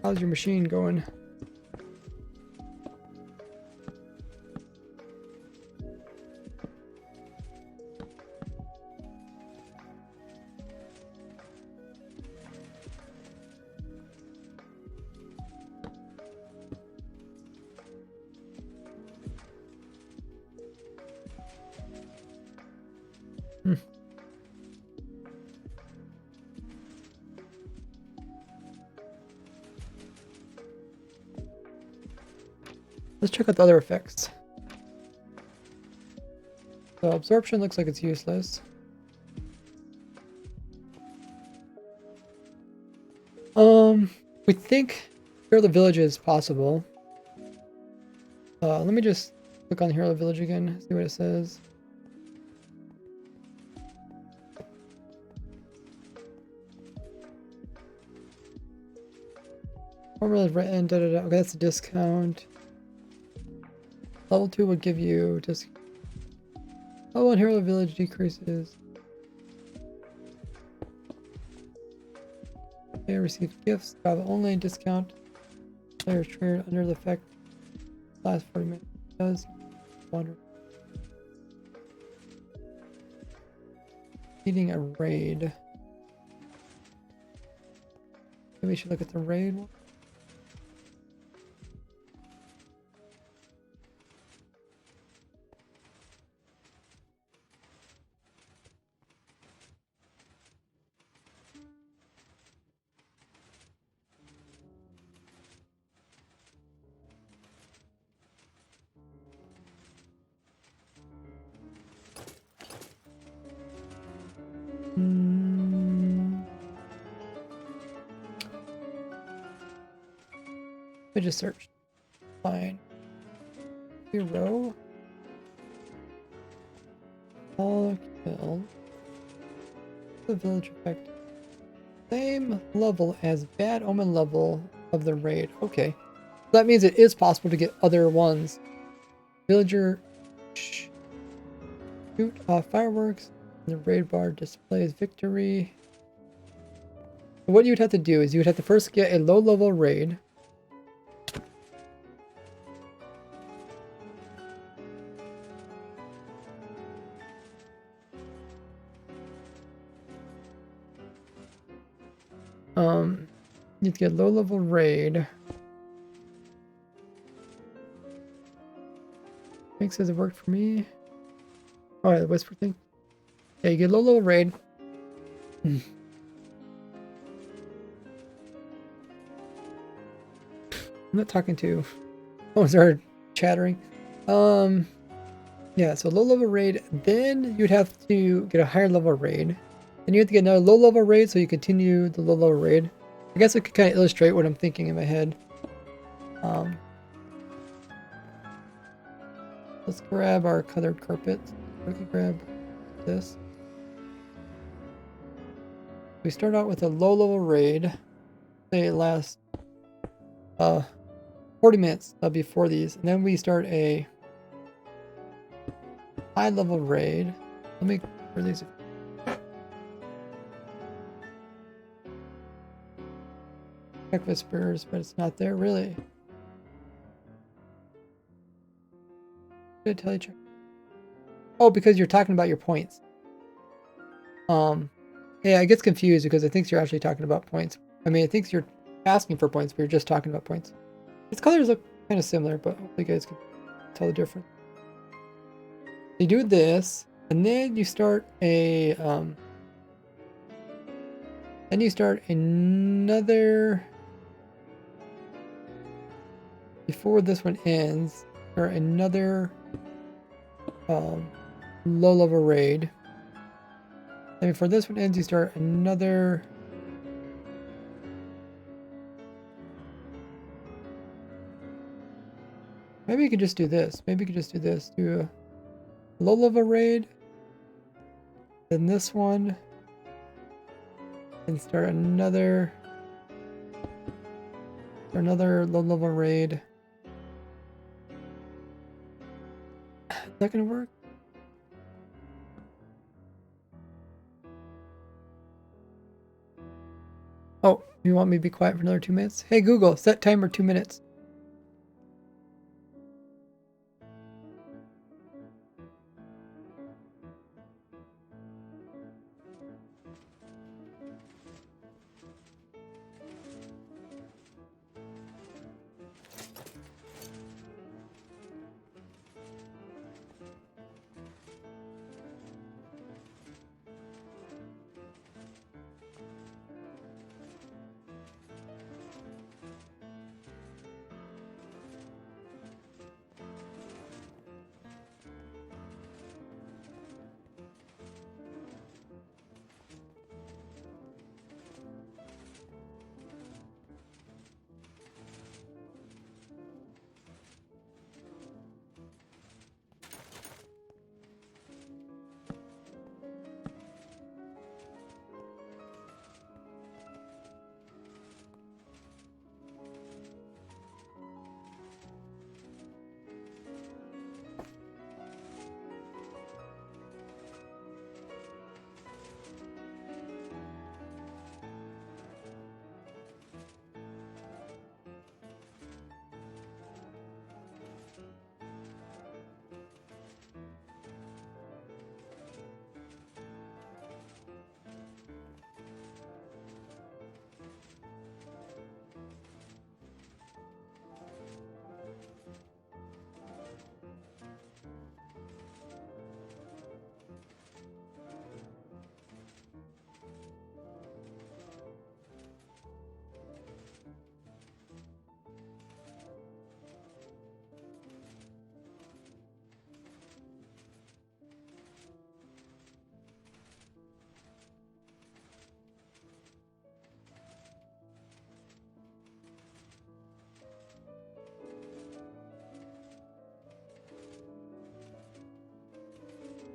How's your machine going? Let's check out the other effects. So absorption looks like it's useless. We think Hero of the Village is possible. Let me just click on Hero of the Village again, see what it says. Formula written, da da da. Okay, that's a discount. Level 2 would give you just. Level 1 Hero of the Village decreases. They receive gifts. Travel only discount. Players triggered under the effect. Last 40 minutes. Does wander. Eating a raid. Maybe we should look at the raid one. I just searched. Fine. 0. All killed. The village effect. Same level as Bad Omen level of the raid. Okay. So that means it is possible to get other ones. Villager shoot off fireworks. And the raid bar displays victory. So what you would have to do is you would have to first get a low level raid. You need to get a low level raid. Mike says it worked for me. Oh yeah, the whisper thing. Yeah, you get a low level raid. I'm not talking to phones are chattering. Yeah, so low level raid, then you'd have to get a higher level raid. Then you have to get another low level raid so you continue the low level raid. I guess I could kind of illustrate what I'm thinking in my head. Let's grab our colored carpet. We can grab this. We start out with a low level raid. Say it lasts 40 minutes before these, and then we start a high level raid. Let me release it. Check whispers, but it's not there really. Did I tell you check? Oh, because you're talking about your points. Yeah, I get confused because I think you're actually talking about points. I mean, I think you're asking for points, but you're just talking about points. Its colors look Kind of similar, but hopefully you guys can tell the difference. You do this, and then you start a another, before this one ends, or another low level raid. And before this one ends, you start another. Maybe you could just do this. Maybe you could just do this. Do a low level raid, then this one, and start another low level raid. Is that gonna work? Oh, you want me to be quiet for another 2 minutes? Hey Google, set timer 2 minutes.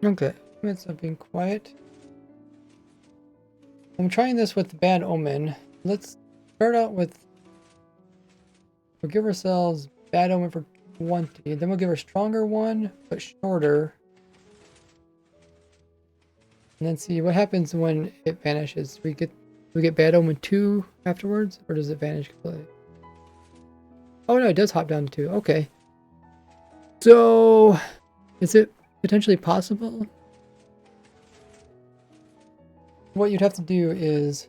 Okay, minutes of being quiet. I'm trying this with Bad Omen. Let's start out with, we'll give ourselves Bad Omen for 20, then we'll give her Stronger one, but shorter. And then see what happens when it vanishes. We get Bad Omen 2 afterwards, or does it vanish completely? Oh no, it does hop down to 2. Okay. So, is it potentially possible? What you'd have to do is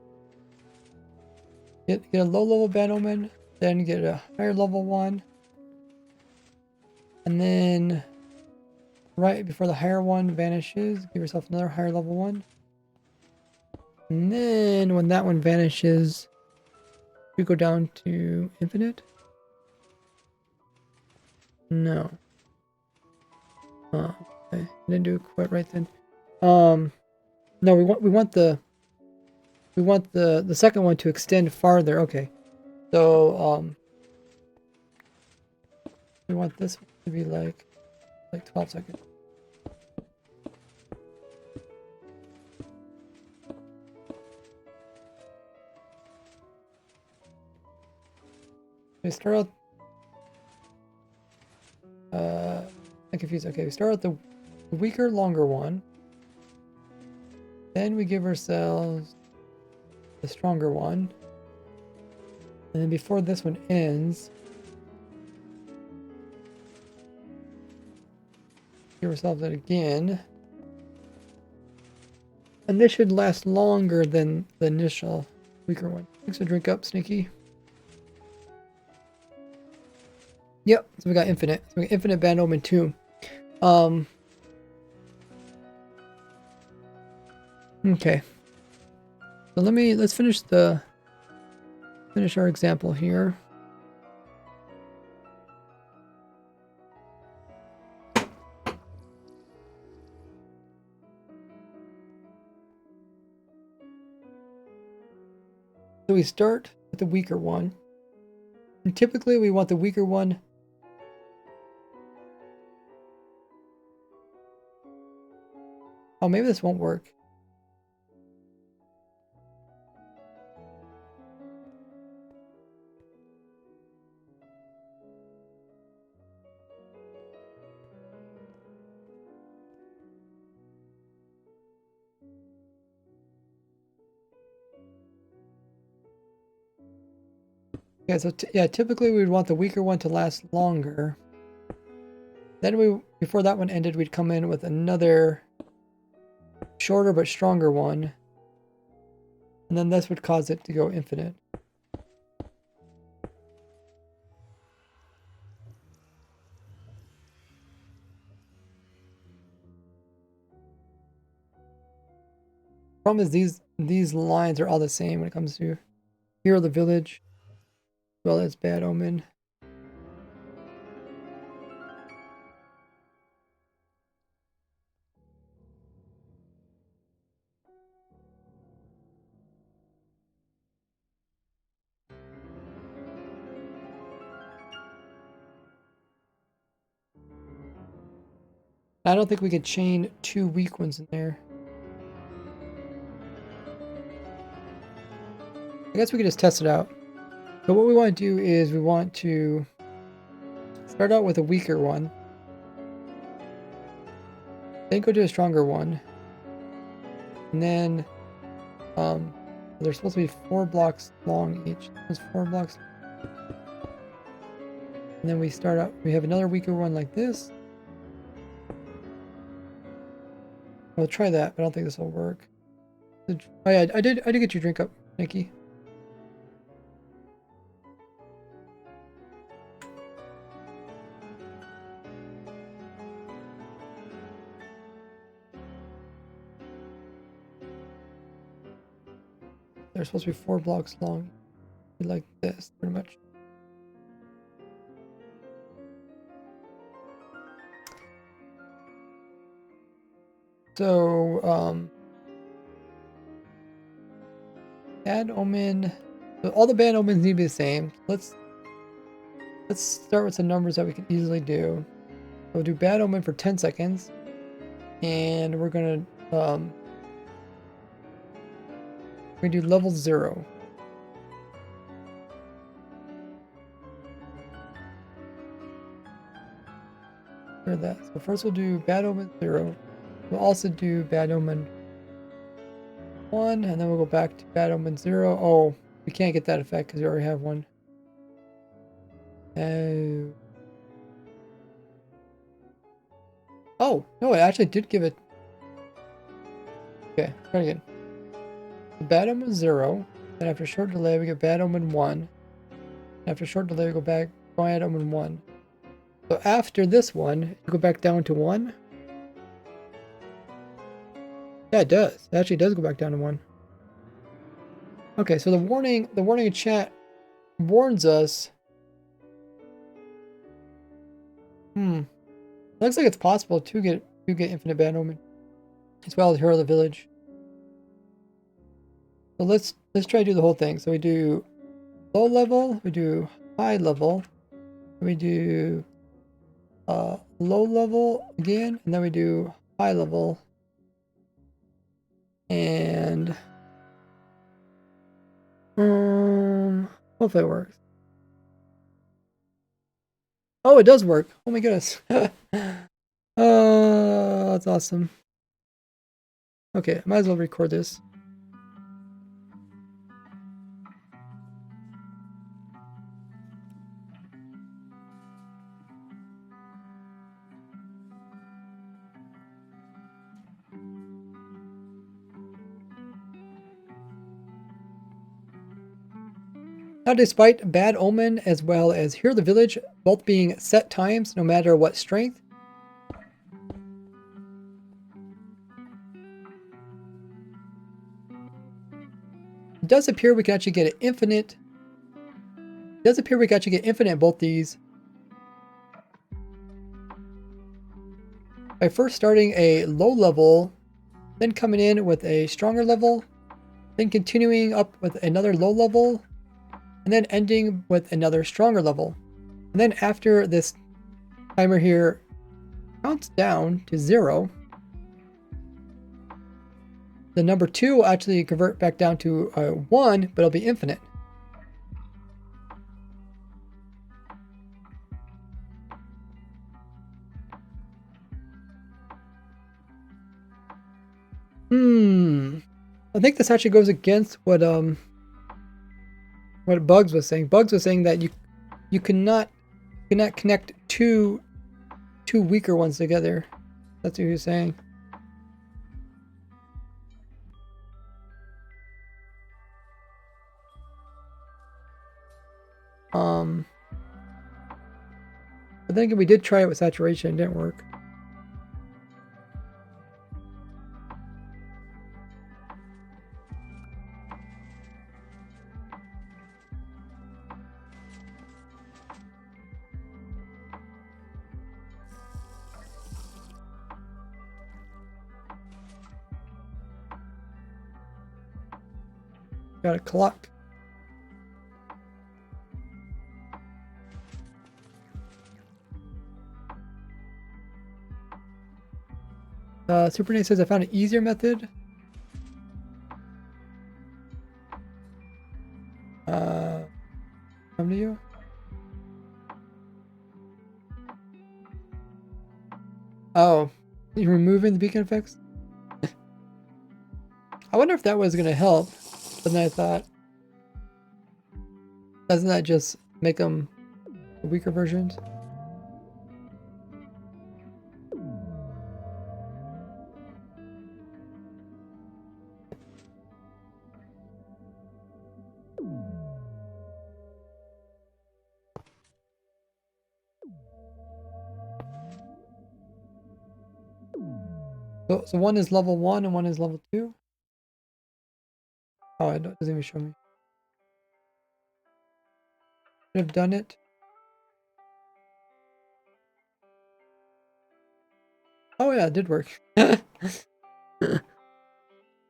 get a low level Bad Omen, then get a higher level one, and then right before the higher one vanishes, give yourself another higher level one. And then when that one vanishes, you go down to infinite. No. Oh, okay. I didn't do it quite right then. No, we want the second one to extend farther. Okay. So we want this one to be like 12 seconds. We start out I'm confused. Okay, we start with the weaker, longer one. Then we give ourselves the stronger one. And then before this one ends, give ourselves that again. And this should last longer than the initial weaker one. Thanks for drink up, Sneaky. Yep, so we got infinite. So we got infinite bad omen 2. Okay. So let's finish our example here. So we start with the weaker one. And typically we want the weaker one. Oh, maybe this won't work. Yeah, so yeah, typically we would want the weaker one to last longer. Then before that one ended, we'd come in with another shorter but stronger one. And then this would cause it to go infinite. Problem is these lines are all the same when it comes to Hero of the Village, as well as Bad Omen. I don't think we could chain 2 weak ones in there. I guess we could just test it out. So what we want to do is we want to start out with a weaker one, then go to a stronger one, and then they're supposed to be 4 blocks long each. Those 4 blocks. And then we have another weaker one like this. We'll try that, but I don't think this will work. Oh yeah, I did get your drink up, Nikki. They're supposed to be 4 blocks long. Like this, pretty much. So, Bad Omen. So all the Bad Omens need to be the same. Let's start with some numbers that we can easily do. We'll do Bad Omen for 10 seconds. And we're gonna do level 0. For that. So first we'll do Bad Omen 0. We'll also do Bad Omen 1, and then we'll go back to Bad Omen 0. Oh, we can't get that effect because we already have one. Oh, no, it actually did give it. Okay, try again. Bad Omen 0. Then after short delay, we get Bad Omen 1. After short delay, we go back Bad Omen 1. So after this one, you go back down to 1. Yeah, it does. It actually does go back down to 1. Okay, so the warning in chat warns us. Looks like it's possible to get Infinite Bad Omen, as well as Hero of the Village. So let's try to do the whole thing. So we do low level, we do high level, we do low level again, and then we do high level. And hopefully it works. Oh, it does work. Oh my goodness. Oh, that's awesome. Okay, I might as well record this. Now, despite Bad Omen as well as Hear the Village both being set times no matter what strength, it does appear we can actually get an infinite. It does appear we can actually get infinite in both these by first starting a low level, then coming in with a stronger level, then continuing up with another low level, and then ending with another stronger level. And then after this timer here counts down to 0, the number 2 will actually convert back down to 1, but it'll be infinite. I think this actually goes against what Bugs was saying. Bugs was saying that you cannot connect two weaker ones together. That's what he was saying. I think we did try it with saturation, it didn't work. Got a clock. Super Nate says I found an easier method. Come to you. Oh, you're removing the beacon effects? I wonder if that was gonna help, but then I thought, doesn't that just make them weaker versions? So one is level 1 and one is level 2? Oh, it doesn't even show me. Should have done it. Oh yeah, it did work.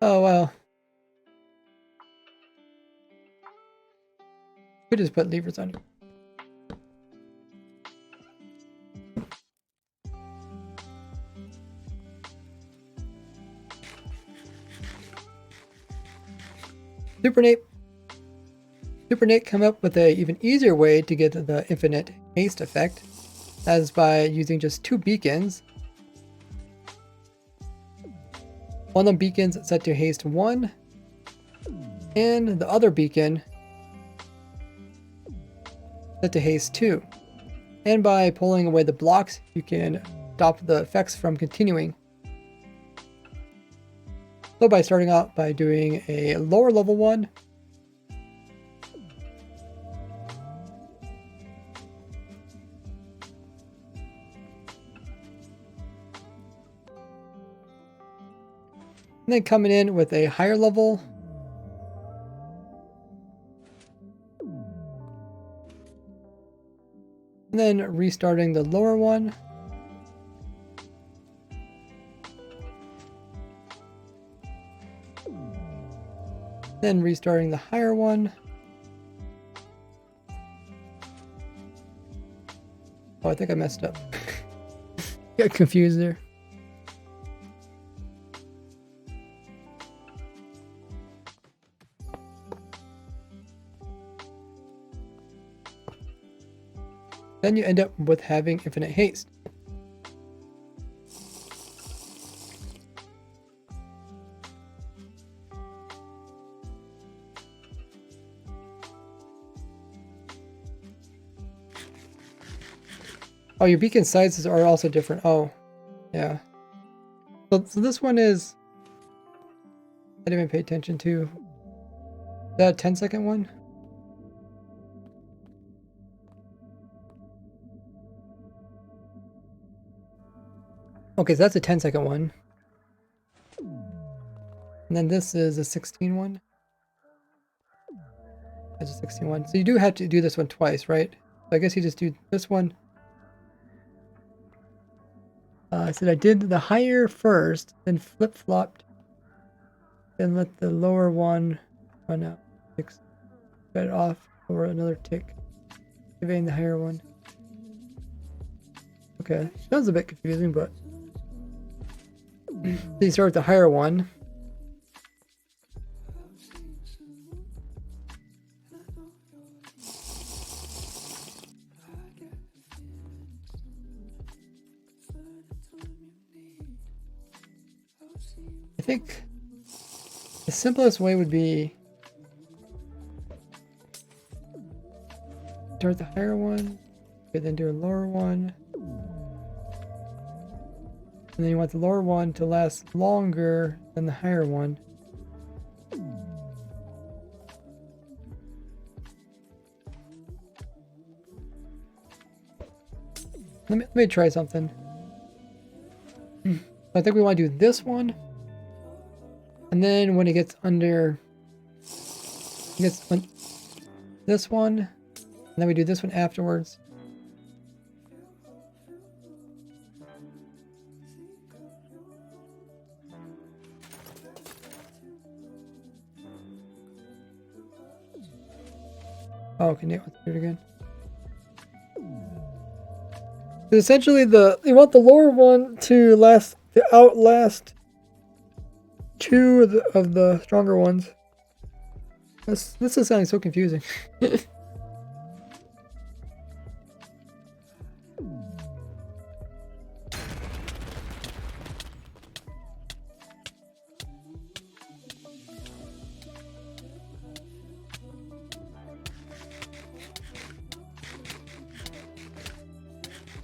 Oh wow. We just put levers on it. Super Nate come up with an even easier way to get the infinite haste effect. That is by using just 2 beacons. One of the beacons set to haste 1, and the other beacon set to haste 2. And by pulling away the blocks, you can stop the effects from continuing. So by starting out by doing a lower level one, and then coming in with a higher level, and then restarting the lower one, then restarting the higher one. Oh, I think I messed up. Got confused there. Then you end up with having infinite haste. Oh, your beacon sizes are also different. Oh, yeah. So this one is... I didn't even pay attention to. Is that a 10-second one? Okay, so that's a 10-second one. And then this is a 16 one. That's a 16 one. So you do have to do this one twice, right? So I guess you just do this one. I said I did the higher first, then flip-flopped, then let the lower one run out. Cut it off over another tick, activating the higher one. Okay, sounds a bit confusing, but so you start with the higher one. I think the simplest way would be start the higher one, okay, then do a lower one. And then you want the lower one to last longer than the higher one. Let me try something. I think we want to do this one. And then when it gets under, this one, and then we do this one afterwards. Oh, okay, let's do it again. So essentially, you want the lower one to outlast two of the stronger ones. This is sounding so confusing.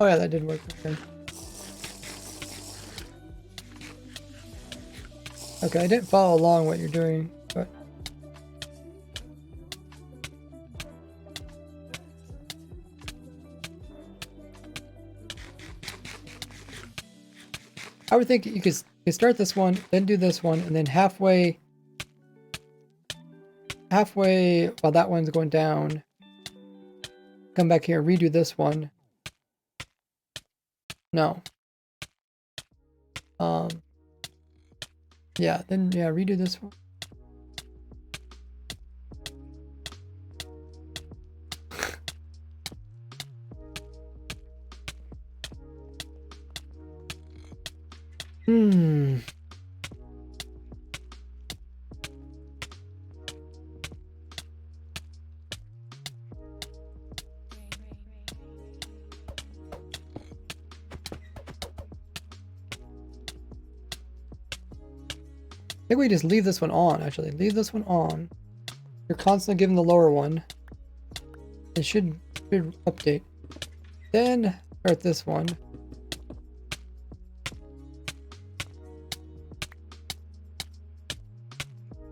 Oh yeah, that did work. Okay. Okay, I didn't follow along what you're doing, but I would think you could start this one, then do this one, and then halfway while that one's going down, come back here, redo this one. No. Yeah, then redo this one. I think we just leave this one on, actually. Leave this one on. You're constantly giving the lower one. It should update. Then start this one.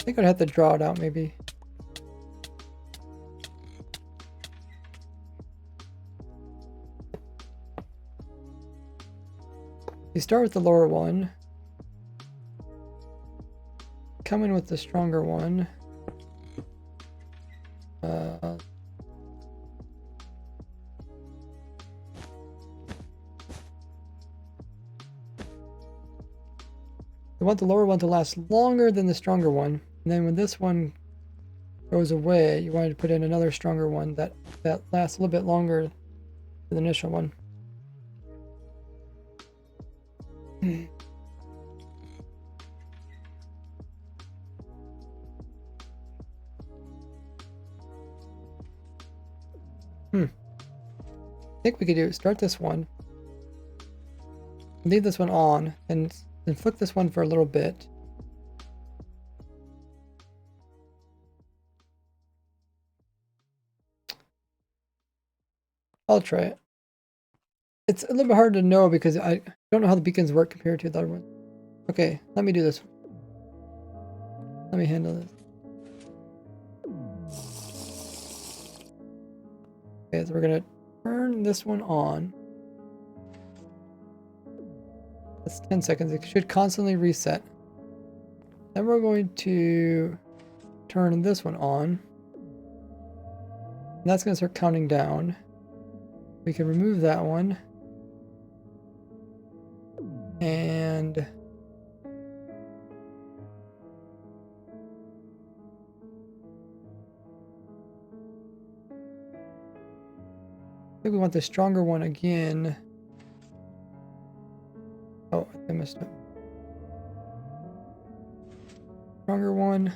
I think I'd have to draw it out, maybe. You start with the lower one. Come in with the stronger one. You want the lower one to last longer than the stronger one. And then when this one goes away, you wanted to put in another stronger one that lasts a little bit longer than the initial one. I think we could start this one, leave this one on, and then flick this one for a little bit. I'll try it. It's a little bit hard to know because I don't know how the beacons work compared to the other one. Okay, let me do this one. Let me handle this. Okay, so we're gonna turn this one on. That's 10 seconds. It should constantly reset. Then we're going to turn this one on. And that's going to start counting down. We can remove that one. And I think we want the stronger one again. Oh, I messed up. Stronger one.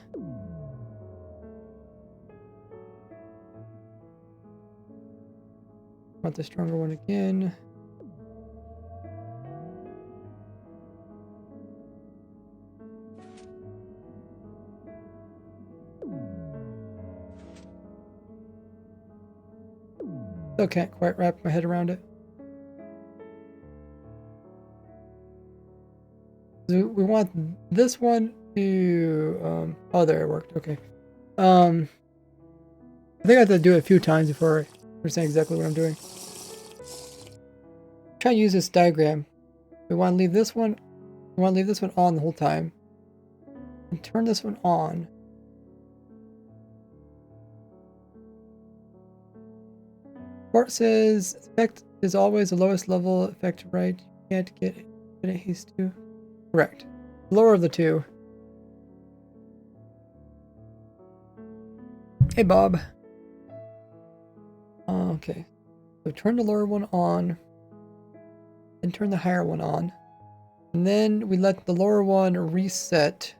Want the stronger one again. Still can't quite wrap my head around it. So we want this one to oh, there it worked. Okay. I think I have to do it a few times before I understand exactly what I'm doing. Try and use this diagram. We want to leave this one. We want to leave this one on the whole time, and turn this one on. Report says effect is always the lowest level effect, right? You can't get infinite haste to. Correct. Lower of the two. Hey, Bob. Okay. So turn the lower one on, and turn the higher one on. And then we let the lower one reset.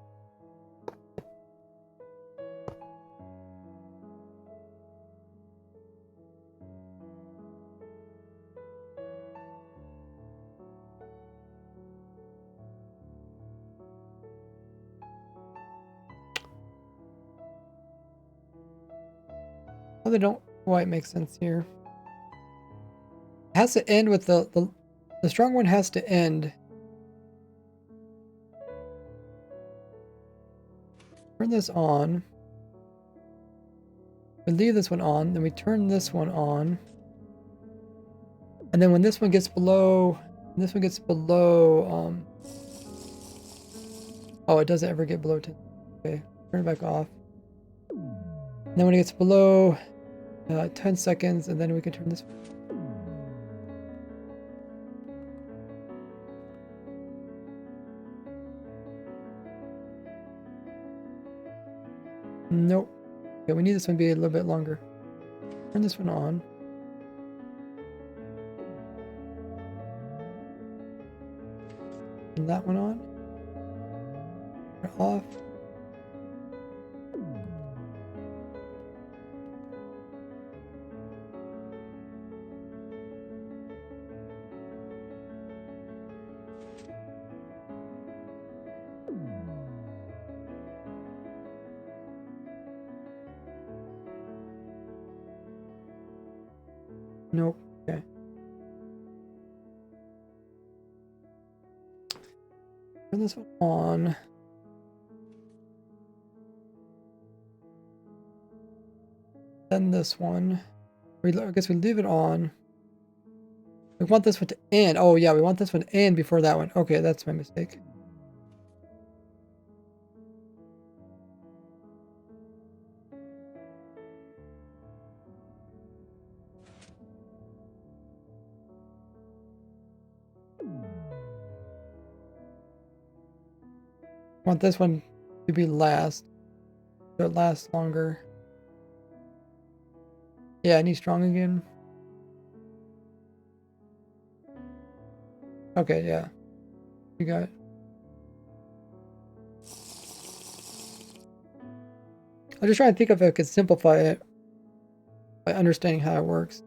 Oh, they don't quite make sense here. It has to end with the strong one has to end. Turn this on. We leave this one on, then we turn this one on. And then when this one gets below, oh, it doesn't ever get below 10. Okay, turn it back off. And then when it gets below 10 seconds, and then we can turn this. Nope. Okay, we need this one to be a little bit longer. Turn this one on. Turn that one on. Turn it off. Nope. Okay. Turn this one on. Then this one. I guess we leave it on. We want this one to end. Oh yeah, we want this one to end before that one. Okay, that's my mistake. Want this one to be last, so it lasts longer. Yeah, I need strong again. Okay, yeah. You got it. I'm just trying to think if I could simplify it by understanding how it works.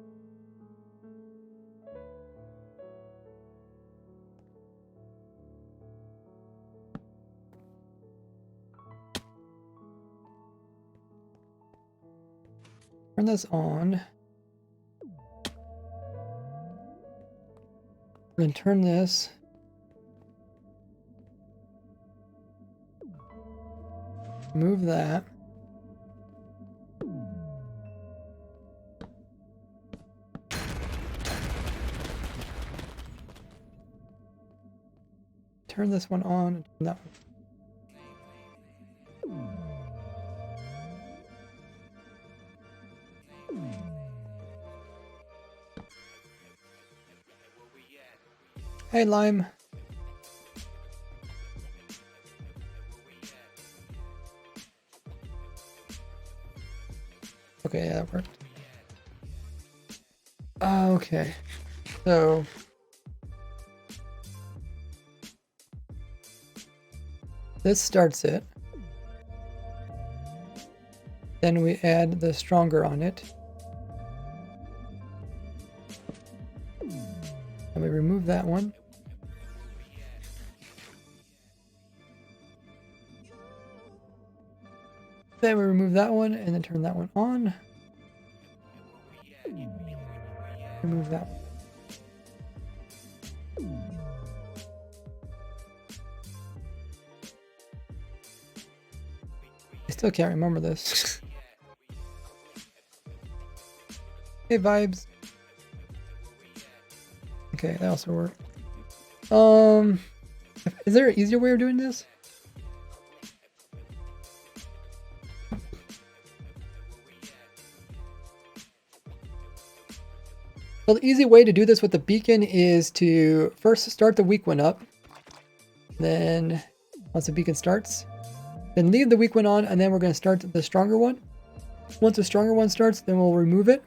Turn this on. Then turn this. Move that. turn this one on and turn that one. Hey, Lime. Okay, yeah, that worked. Okay, so this starts it. Then we add the stronger on it. And we remove that one. Then we remove that one and then turn that one on. Remove that one. I still can't remember this. Hey, vibes. Okay, that also worked. Is there an easier way of doing this? Well, the easy way to do this with the beacon is to first start the weak one up. Then, once the beacon starts, then leave the weak one on, and then we're going to start the stronger one. Once the stronger one starts, then we'll remove it.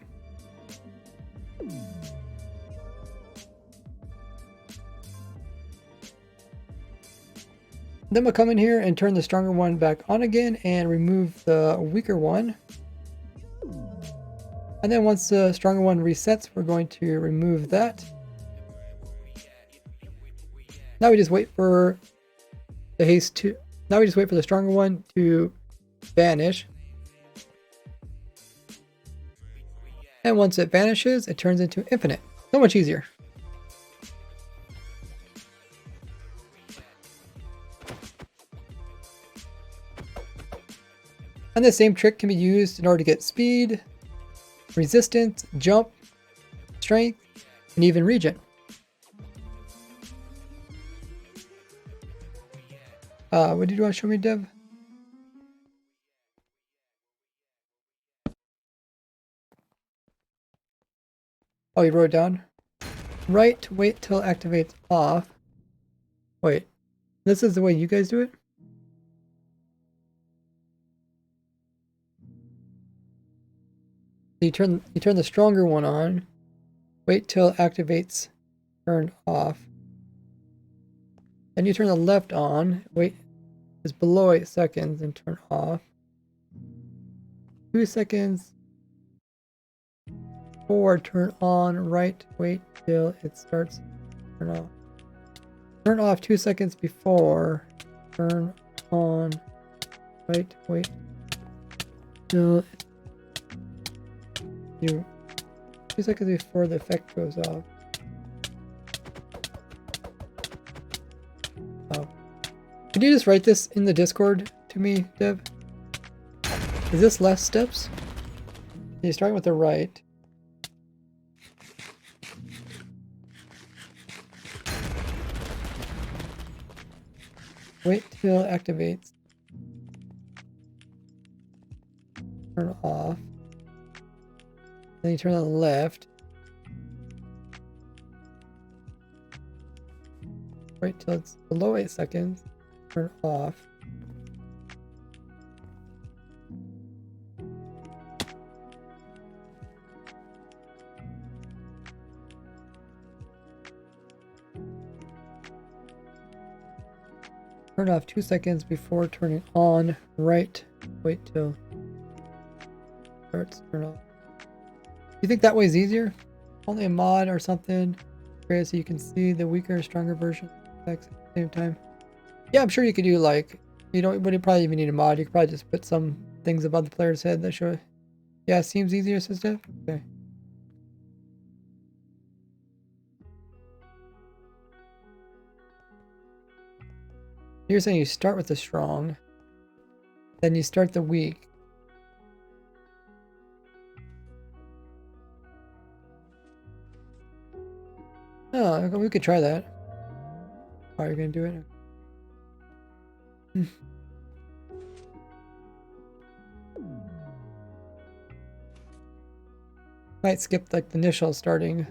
Then we'll come in here and turn the stronger one back on again and remove the weaker one. And then once the stronger one resets, we're going to remove that. Now we just wait for the haste to... Now we just wait for the stronger one to vanish. And once it vanishes, it turns into infinite. So much easier. And the same trick can be used in order to get speed, resistance, jump, strength, and even regen. What did you want to show me, Dev? Oh, you wrote it down? Right, wait till activates off. Wait, this is the way you guys do it? You turn the stronger one on. Wait till activates turned off. Then you turn the left on. Wait, it's below 8 seconds and turn off. 2 seconds. 4 turn on. Right, wait till it starts. Turn off. Turn off 2 seconds before. Turn on. Right, wait till you 2 seconds before the effect goes off. Oh. Could you just write this in the Discord to me, Deb? Is this less steps? You start with the right. Wait till it activates. Turn off. Then you turn on the left. Wait till it's below 8 seconds. Turn off. Turn off 2 seconds before turning on. Right. Wait till starts. Turn off. You think that way is easier? Only a mod or something, so you can see the weaker and stronger version at the same time. Yeah, I'm sure you could do like, you wouldn't probably even need a mod. You could probably just put some things above the player's head that show. Yeah, it seems easier, says Steph. Okay. You're saying you start with the strong, then you start the weak. Oh, we could try that. How are you gonna do it? Might skip like the initial starting.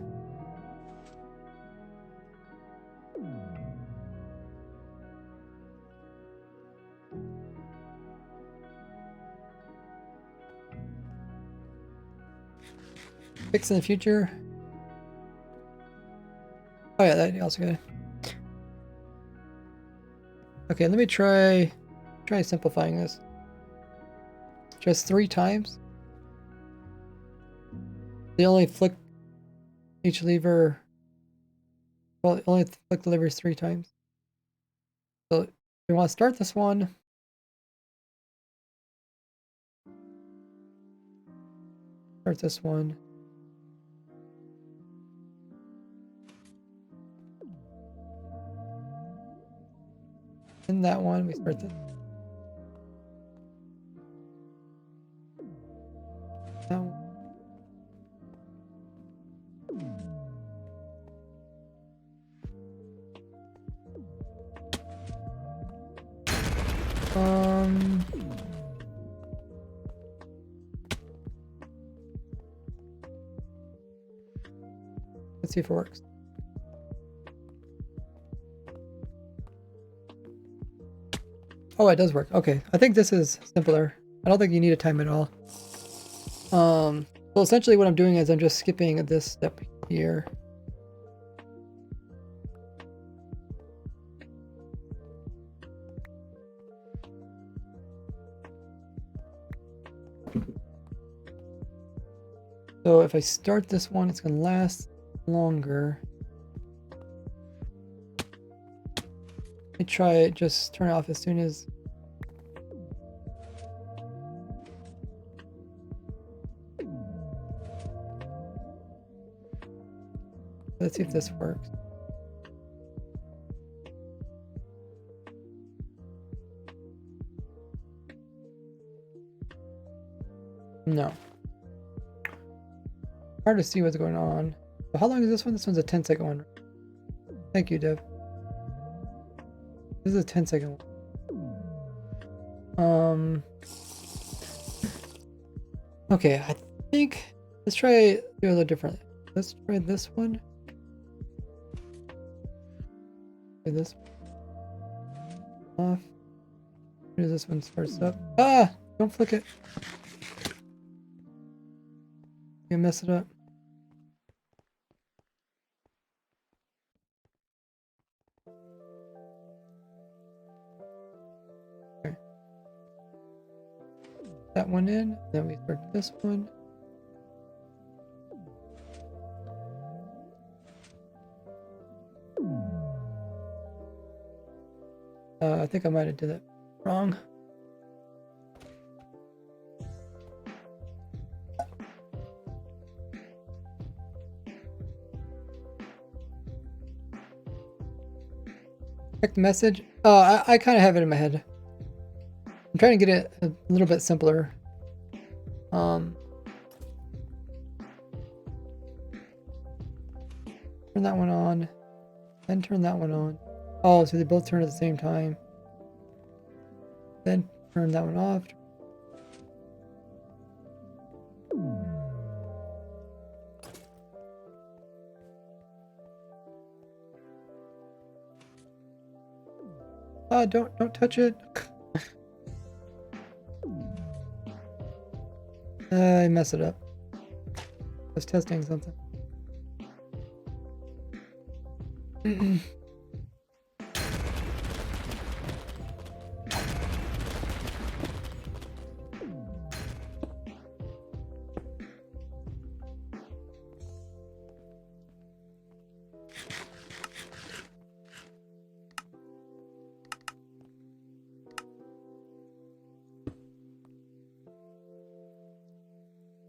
Fix in the future. Oh yeah, that also good. Okay, let me try simplifying this. Just 3 times. They only flick each lever. Well, only flick the levers 3 times. So we want to start this one. Start this one. In that one, we start this. That one. Let's see if it works. Oh, it does work. Okay, I think this is simpler. I don't think you need a time at all. So essentially what I'm doing is I'm just skipping this step here. So if I start this one, it's going to last longer. Let me try it, just turn it off as soon as... Let's see if this works. No. Hard to see what's going on. So how long is this one? This one's a 10-second one. Thank you, Dev. This is a 10-second one. Okay, I think let's try do a little differently. Let's try this one. Okay, this one off. As soon as this one starts up. Ah! Don't flick it. You mess it up. Okay. That one in, then we start this one. I think I might have did it wrong. Check the message. Oh, I kind of have it in my head. I'm trying to get it a little bit simpler. Turn that one on, then turn that one on. Oh, so they both turn at the same time. Then turn that one off. Don't touch it. I messed it up. I was testing something.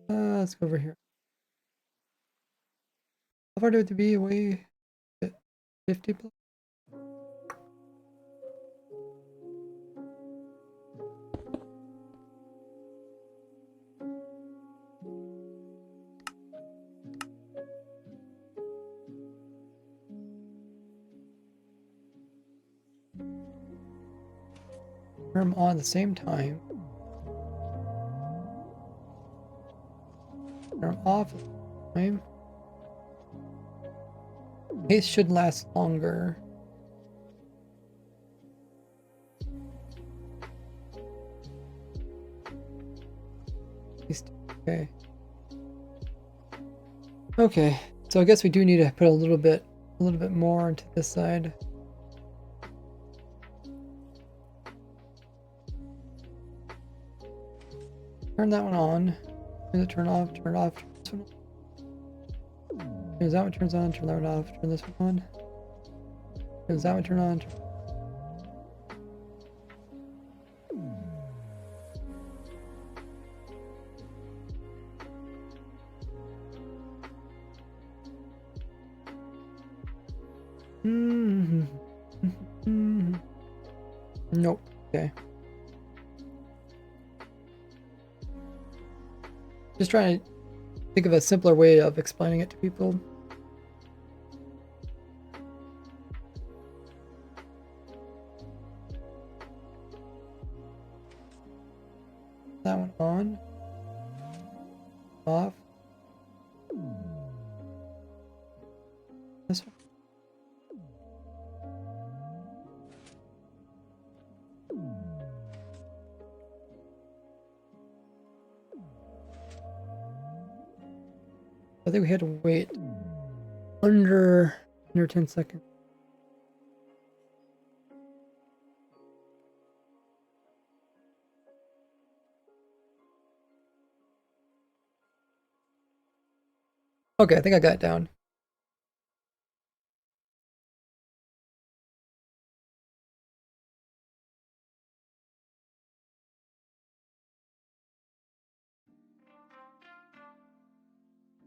Let's go over here. How far do it to be away? 50 plus? turn them on at the same time. Turn them off at the same time. Haste should last longer. Okay. Okay, so I guess we do need to put a little bit more into this side. Turn that one on. Turn off. Turn it off. Turn this one on. Turn that one turns on. Turn that one off. Turn this one on. Turn that one turn on. Nope. Okay. Just trying to think of a simpler way of explaining it to people. That one on. Off. This one. I think we had to wait under 10 seconds. Okay, I think I got it down.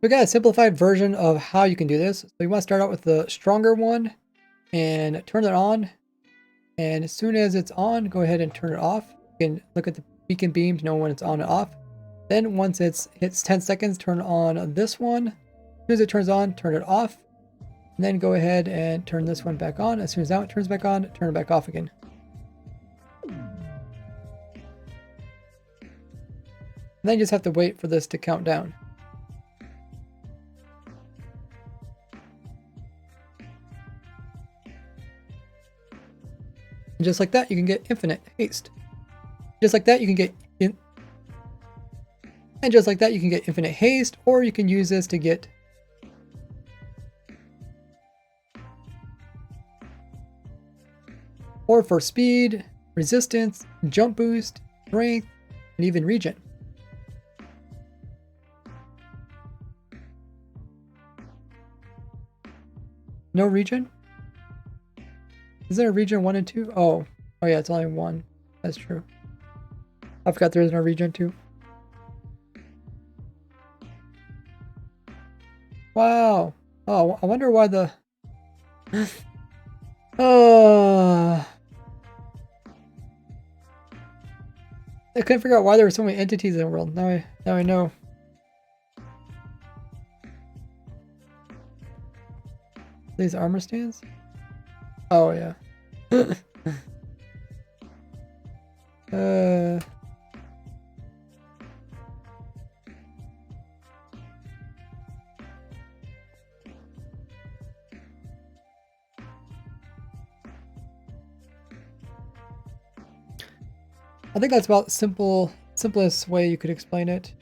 We got a simplified version of how you can do this. So you want to start out with the stronger one and turn it on. And as soon as it's on, go ahead and turn it off. You can look at the beacon beam to know when it's on and off. Then once it hits 10 seconds, turn on this one. As soon as it turns on, turn it off. And then go ahead and turn this one back on. As soon as that one turns back on, turn it back off again. And then you just have to wait for this to count down. And just like that, you can get infinite haste. Just like that, you can get infinite haste, or you can use this to get or for speed, resistance, jump boost, strength, and even regen. No regen? Is there a regen 1 and 2? Oh yeah, it's only 1. That's true. I forgot there is no regen 2. Wow. Oh, I wonder why the... I couldn't figure out why there were so many entities in the world. Now I know. These armor stands? Oh yeah. I think that's about the simplest way you could explain it.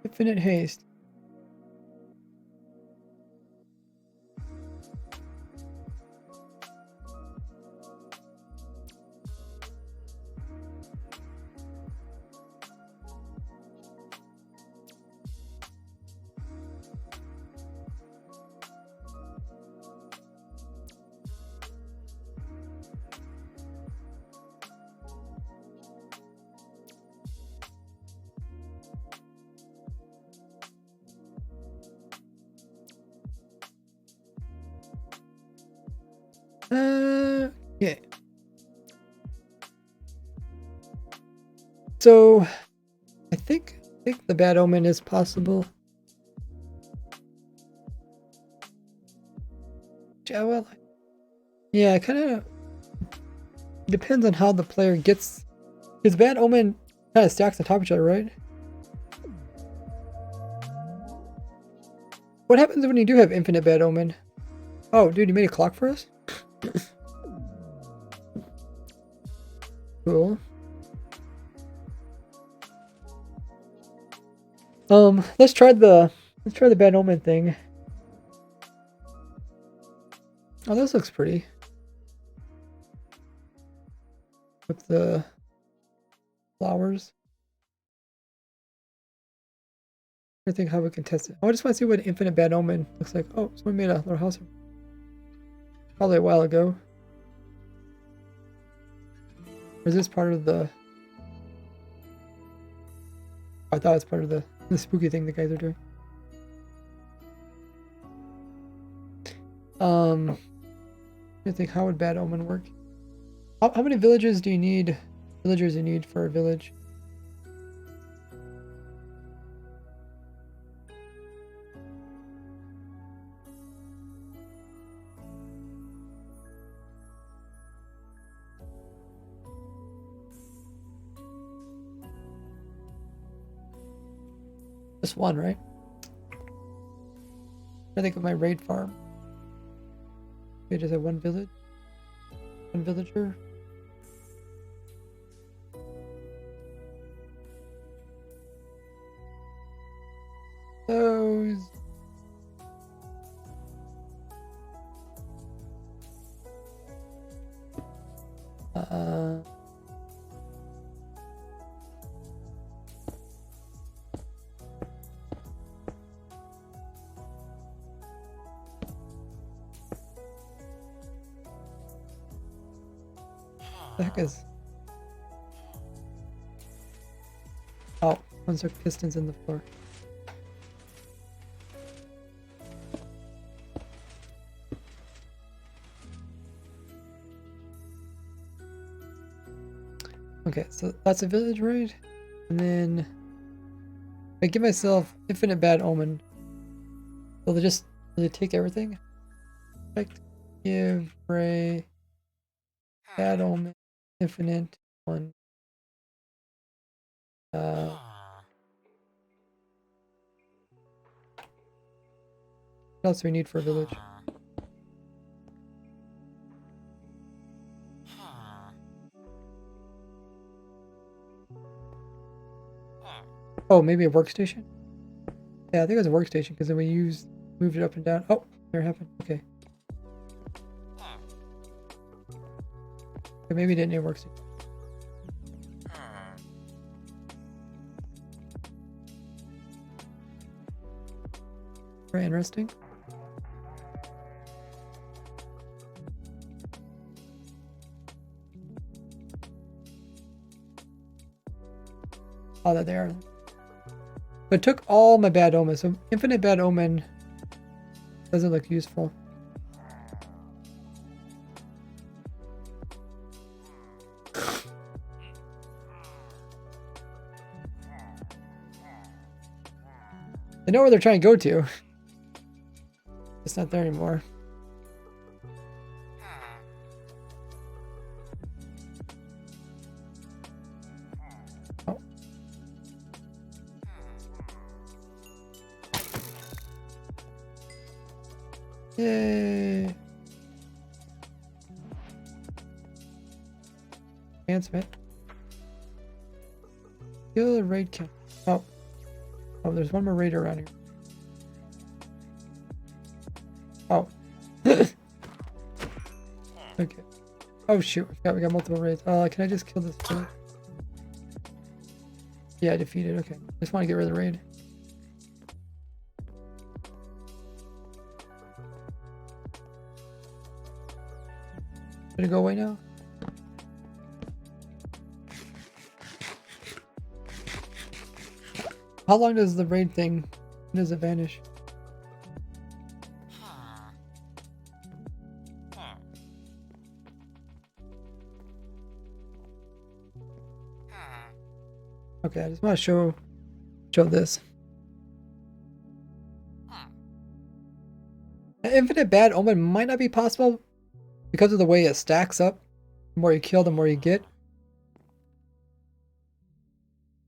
Infinite haste. Yeah. So, I think the bad omen is possible. Yeah, well, yeah, it kind of depends on how the player gets. Because bad omen kind of stacks on top of each other, right? What happens when you do have infinite bad omen? Oh, dude, you made a clock for us? Cool. Let's try the bad omen thing. Oh, this looks pretty. With the flowers. I think how we can test it. I just want to see what infinite bad omen looks like. Oh, someone made a little house probably a while ago. Or is this part of the... I thought it was part of the spooky thing the guys are doing. I think how would bad omen work? How many villagers do you need? Villagers you need for a village? Just one, right? I think of my raid farm. Okay, does have one village? One villager? Those. The heck is... Oh, ones are pistons in the floor. Okay, so that's a village raid. And then I give myself infinite bad omen. Will they take everything? Like give Ray bad omen infinite one. What else do we need for a village? Oh, maybe a workstation? Yeah, I think it was a workstation because then we moved it up and down. Oh, there it happened. Okay. Okay, maybe it didn't need a workstation. Very interesting. Oh, there they are. But it took all my bad omen, so infinite bad omen doesn't look useful. I know where they're trying to go to. It's not there anymore. Oh. Yay. Advancement. Kill the raid count. Oh. Oh, there's one more raider around here. Oh. Okay. Oh shoot, we got multiple raids. Can I just kill this raid? Yeah, I defeated. Okay. Just want to get rid of the raid. Did it go away now? How long does the raid thing, when does it vanish? Okay, I just want to show this. An infinite bad omen might not be possible because of the way it stacks up. The more you kill, the more you get.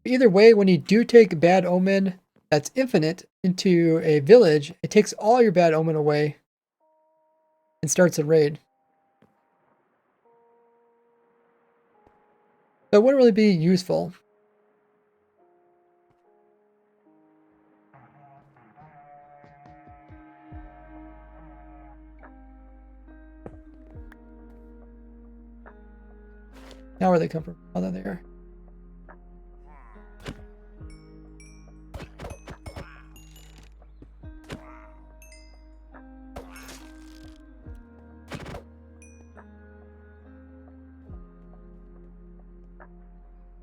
Either way, when you do take bad omen that's infinite into a village, it takes all your bad omen away and starts a raid. So it wouldn't really be useful. Now where they come from? Oh, there they are.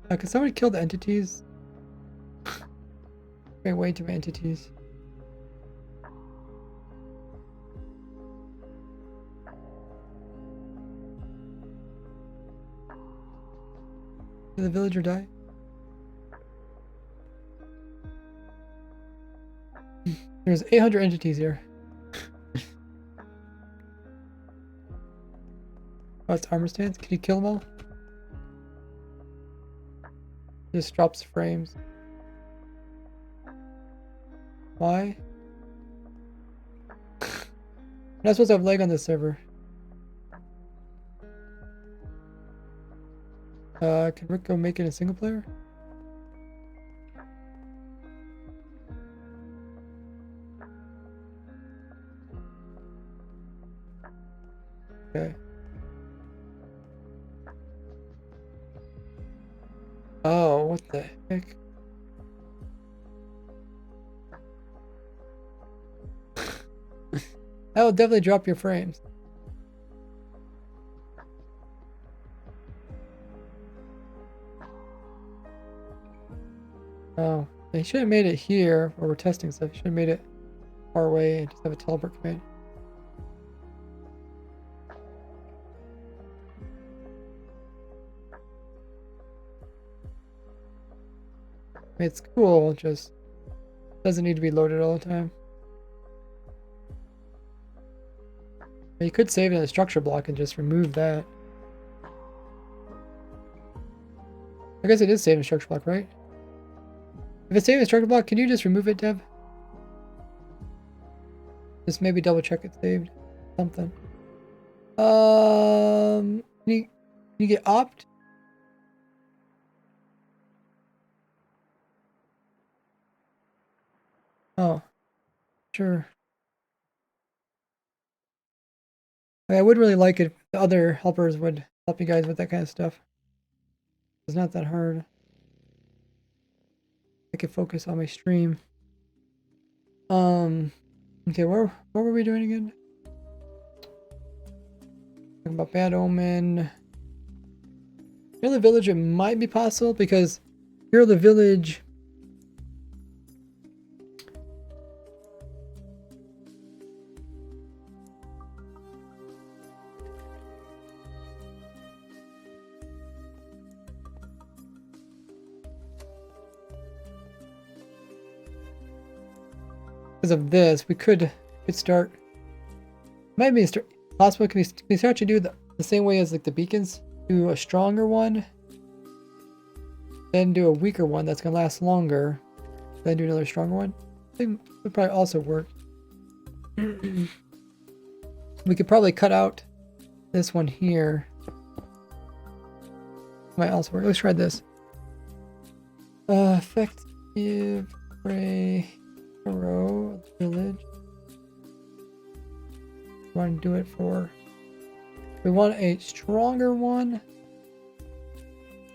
Can somebody kill the entities? Way too many entities. Did the villager die? There's 800 entities here. Oh, it's armor stands? Can you kill them all? Just drops frames. Why? I'm not supposed to have lag on this server. Can Rick go make it a single player? Okay. Oh, what the heck? That will definitely drop your frames. Oh, they should have made it here where we're testing stuff. Should have made it far away and just have a teleport command. I mean, it's cool, just doesn't need to be loaded all the time. You could save it in a structure block and just remove that. I guess it is saved in a structure block, right? If it's saved in a structure block, can you just remove it, Dev? Just maybe double check it's saved. Something. Can you get opt? Oh, sure. I would really like it if the other helpers would help you guys with that kind of stuff. It's not that hard. I could focus on my stream. Okay, what were we doing again? Talking about bad omen. Hero the village, it might be possible because Hero the village. Because of this, we could start. Might be possible. Can we start to do the same way as like the beacons? Do a stronger one, then do a weaker one that's gonna last longer, then do another stronger one. I think it would probably also work. We could probably cut out this one here. Might also work. Let's try this. Effective ray. Row village. We want to do it for. We want a stronger one.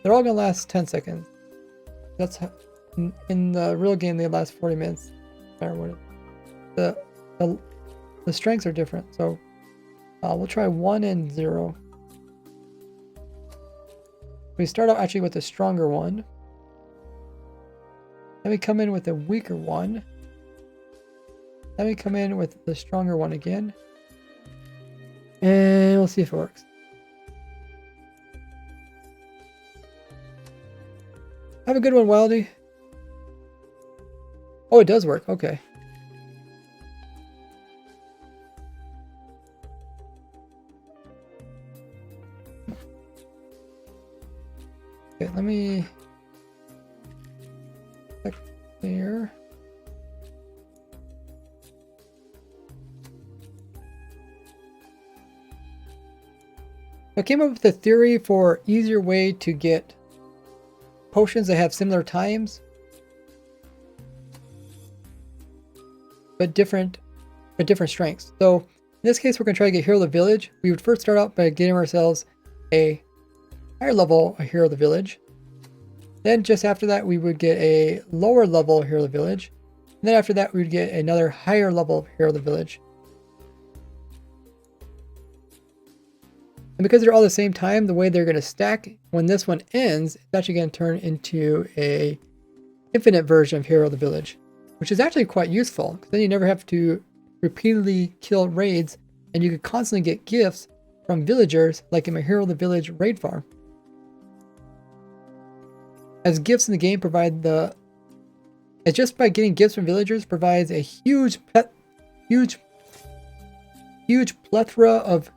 They're all gonna last 10 seconds. That's how, in the real game they last 40 minutes. No matter what. The strengths are different, so we'll try 1 and 0. We start out actually with a stronger one. Then we come in with a weaker one. Then we come in with the stronger one again. And we'll see if it works. Have a good one, Wildy. Oh, it does work. Okay. Okay, let me check here. I came up with a theory for easier way to get potions that have similar times, but different strengths. So in this case, we're going to try to get Hero of the Village. We would first start out by getting ourselves a higher level Hero of the Village. Then just after that, we would get a lower level Hero of the Village. And then after that, we would get another higher level Hero of the Village. And because they're all the same time, the way they're going to stack, when this one ends, it's actually going to turn into a infinite version of Hero of the Village, which is actually quite useful, because then you never have to repeatedly kill raids, and you could constantly get gifts from villagers, like in my Hero of the Village raid farm. As gifts in the game provide as just by getting gifts from villagers provides a huge plethora of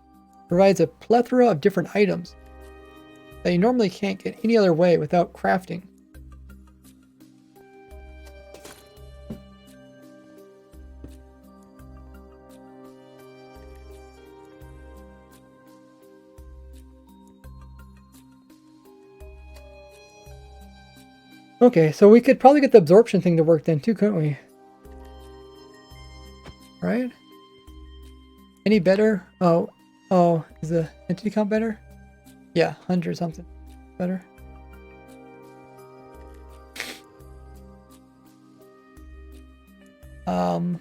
different items that you normally can't get any other way without crafting. Okay, so we could probably get the absorption thing to work then too, couldn't we? Right? Any better? Oh, is the entity count better? Yeah, 100 something better. Wow,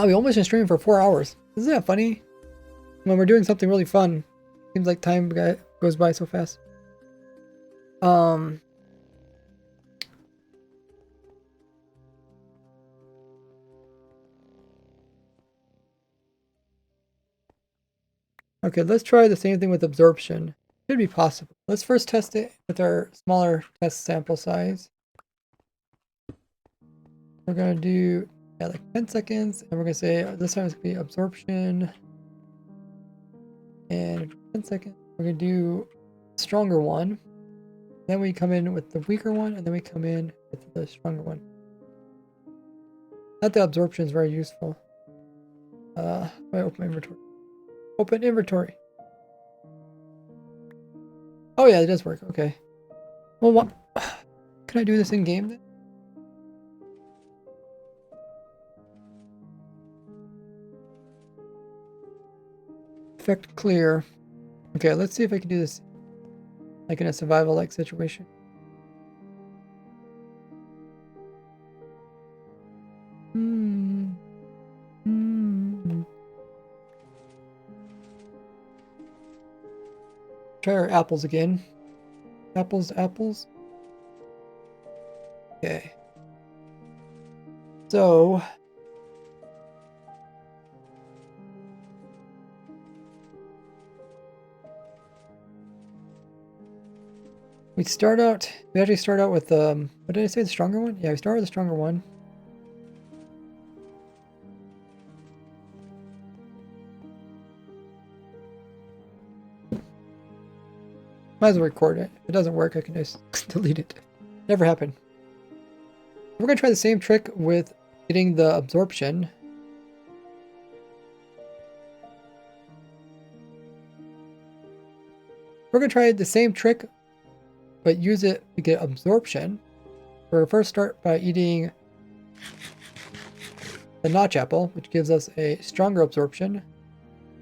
we almost been streaming for 4 hours. Isn't that funny? When we're doing something really fun, seems like time goes by so fast. Okay, let's try the same thing with absorption. Should be possible. Let's first test it with our smaller test sample size. We're gonna do like 10 seconds, and we're gonna say this time it's gonna be absorption. And 10 seconds, we're gonna do stronger one. Then we come in with the weaker one, and then we come in with the stronger one. Not that absorption is very useful. I open my inventory. Open inventory. Oh yeah, it does work. Okay. Well, what? Can I do this in game then? Effect clear. Okay, let's see if I can do this like in a survival-like situation. Try our apples again. Apples to apples. Okay. So we actually start out with what did I say, the stronger one? Yeah, we start with the stronger one. Might as well record it. If it doesn't work, I can just delete it. Never happened. We're going to try the same trick with getting the absorption. We're going to try the same trick, but use it to get absorption. We're first start by eating the notch apple, which gives us a stronger absorption.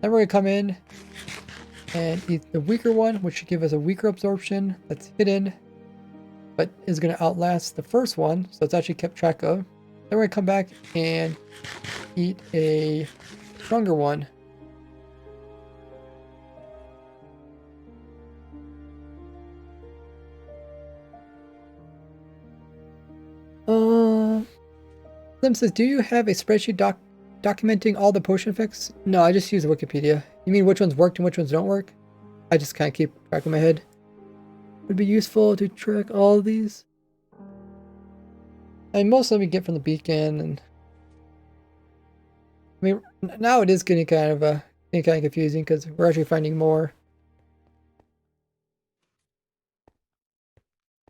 Then we're going to come in and eat the weaker one, which should give us a weaker absorption that's hidden, but is going to outlast the first one, so it's actually kept track of. Then we're going to come back and eat a stronger one. Slim says, do you have a spreadsheet documenting all the potion effects? No, I just use Wikipedia. You mean which ones worked and which ones don't work? I just kind of keep track in my head. Would be useful to track all of these. And most of them we get from the beacon, and I mean now it is getting kind of confusing because we're actually finding more.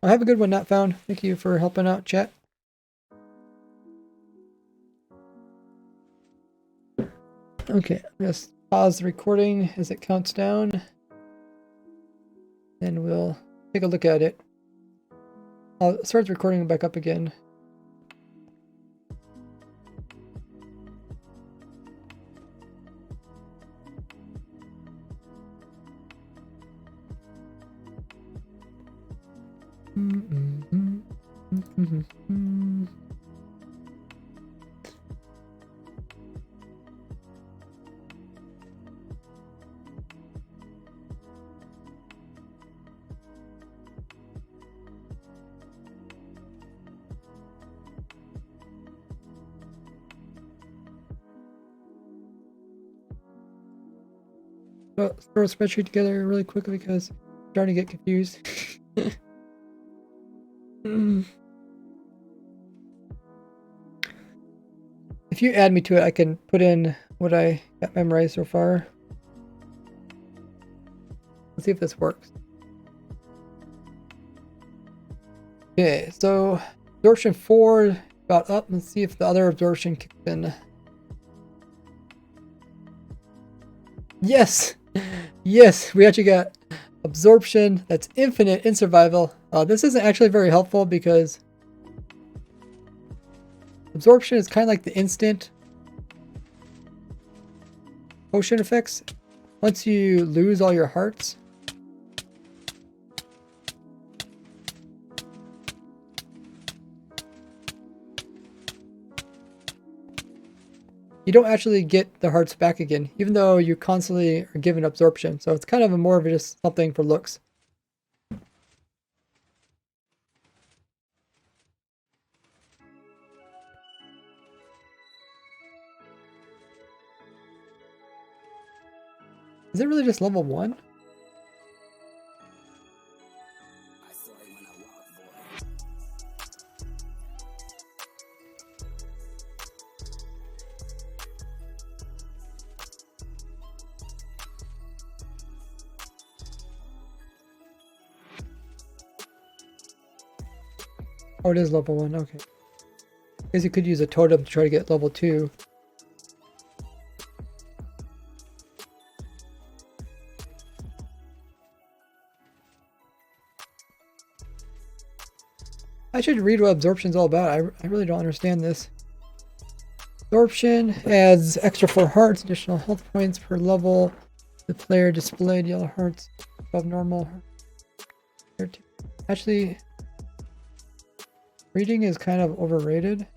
I have a good one not found. Thank you for helping out, chat. Okay, I'm gonna pause the recording as it counts down, and we'll take a look at it. I'll start the recording back up again. Well, throw a spreadsheet together really quickly because I'm starting to get confused. If you add me to it, I can put in what I got memorized so far. Let's see if this works. Okay, so absorption 4 got up. Let's see if the other absorption kicks in. Yes! Yes, we actually got absorption that's infinite in survival. This isn't actually very helpful because absorption is kind of like the instant potion effects. Once you lose all your hearts, you don't actually get the hearts back again, even though you constantly are given absorption. So it's kind of more of just something for looks. Is it really just level 1? Oh, it is level 1, okay. I guess you could use a totem to try to get level 2. I should read what absorption's all about. I really don't understand this. Absorption adds extra 4 hearts, additional health points per level. The player displayed yellow hearts above normal. Actually, reading is kind of overrated.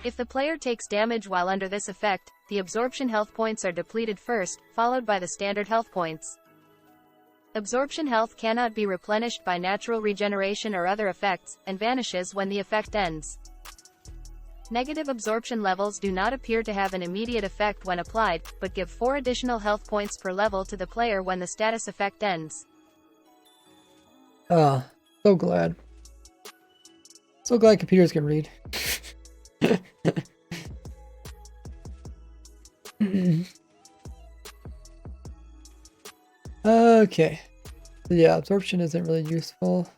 If the player takes damage while under this effect, the absorption health points are depleted first, followed by the standard health points. Absorption health cannot be replenished by natural regeneration or other effects, and vanishes when the effect ends. Negative absorption levels do not appear to have an immediate effect when applied, but give 4 additional health points per level to the player when the status effect ends. Ah, so glad. So glad computers can read. Okay. So yeah, absorption isn't really useful.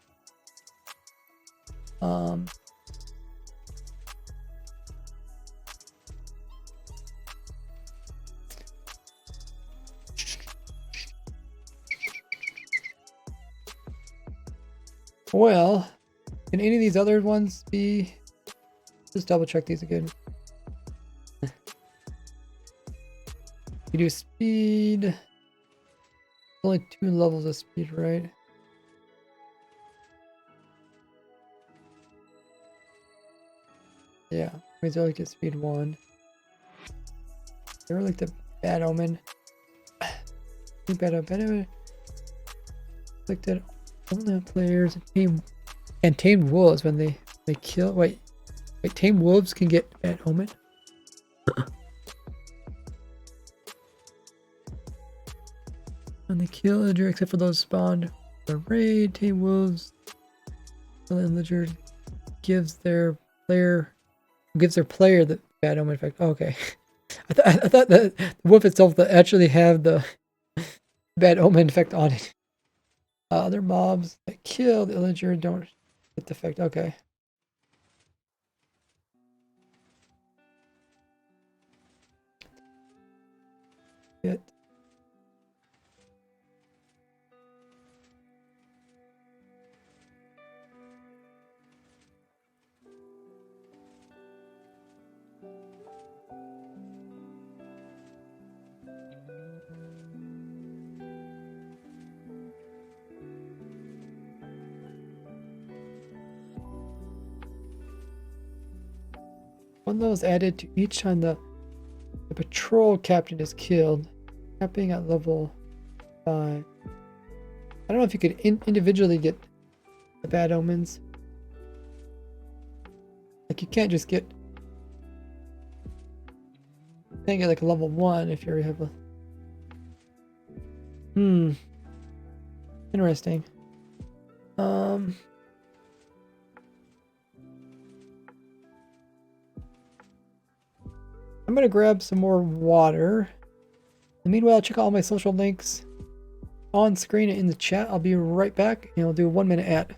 Well, can any of these other ones be... Just double check these again. You do speed. Only 2 levels of speed, right? Yeah, means I only get speed 1. They're like the bad omen. Bad omen. Like that only players and tamed wolves when they kill. Wait, tamed wolves can get bad omen. On the kill villager, except for those spawned for raid, tame wolves. The villager gives their player the bad omen effect. Oh, okay. I thought that the wolf itself that actually have the bad omen effect on it. Other mobs that kill the villager don't get the effect. Okay. It. One level is added to each time the patrol captain is killed, capping at level 5. I don't know if you could individually get the bad omens. Like you can't just get. You can't get like a level 1 if you have a. Interesting. I'm gonna grab some more water. And meanwhile, check out all my social links on screen and in the chat. I'll be right back and I'll do a 1-minute ad.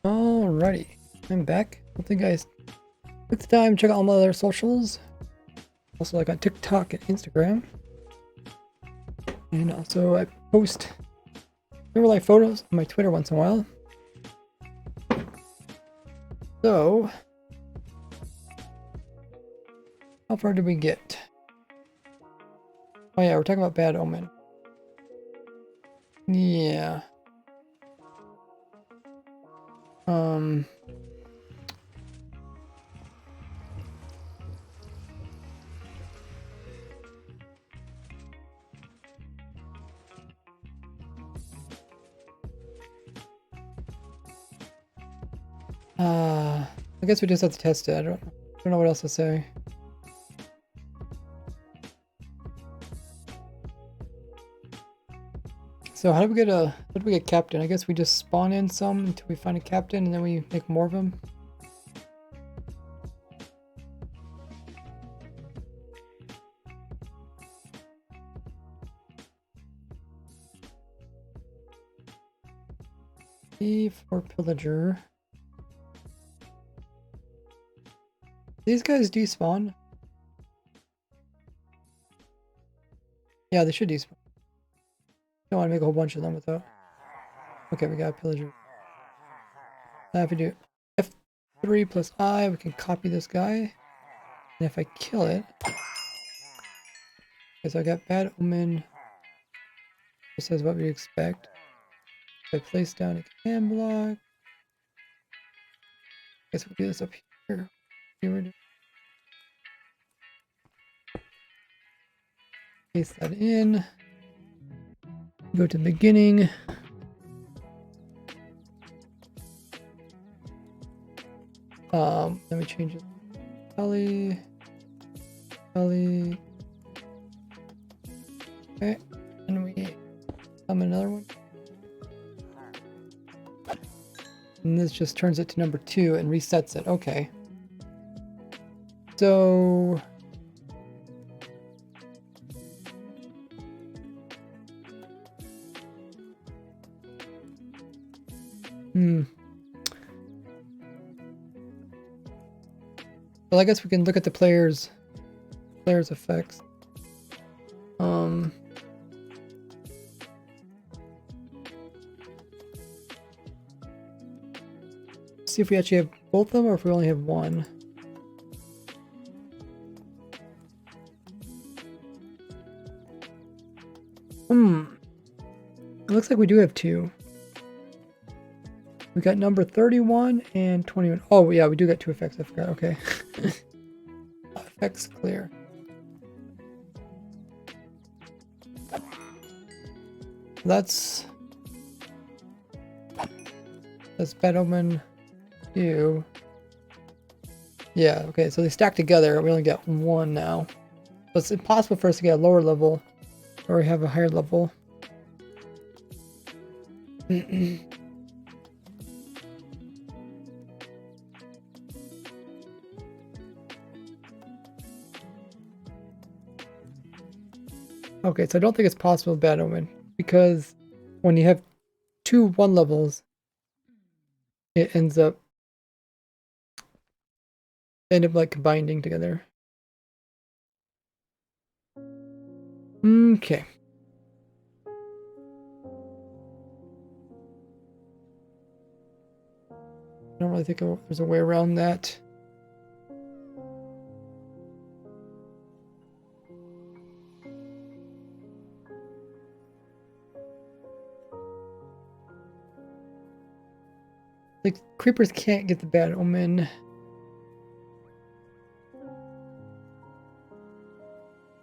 Alrighty, I'm back. Hope you guys took the time to check out all my other socials. Also, like on TikTok and Instagram. And also, I post real life photos on my Twitter once in a while. So, how far did we get? Oh yeah, we're talking about Bad Omen. Yeah. I guess we just have to test it. I don't know what else to say. So how do we get captain? I guess we just spawn in some until we find a captain and then we make more of them. E for pillager. These guys despawn? Yeah, they should despawn. Don't want to make a whole bunch of them without. Okay, we got pillager. Now if we do F3 plus I, we can copy this guy. And if I kill it, okay, so I got bad omen. This is what we expect. If I place down a command block. I guess we'll do this up here. Paste that in. Go to the beginning. Let me change it. Ellie. Okay, and we another one. And this just turns it to number 2 and resets it. Okay. So well, I guess we can look at the players' effects. See if we actually have both of them or if we only have one. It looks like we do have 2. We got number 31 and 21. Oh yeah, we do got 2 effects. I forgot. Okay. Effects clear. That's Bad Omen 2. Yeah, okay, so they stack together. We only got 1 now. So it's impossible for us to get a lower level or we have a higher level. Okay, so I don't think it's possible with Bad Omen because when you have 2 1 levels, it ends up like combining together. Okay. I don't really think there's a way around that. Like, creepers can't get the Bad Omen.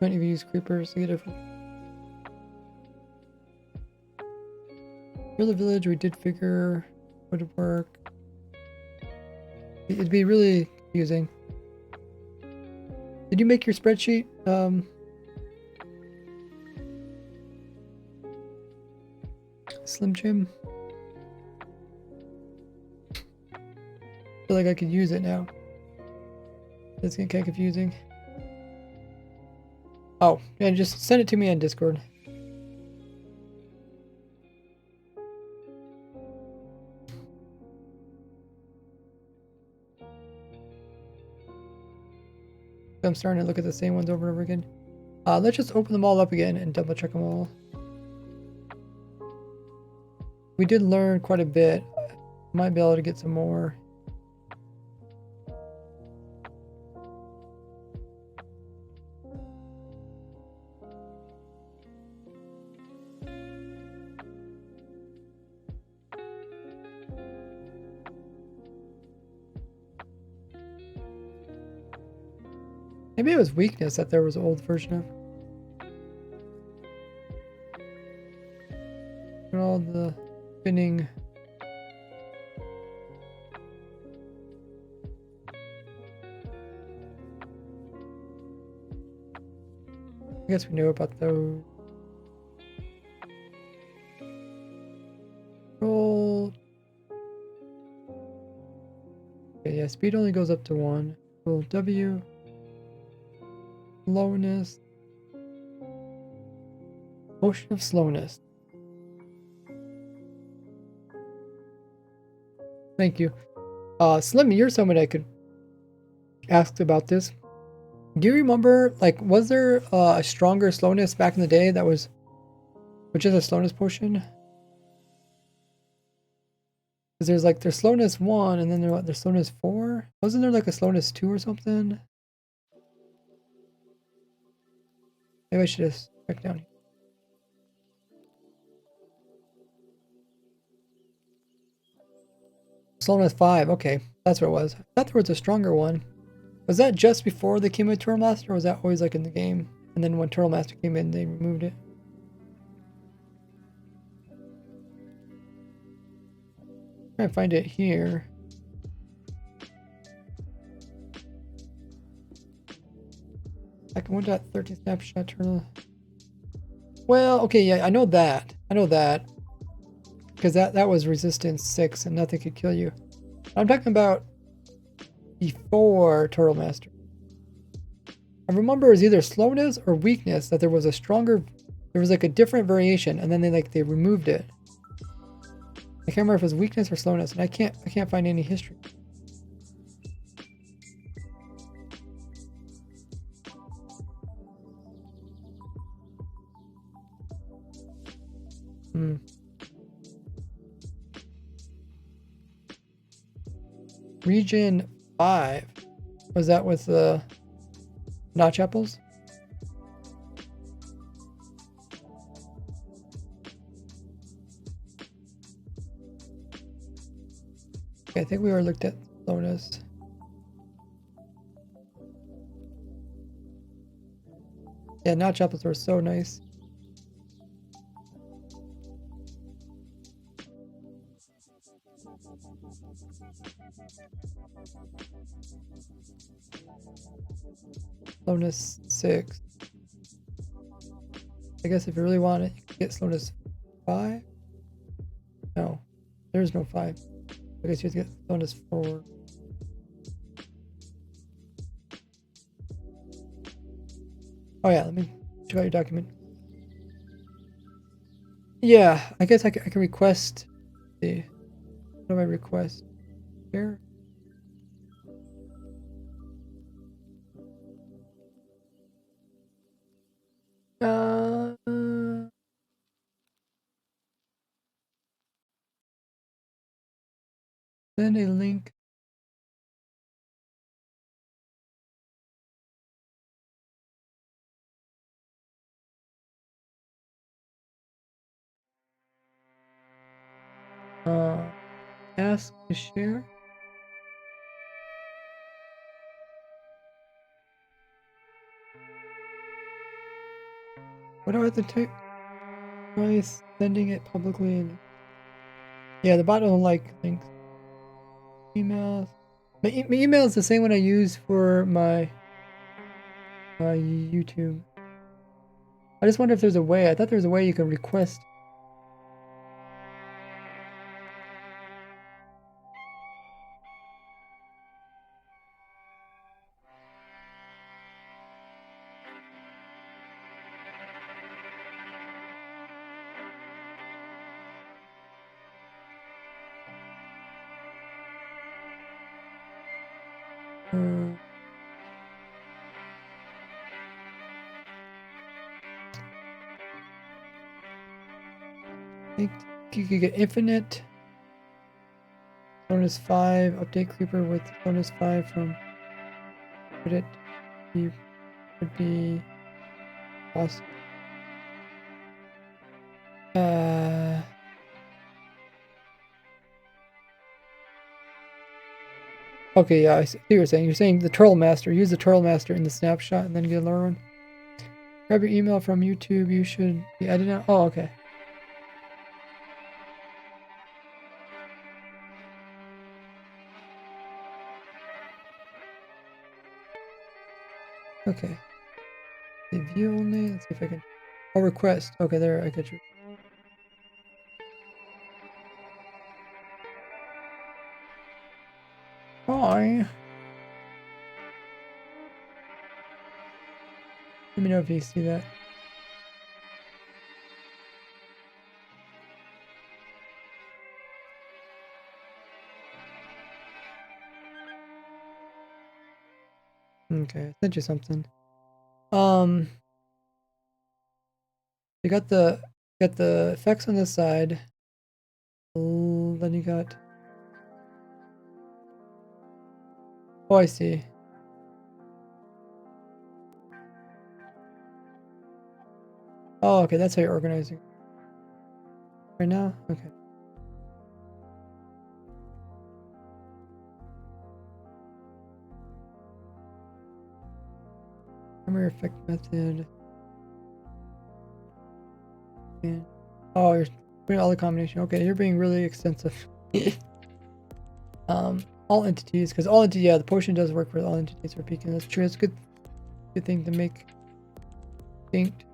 Don't even use creepers to get it. For the village, we did figure would work. It'd be really confusing. Did you make your spreadsheet? Slim Jim? I feel like I could use it now. That's getting kind of confusing. Oh, yeah, just send it to me on Discord. I'm starting to look at the same ones over and over again. Let's just open them all up again and double check them all. We did learn quite a bit. Might be able to get some more. Maybe it was weakness that there was an old version of. And all the spinning. I guess we knew about those. Roll. Okay, yeah, speed only goes up to 1. Roll W. Slowness. Motion of slowness. Thank you. Slim, you're someone I could ask about this. Do you remember, like, was there a stronger slowness back in the day that was, which is a slowness potion? Because there's slowness 1 and then there's slowness 4? Wasn't there like a slowness 2 or something? Maybe I should just check down here. Slowness 5, okay. That's what it was. I thought there was a stronger one. Was that just before they came with Turtle Master, or was that always like in the game? And then when Turtle Master came in, they removed it? Try to find it here. Like 1.13 snapshot turtle. Well, okay, yeah, I know that. Because that was resistance 6 and nothing could kill you. I'm talking about before Turtle Master. I remember it was either slowness or weakness that there was like a different variation, and then they removed it. I can't remember if it was weakness or slowness, and I can't find any history. Region 5. Was that with the notch apples? Okay, I think we already looked at slowness. Yeah, notch apples were so nice. Slowness 6. I guess if you really want it, you can get slowness 5. No, there's no 5. I guess you have to get slowness 4. Oh yeah, let me check out your document. Yeah, I guess I can request the. What do I request? Here. Send a link. Ask to share. What do I have to type? Try sending it publicly. And yeah, the bot don't like links. Emails. My email is the same one I use for my YouTube. I just wonder if there's a way. I thought there was a way you can request. I think you could get infinite. Bonus 5 update creeper with bonus 5 from Reddit. Would be awesome. Okay, yeah, I see what you're saying. You're saying the Turtle Master. Use the Turtle Master in the snapshot and then get a lower one. Grab your email from YouTube. You should be edited out. Oh, okay. Okay. The view only. Let's see if I can. Oh, request. Okay, there. I got you. Hi. Let me know if you see that. Okay, I sent you something. You got the effects on this side. Then you got. Oh, I see. Oh, okay, that's how you're organizing. Right now? Okay. Primary effect method. And, oh, you're putting all the combination. Okay, you're being really extensive. All entities, because all entities, yeah, the potion does work for all entities for peaking. That's true. It's a good thing to make distinct.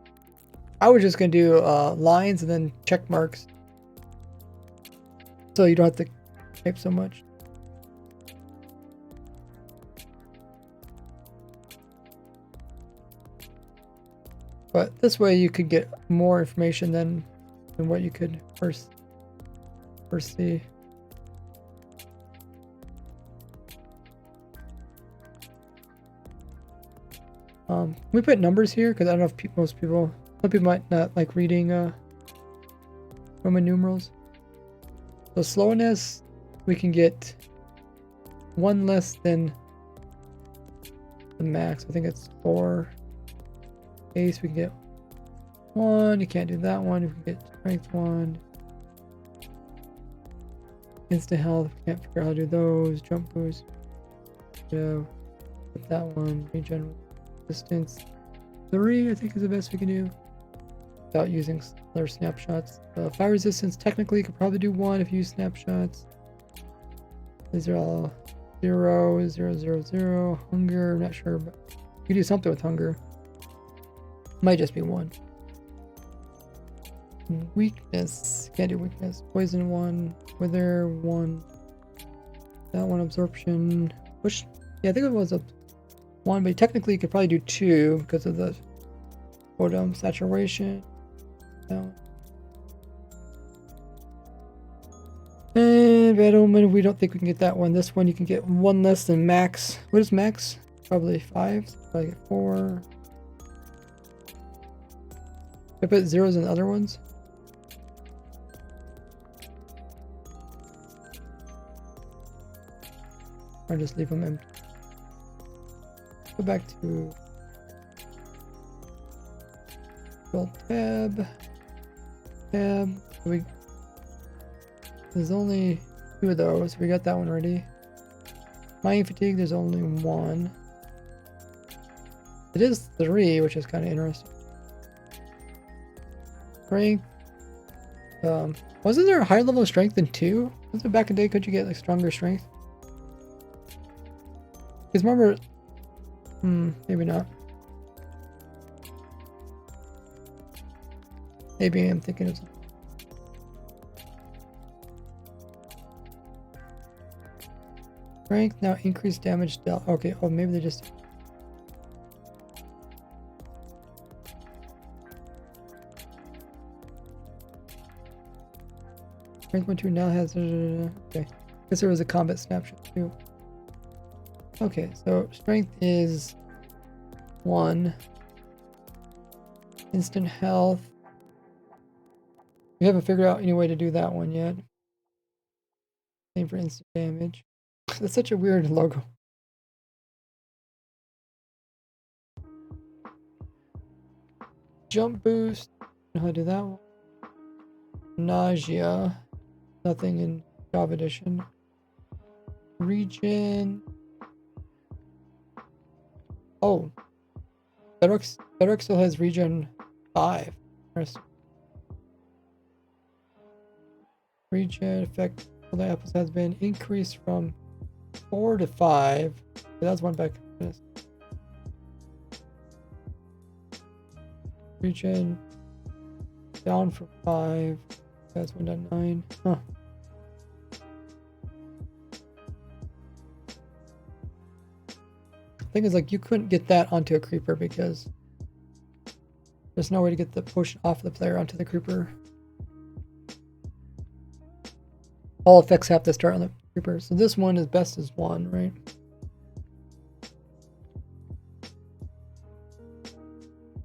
I was just gonna do lines and then check marks, so you don't have to type so much. But this way you could get more information than what you could first see. We put numbers here because I don't know if most people, some people might not like reading Roman numerals. So slowness, we can get 1 less than the max. I think it's 4. Ace, we can get 1. You can't do that one. We can get strength 1. Instant health, can't figure out how to do those. Jump boost. Yeah, put that one. Regen resistance 3, I think, is the best we can do without using other snapshots. Fire resistance, technically, you could probably do 1 if you use snapshots. These are all 0, 0, 0, 0. Hunger, I'm not sure, but you can do something with hunger. Might just be 1. Weakness, can't do weakness. Poison 1, wither 1. That one, absorption. Which, yeah, I think it was a 1, but technically you could probably do 2 because of the totem saturation. No. And Bad Omen, we don't think we can get that one. This one you can get 1 less than max. What is max? Probably 5. So probably get 4. I put zeros in the other ones. Or just leave them empty. Go back to tab. There's only 2 of those. We got that one ready. Mining fatigue, there's only 1. It is 3, which is kind of interesting. Strength. Wasn't there a higher level of strength than 2? Wasn't it back in the day? Could you get like stronger strength? Because remember, maybe not. Maybe I'm thinking of something. Strength now increased damage dealt. Okay, oh maybe they just. Strength 1 2 now has. Okay, guess there was a combat snapshot too. Okay, so strength is 1. Instant health. We haven't figured out any way to do that one yet. Same for instant damage. That's such a weird logo. Jump boost. Know how to do that one. Nausea. Nothing in Java Edition. Regen. Oh. Bedrock still has regen 5. Regen effect for the apples has been increased from 4 to 5. That's one back. Regen down from 5. That's went down 9. Huh. Thing is, like, you couldn't get that onto a creeper because there's no way to get the push off the player onto the creeper. All effects have to start on the creeper. So this one is best as 1, right?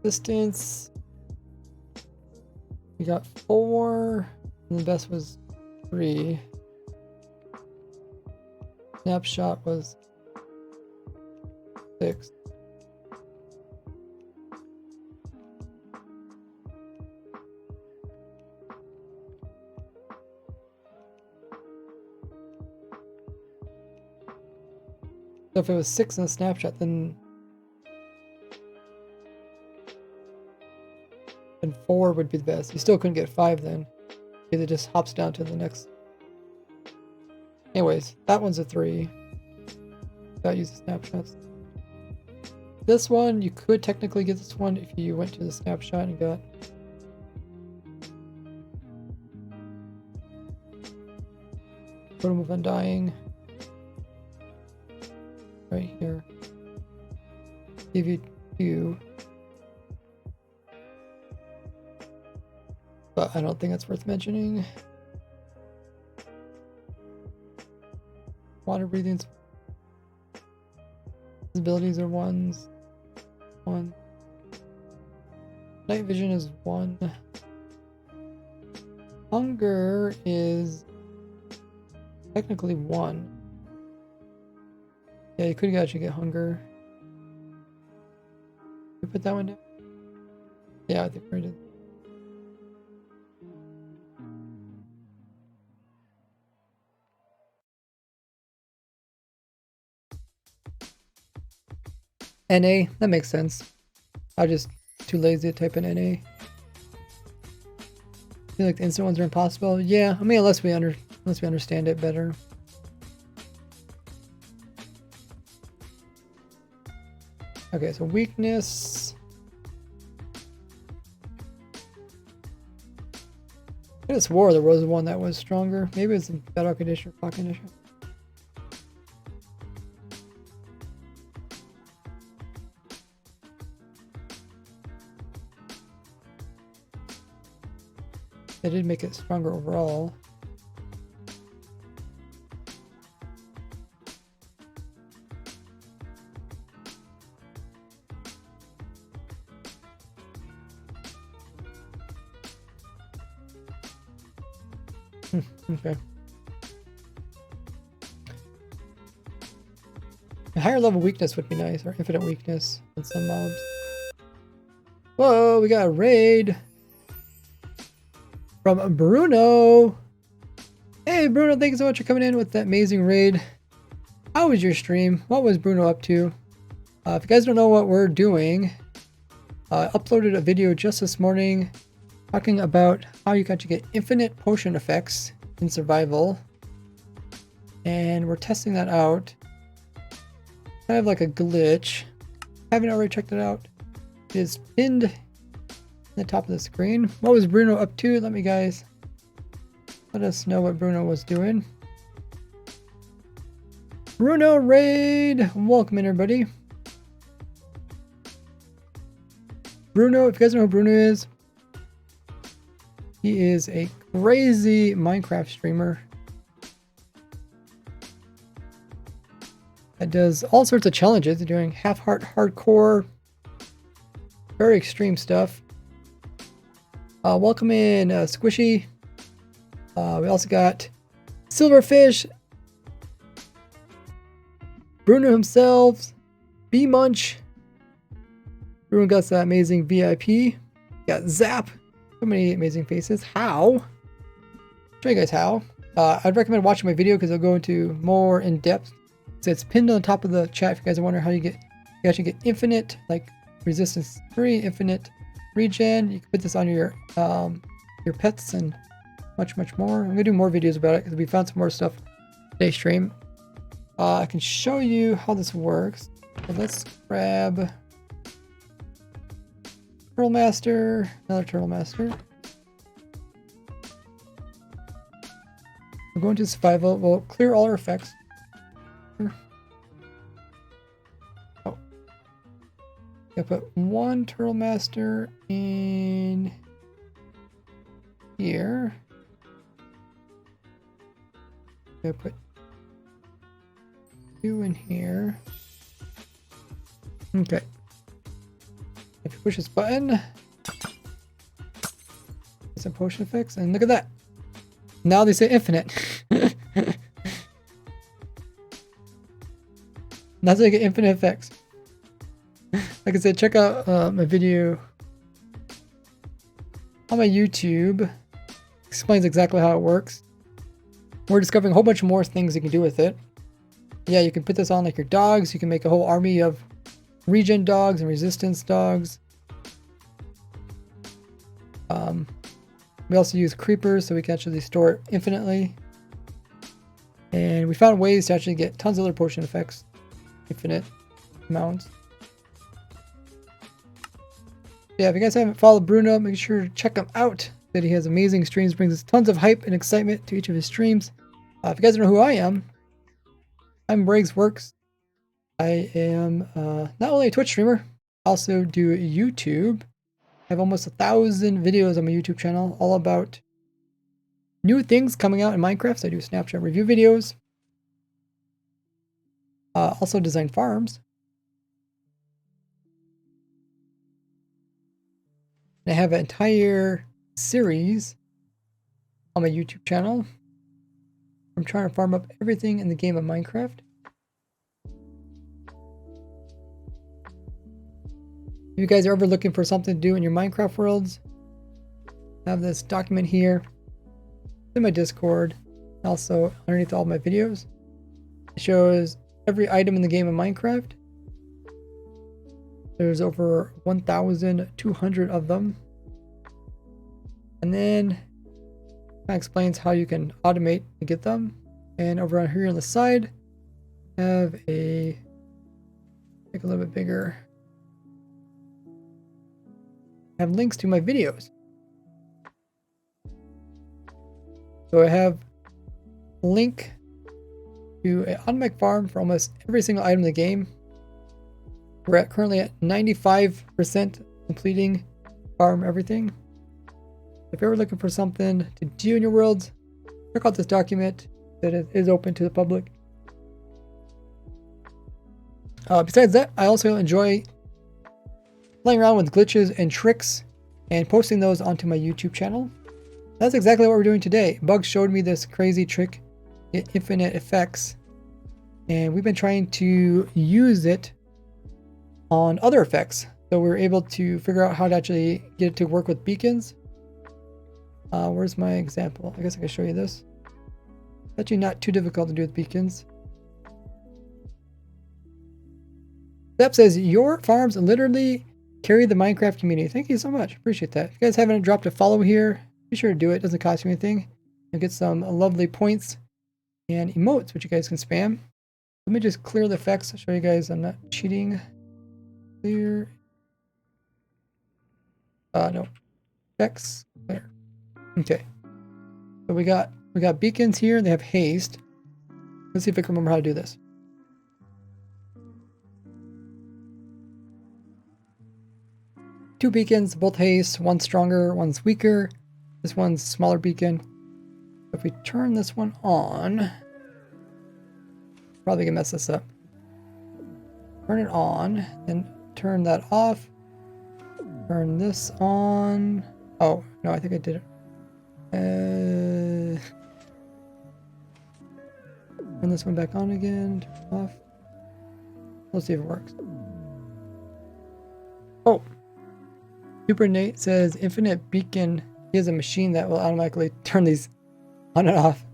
Distance. We got 4. And the best was 3. Snapshot was 6. So if it was 6 in the snapshot, then 4 would be the best. You still couldn't get 5 then, because it just hops down to the next. Anyways, that one's a 3. Without using snapshots. This one, you could technically get this one if you went to the snapshot and got Totem of Undying. Right here. Give you 2. But I don't think that's worth mentioning. Water breathing's abilities are 1s. 1. Night vision is 1. Hunger is technically 1. Yeah, you could actually get hunger. You put that one down? Yeah, I think we did. NA, that makes sense. I'm just too lazy to type in NA. I feel like the instant ones are impossible. Yeah, I mean unless we understand it better. Okay, so weakness. I could have swore there was one that was stronger. Maybe it's in battle condition or fog condition. They did make it stronger overall. Okay. A higher level weakness would be nice, or infinite weakness on some mobs. Whoa, we got a raid from Bruno. Hey Bruno, thank you so much for coming in with that amazing raid. How was your stream? What was Bruno up to? If you guys don't know what we're doing, I uploaded a video just this morning talking about how you got to get infinite potion effects in survival, and we're testing that out. Kind of like a glitch. Haven't already checked it out. It is pinned in the top of the screen. What was Bruno up to? Let us know what Bruno was doing. Bruno raid! Welcome in everybody. Bruno, if you guys know who Bruno is, he is a crazy Minecraft streamer that does all sorts of challenges, doing half-heart hardcore, very extreme stuff. Welcome in Squishy. We also got Silverfish, Bruno himself, B-Munch. Bruno got that amazing VIP. Got Zap. So many amazing faces. How? Show you guys how. I'd recommend watching my video because I'll go into more in depth. So it's pinned on the top of the chat if you guys are wondering how you actually get infinite, like resistance 3, infinite regen. You can put this on your pets and much more. I'm gonna do more videos about it because we found some more stuff today's stream. I can show you how this works. So let's grab Turtle Master, another Turtle Master. We're going to survival. We'll clear all our effects. Oh. I put one Turtle Master in here. I put 2 in here. Okay. If you push this button, some potion effects, and look at that. Now they say infinite. That's like infinite effects. Like I said, check out my video on my YouTube. Explains exactly how it works. We're discovering a whole bunch more things you can do with it. Yeah, you can put this on like your dogs. You can make a whole army of regen dogs and resistance dogs. We also use creepers so we can actually store it infinitely. And we found ways to actually get tons of other potion effects. Infinite amounts. Yeah, if you guys haven't followed Bruno, make sure to check him out. That he has amazing streams, brings us tons of hype and excitement to each of his streams. If you guys don't know who I am, I'm Briggs Works. I am not only a Twitch streamer, I also do YouTube. I have almost 1,000 videos on my YouTube channel, all about new things coming out in Minecraft. So I do Snapchat review videos. Also design farms. And I have an entire series on my YouTube channel. I'm trying to farm up everything in the game of Minecraft. If you guys are ever looking for something to do in your Minecraft worlds, I have this document here in my Discord, also underneath all my videos. It shows every item in the game of Minecraft. There's over 1,200 of them. And then it explains how you can automate to get them. And over on here on the side, I have make a little bit bigger. I have links to my videos. So I have a link to an automatic farm for almost every single item in the game. We're currently at 95% completing farm everything. If you're ever looking for something to do in your worlds, check out this document that is open to the public. Besides that, I also enjoy playing around with glitches and tricks and posting those onto my YouTube channel. That's exactly what we're doing today. Bugs showed me this crazy trick, infinite effects, and we've been trying to use it on other effects. So we're able to figure out how to actually get it to work with beacons. Where's my example? I guess I can show you this. It's actually not too difficult to do with beacons. Step says, your farms literally carry the Minecraft community. Thank you so much. Appreciate that. If you guys haven't dropped a follow here, be sure to do it. It doesn't cost you anything. You'll get some lovely points and emotes, which you guys can spam. Let me just clear the effects. I'll show you guys I'm not cheating. Clear. No. Effects. Clear. Okay. So we got beacons here. They have haste. Let's see if I can remember how to do this. Two beacons, both haste. One's stronger, one's weaker. This one's smaller beacon. If we turn this one on, probably gonna mess this up. Turn it on, then turn that off. Turn this on. Oh, no, I think I did it. Turn this one back on again, turn it off. Let's see if it works. Oh. Super Nate says infinite beacon. He has a machine that will automatically turn these on and off.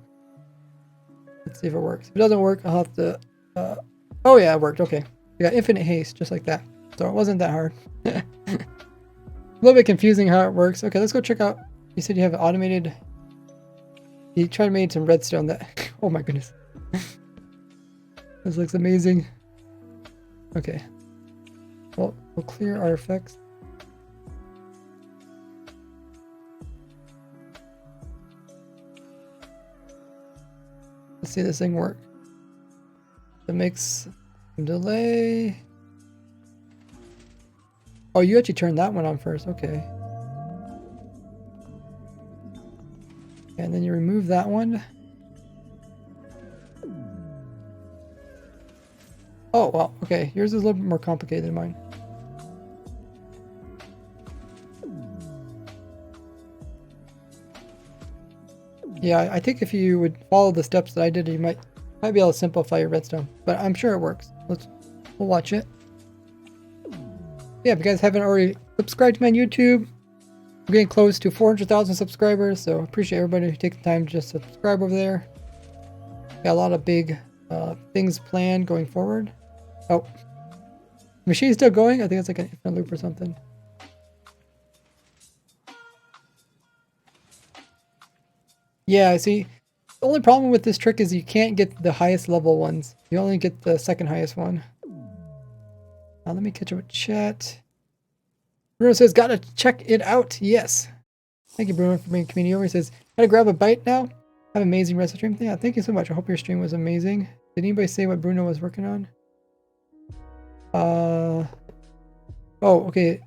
Let's see if it works. If it doesn't work, I'll have to... oh yeah, it worked. Okay. We got infinite haste, just like that. So it wasn't that hard. A little bit confusing how it works. Okay, let's go check out... You said you have automated... You tried to make some redstone that... Oh my goodness. This looks amazing. Okay. Well, we'll clear our effects. Let's see this thing work. It makes some delay. Oh, you actually turned that one on first. Okay. And then you remove that one. Oh, well, okay. Yours is a little bit more complicated than mine. Yeah, I think if you would follow the steps that I did, you might be able to simplify your redstone. But I'm sure it works. We'll watch it. Yeah, if you guys haven't already subscribed to my YouTube, we're getting close to 400,000 subscribers, so I appreciate everybody who takes the time to just subscribe over there. Got a lot of big things planned going forward. Oh, machine's still going? I think it's like an infinite loop or something. Yeah, see, the only problem with this trick is you can't get the highest level ones. You only get the second highest one. Now let me catch up with chat. Bruno says, gotta check it out. Yes. Thank you, Bruno, for being community over. He says, gotta grab a bite now. Have an amazing rest of the stream. Yeah, thank you so much. I hope your stream was amazing. Did anybody say what Bruno was working on? Oh, okay.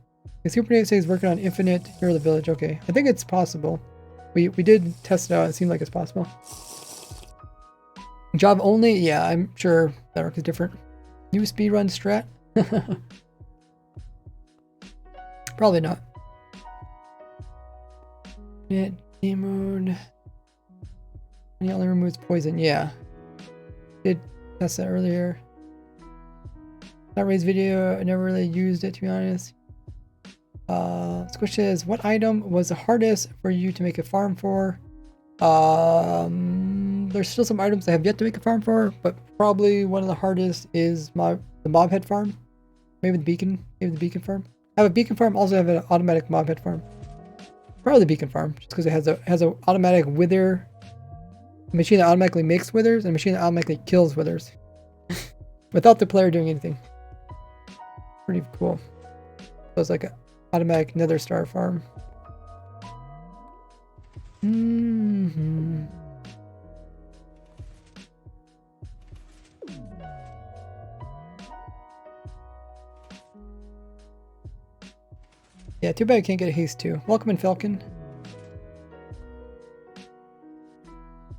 The Super Nate says he's working on Infinite Hero of the Village. Okay. I think it's possible. We did test it out. It seemed like it's possible. Job only? Yeah, I'm sure that work is different. New speedrun strat? Probably not. Game mode. And it only removes poison. Yeah. Did test that earlier. Not Ray's video. I never really used it, to be honest. Squish says, what item was the hardest for you to make a farm for? There's still some items I have yet to make a farm for, but probably one of the hardest is the mob head farm. Maybe the beacon farm. I have a beacon farm, also have an automatic mob head farm. Probably the beacon farm, just because it has a automatic wither, a machine that automatically makes withers, and a machine that automatically kills withers. Without the player doing anything. Pretty cool. So it's like an automatic nether star farm. Yeah, too bad I can't get a haste too. Welcome in, Falcon.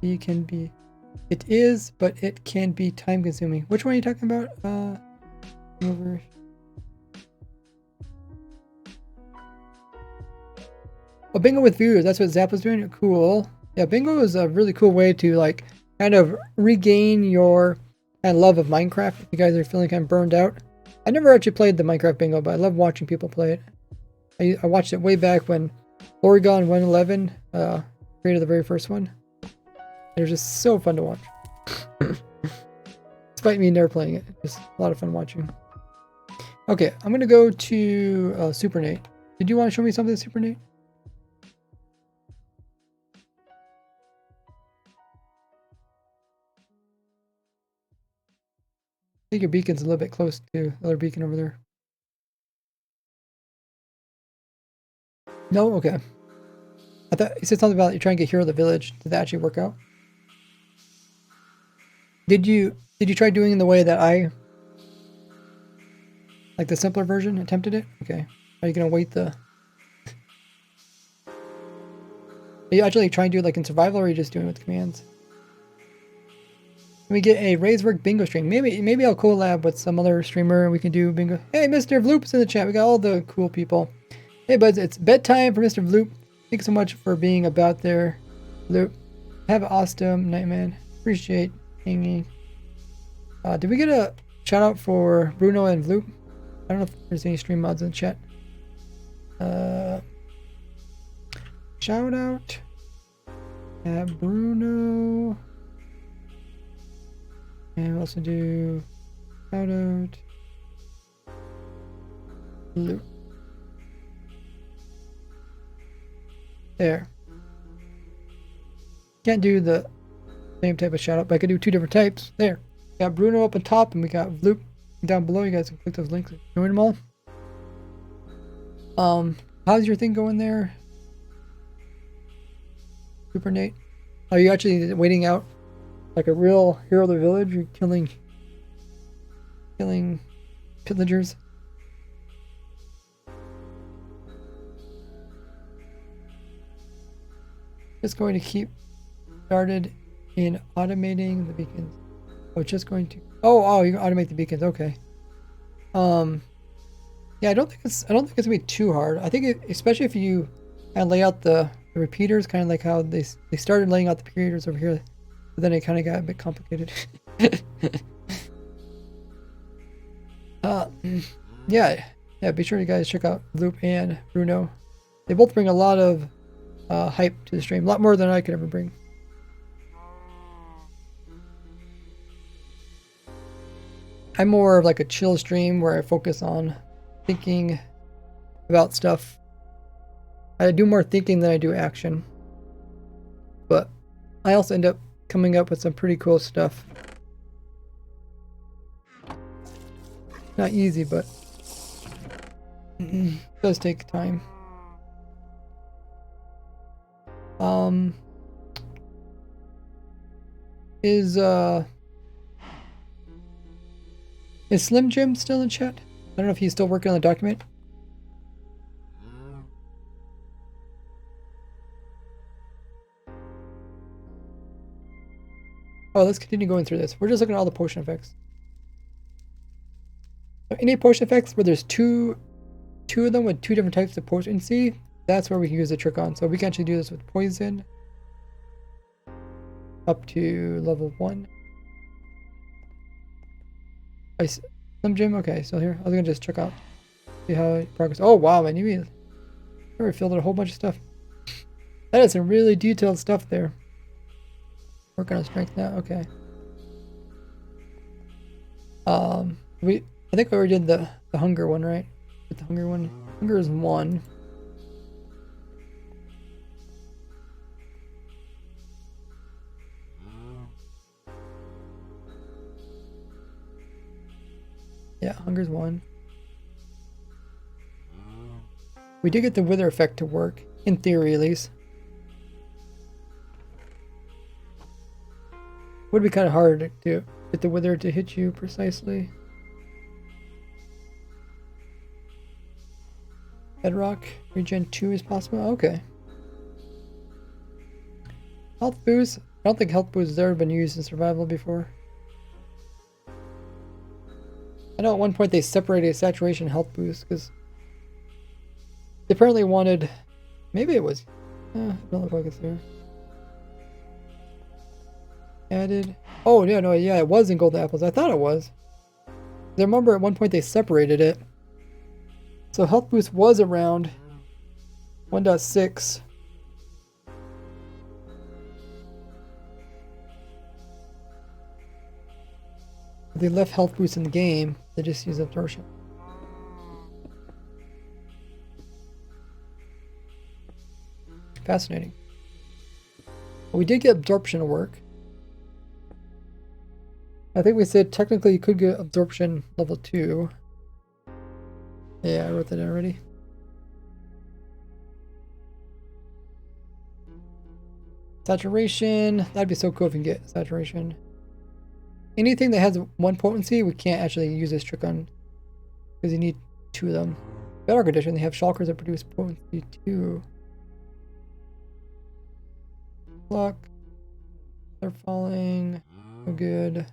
It is, but it can be time consuming. Which one are you talking about? Over. Oh, bingo with viewers. That's what Zap was doing. Cool. Yeah, bingo is a really cool way to like kind of regain your kind of love of Minecraft. If you guys are feeling kind of burned out. I never actually played the Minecraft bingo, but I love watching people play it. I watched it way back when Oregon 111 created the very first one. It was just so fun to watch. Despite me never playing it. Just a lot of fun watching. Okay, I'm going to go to Super Nate. Did you want to show me something, Super Nate? I think your beacon's a little bit close to the other beacon over there. No? Okay. I thought you said something about you trying to get Hero of the Village. Did that actually work out? Did you try doing it the way that I, like the simpler version, attempted it? Okay. Are you gonna wait the? Are you actually trying to do it like in survival, or are you just doing it with commands? Can we get a Ray's Work bingo stream? Maybe I'll collab with some other streamer and we can do bingo. Hey, Mr. Vloop's in the chat. We got all the cool people. Hey, buds, it's bedtime for Mr. Vloop. Thanks so much for being about there, Vloop. Have an awesome night, man. Appreciate hanging. Did we get a shout out for Bruno and Vloop? I don't know if there's any stream mods in the chat. Shout out at Bruno. And we'll also do shout out Vloop. There. Can't do the same type of shout out, but I could do two different types. There. We got Bruno up on top and we got Vloop down below. You guys can click those links and join them all. How's your thing going there? Super Nate? Are you actually waiting out like a real Hero of the Village? You're killing pillagers? Just going to keep started in automating the beacons. Oh, just going to. Oh, you can automate the beacons. Okay. Yeah, I don't think it's gonna be too hard. I think especially if you kind of lay out the the repeaters, kind of like how they started laying out the repeaters over here, but then it kind of got a bit complicated. Yeah, be sure you guys check out Loop and Bruno. They both bring a lot of hype to the stream, a lot more than I could ever bring. I'm more of like a chill stream where I focus on thinking about stuff. I do more thinking than I do action. But I also end up coming up with some pretty cool stuff. Not easy, but it does take time. Is Slim Jim still in chat? I don't know if he's still working on the document. Oh, let's continue going through this. We're just looking at all the potion effects. So any potion effects where there's two of them with 2 different types of potency, that's where we can use the trick on. So we can actually do this with poison up to level 1. Slim Jim, okay, so here, I was gonna just check out, see how it progresses. Oh wow, man, you already filled out a whole bunch of stuff. That is some really detailed stuff there. Working on strength now, okay. I think we already did the hunger one, right? With the hunger one. Hunger is 1. Yeah, hunger's 1. We did get the wither effect to work, in theory at least. Would be kind of hard to get the wither to hit you precisely. Bedrock regen 2 is possible. Okay. Health boost. I don't think health boost has ever been used in survival before. I know at one point they separated saturation health boost because they apparently wanted. Maybe it was. I don't look like it's there. Added. Oh yeah, no, yeah, it was in golden apples. I thought it was. I remember at one point they separated it. So health boost was around 1.6. They left health boost in the game. They just use absorption. Fascinating. Well, we did get absorption to work. I think we said technically you could get absorption level 2. Yeah, I wrote that down already. Saturation. That'd be so cool if we can get saturation. Anything that has 1 potency, we can't actually use this trick on because you need 2 of them. Bedrock Edition, they have shulkers that produce potency 2. Luck. They're falling. So good.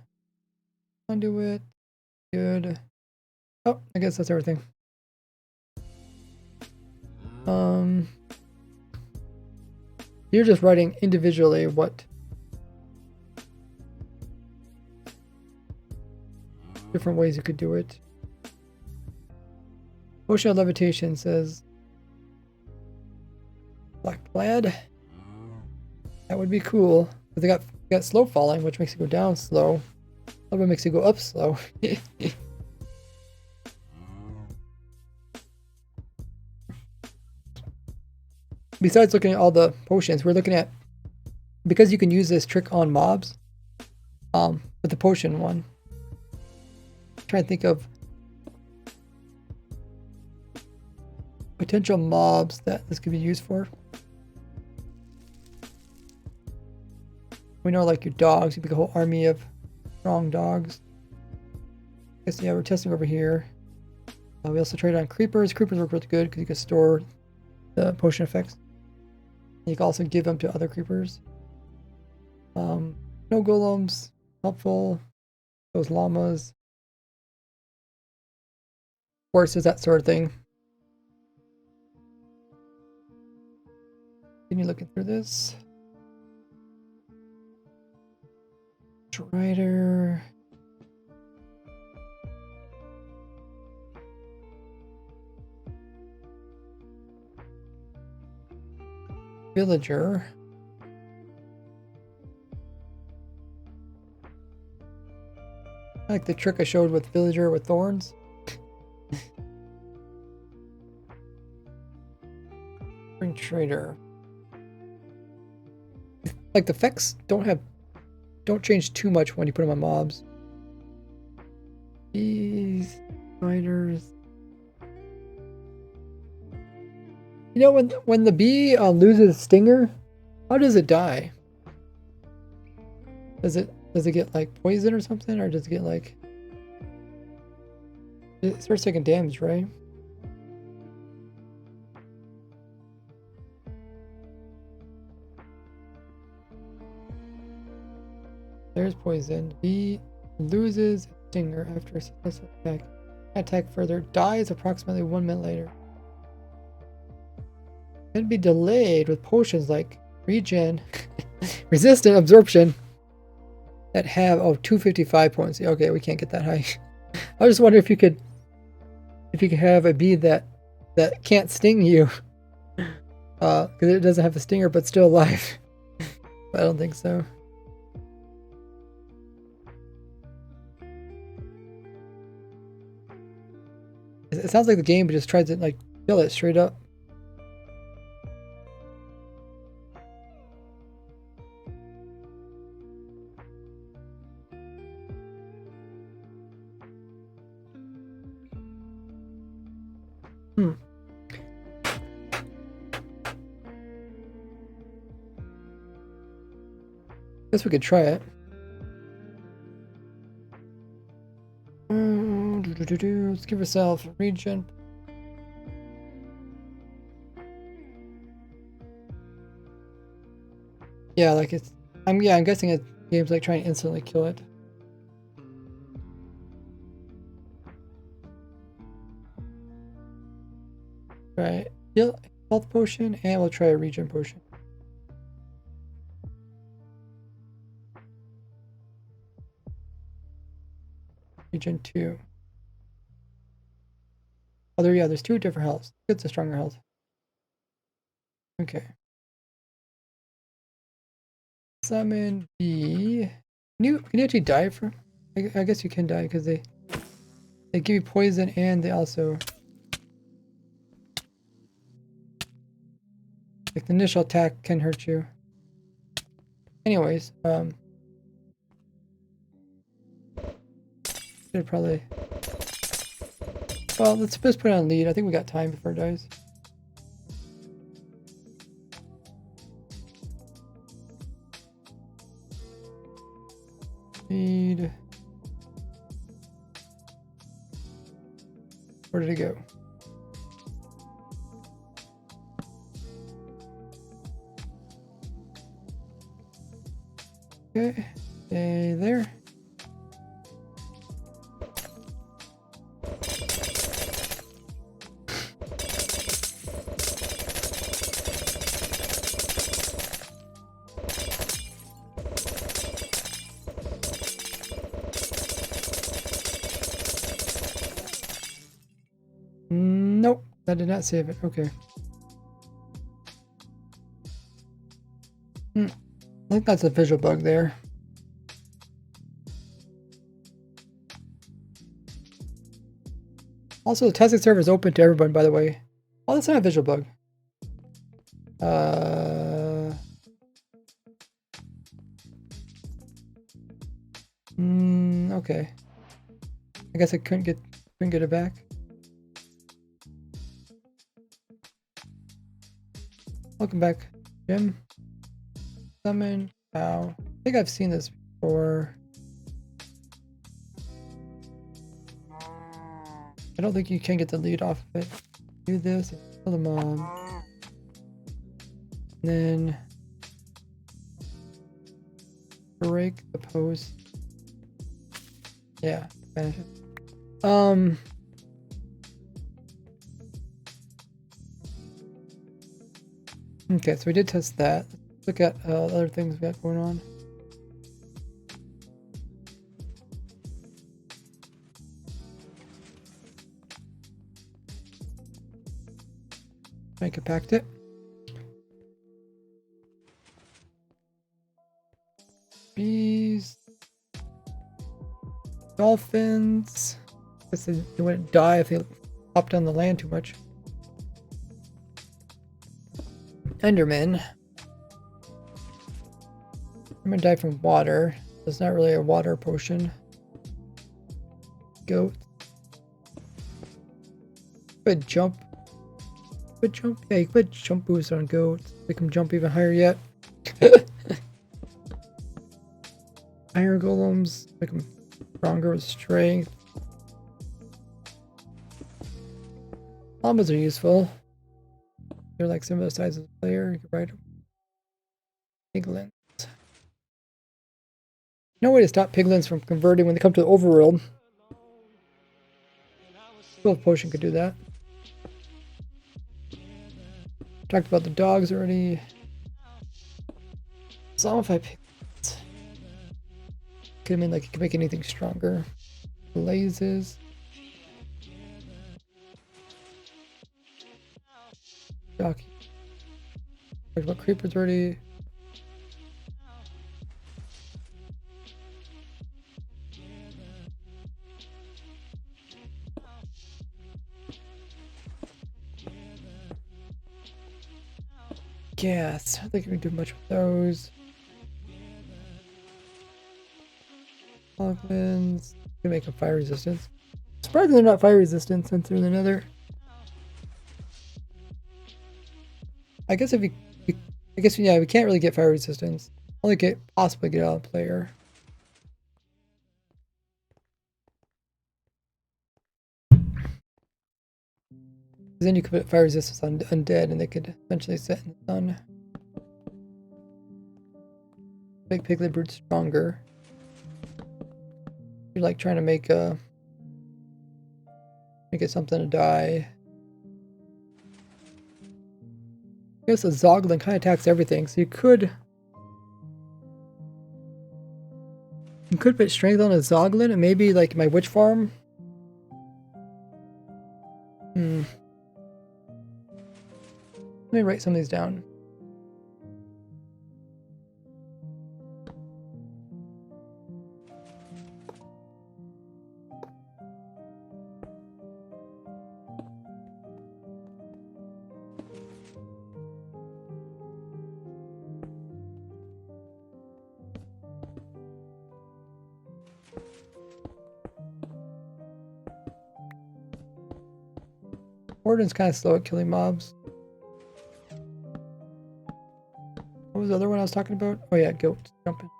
Conduit. Good. Oh, I guess that's everything. You're just writing individually what different ways you could do it. Potion of levitation says black plaid. That would be cool. But they got slow falling, which makes you go down slow. Other makes you go up slow. Besides looking at all the potions, we're looking at, because you can use this trick on mobs, with the potion one. I'm trying to think of potential mobs that this could be used for. We know like your dogs, you pick a whole army of strong dogs. I guess yeah, we're testing over here. We also tried on creepers. Creepers work really good because you can store the potion effects. You can also give them to other creepers. No golems, helpful. Those llamas. Horses, that sort of thing. continue looking through this. Strider. Villager. I like the trick I showed with Villager with thorns. Spring Trader. Like the effects don't change too much when you put them on mobs. These spiders. You know when the bee loses stinger, how does it die? Does it get like poison or something, or does it get like it starts taking damage, right? There's poison. Bee loses stinger after a successful attack. Attack further. Dies approximately 1 minute later. Can be delayed with potions like regen, resistant absorption that have 255 points. Okay, we can't get that high. I just wonder if you could have a bee that can't sting you, because it doesn't have a stinger but still alive. I don't think so. It sounds like the game just tries to like kill it straight up. Guess we could try it. Let's give ourselves a regen. Yeah, like it's. I'm guessing it game's like trying to instantly kill it. Right. Health potion, and we'll try a regen potion. Regen 2. Oh, there's 2 different healths. It's a stronger health. Okay. Summon bee. Can you actually die from? I guess you can die because they give you poison and they also like the initial attack can hurt you. Anyways, should probably. Well, let's just put it on lead. I think we got time before it dies. Lead. Where did it go? Okay, stay there. Nope, that did not save it. Okay. I think that's a visual bug there. Also, the testing server is open to everyone, by the way. Oh, that's not a visual bug. Okay. I guess I couldn't get it back. Welcome back, Jim. Summon. Wow. I think I've seen this before. I don't think you can get the lead off of it. Do this, kill the mob. And then break the post. Yeah, banish it. Okay, so we did test that. Let's look at other things we got going on. I compact it. Bees. Dolphins. Guess they wouldn't die if they hopped on the land too much. Enderman. I'm gonna die from water. It's not really a water potion. Goat. Good jump. Good jump. Yeah, you could jump boost on goats. Make them jump even higher yet. Iron golems. Make them stronger with strength. Llamas are useful. They're like similar size as the player. You can ride them. Piglins. No way to stop piglins from converting when they come to the overworld. Well, potion could do that. Talked about the dogs already. Zombify piglins. Could mean like you can make anything stronger. Blazes. Jockey. Talked about creepers already. Gas. I don't think we can do much with those. Dolphins. Can make them fire resistance. Surprised they're not fire resistant since they're in the nether. I guess if you, yeah, we can't really get fire resistance. Only possibly get out of player. Then you could put fire resistance on undead and they could eventually set in the sun. Make piglet brood stronger. You're like trying to make it something to die. I guess a Zoglin kind of attacks everything, so you could put strength on a Zoglin and maybe like my witch farm. Let me write some of these down. Warden's kind of slow at killing mobs. What was the other one I was talking about? Oh yeah, goats jumping.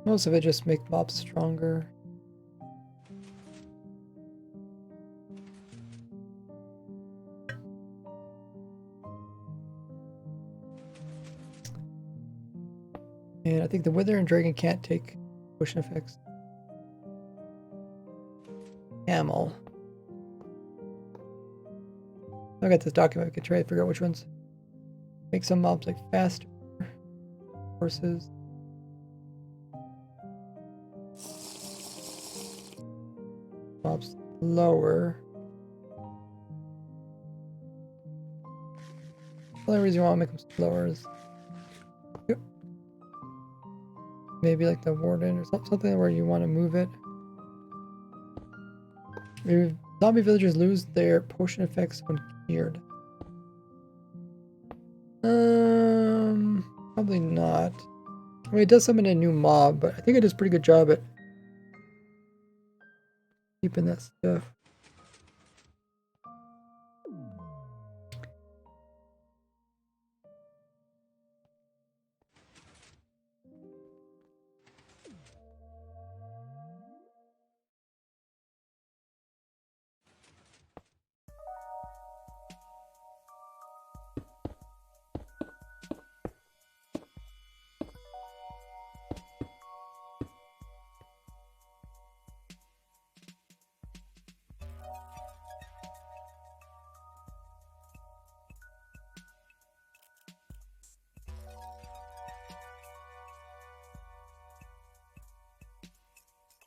Most of it just make mobs stronger. And I think the Wither and Dragon can't take potion effects. Camel. I got this document. We could try to figure out which ones make some mobs like faster. Horses. Mobs lower. The only reason I want to make them slower is maybe like the Warden or something where you want to move it. Maybe zombie villagers lose their potion effects when cured. Probably not. I mean, it does summon a new mob, but I think it does a pretty good job at keeping that stuff.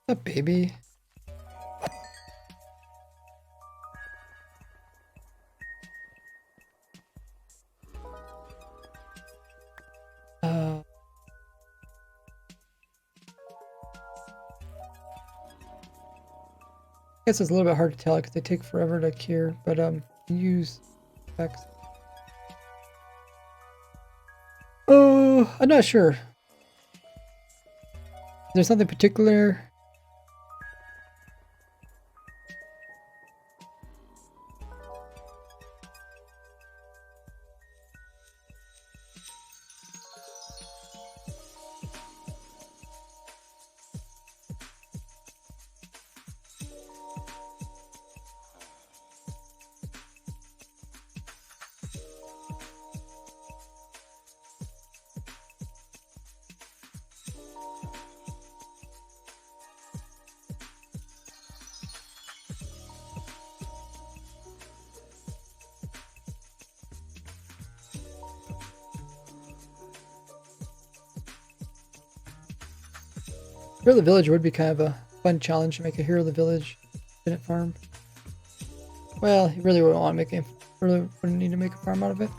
What's up, baby? I guess it's a little bit hard to tell because they take forever to cure, but use effects. Oh, I'm not sure. Is there something particular? Hero of the Village would be kind of a fun challenge to make a Hero of the Village infinite farm. Well, you really wouldn't want to make a really wouldn't need to make a farm out of it.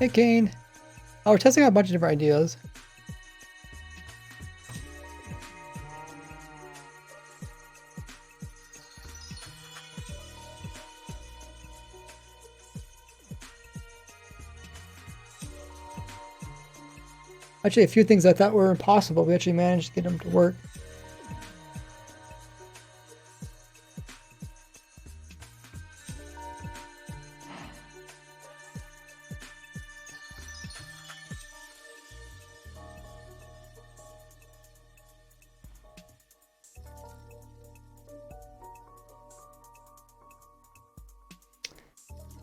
Hey Kane. Oh, we're testing out a bunch of different ideas. Actually, a few things I thought were impossible, we actually managed to get them to work.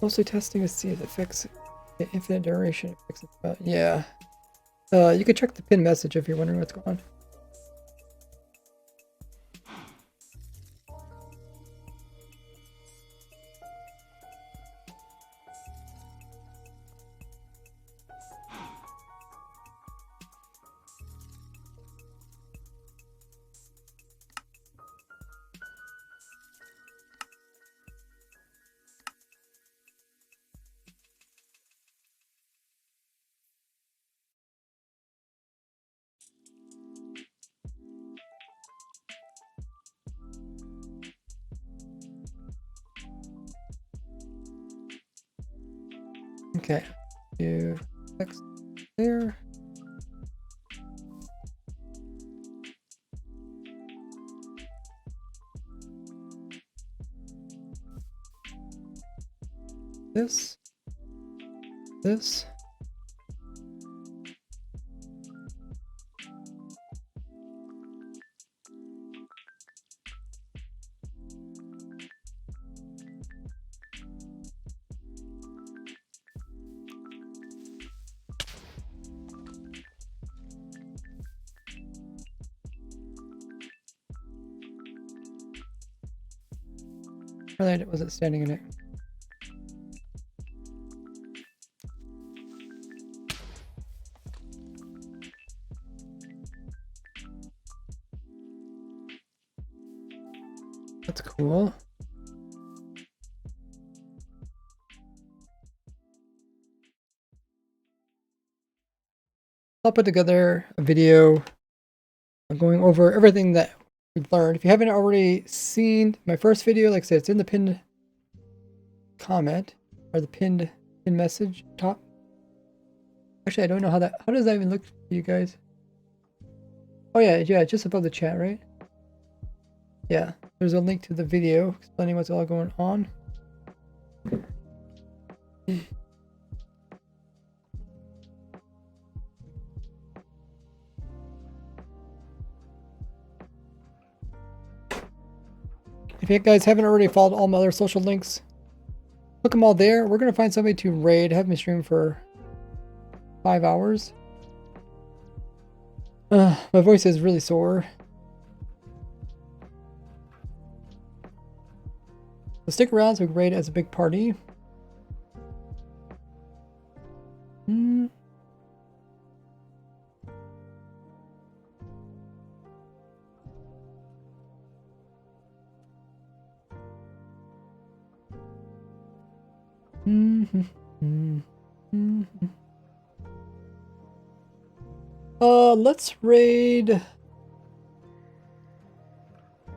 Mostly testing to see if it affects the infinite duration. Yeah. You could check the pin message if you're wondering what's going on. Okay, do text there. This. Really, was it standing in it? That's cool. I'll put together a video I'm going over everything that we've learned. If you haven't already seen my first video, like I said, it's in the pinned comment or the pinned message top. Actually, I don't know how does that even look for you guys? Oh yeah, just above the chat, right? Yeah, there's a link to the video explaining what's all going on. If you guys haven't already followed all my other social links, click them all there. We're going to find somebody to raid, have me stream for 5 hours. My voice is really sore. So stick around so we can raid as a big party. Let's raid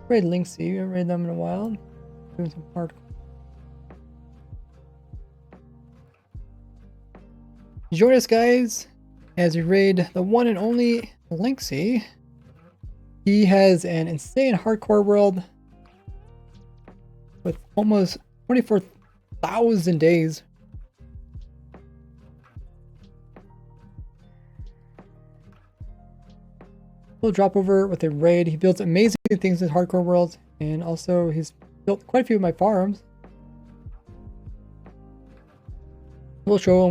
Linksy. We haven't raided them in a while. Doing some hardcore. Join us, guys, as we raid the one and only Linksy. He has an insane hardcore world with almost 24,000 days. We'll drop over with a raid. He builds amazing things in hardcore world, and also he's built quite a few of my farms. We'll show him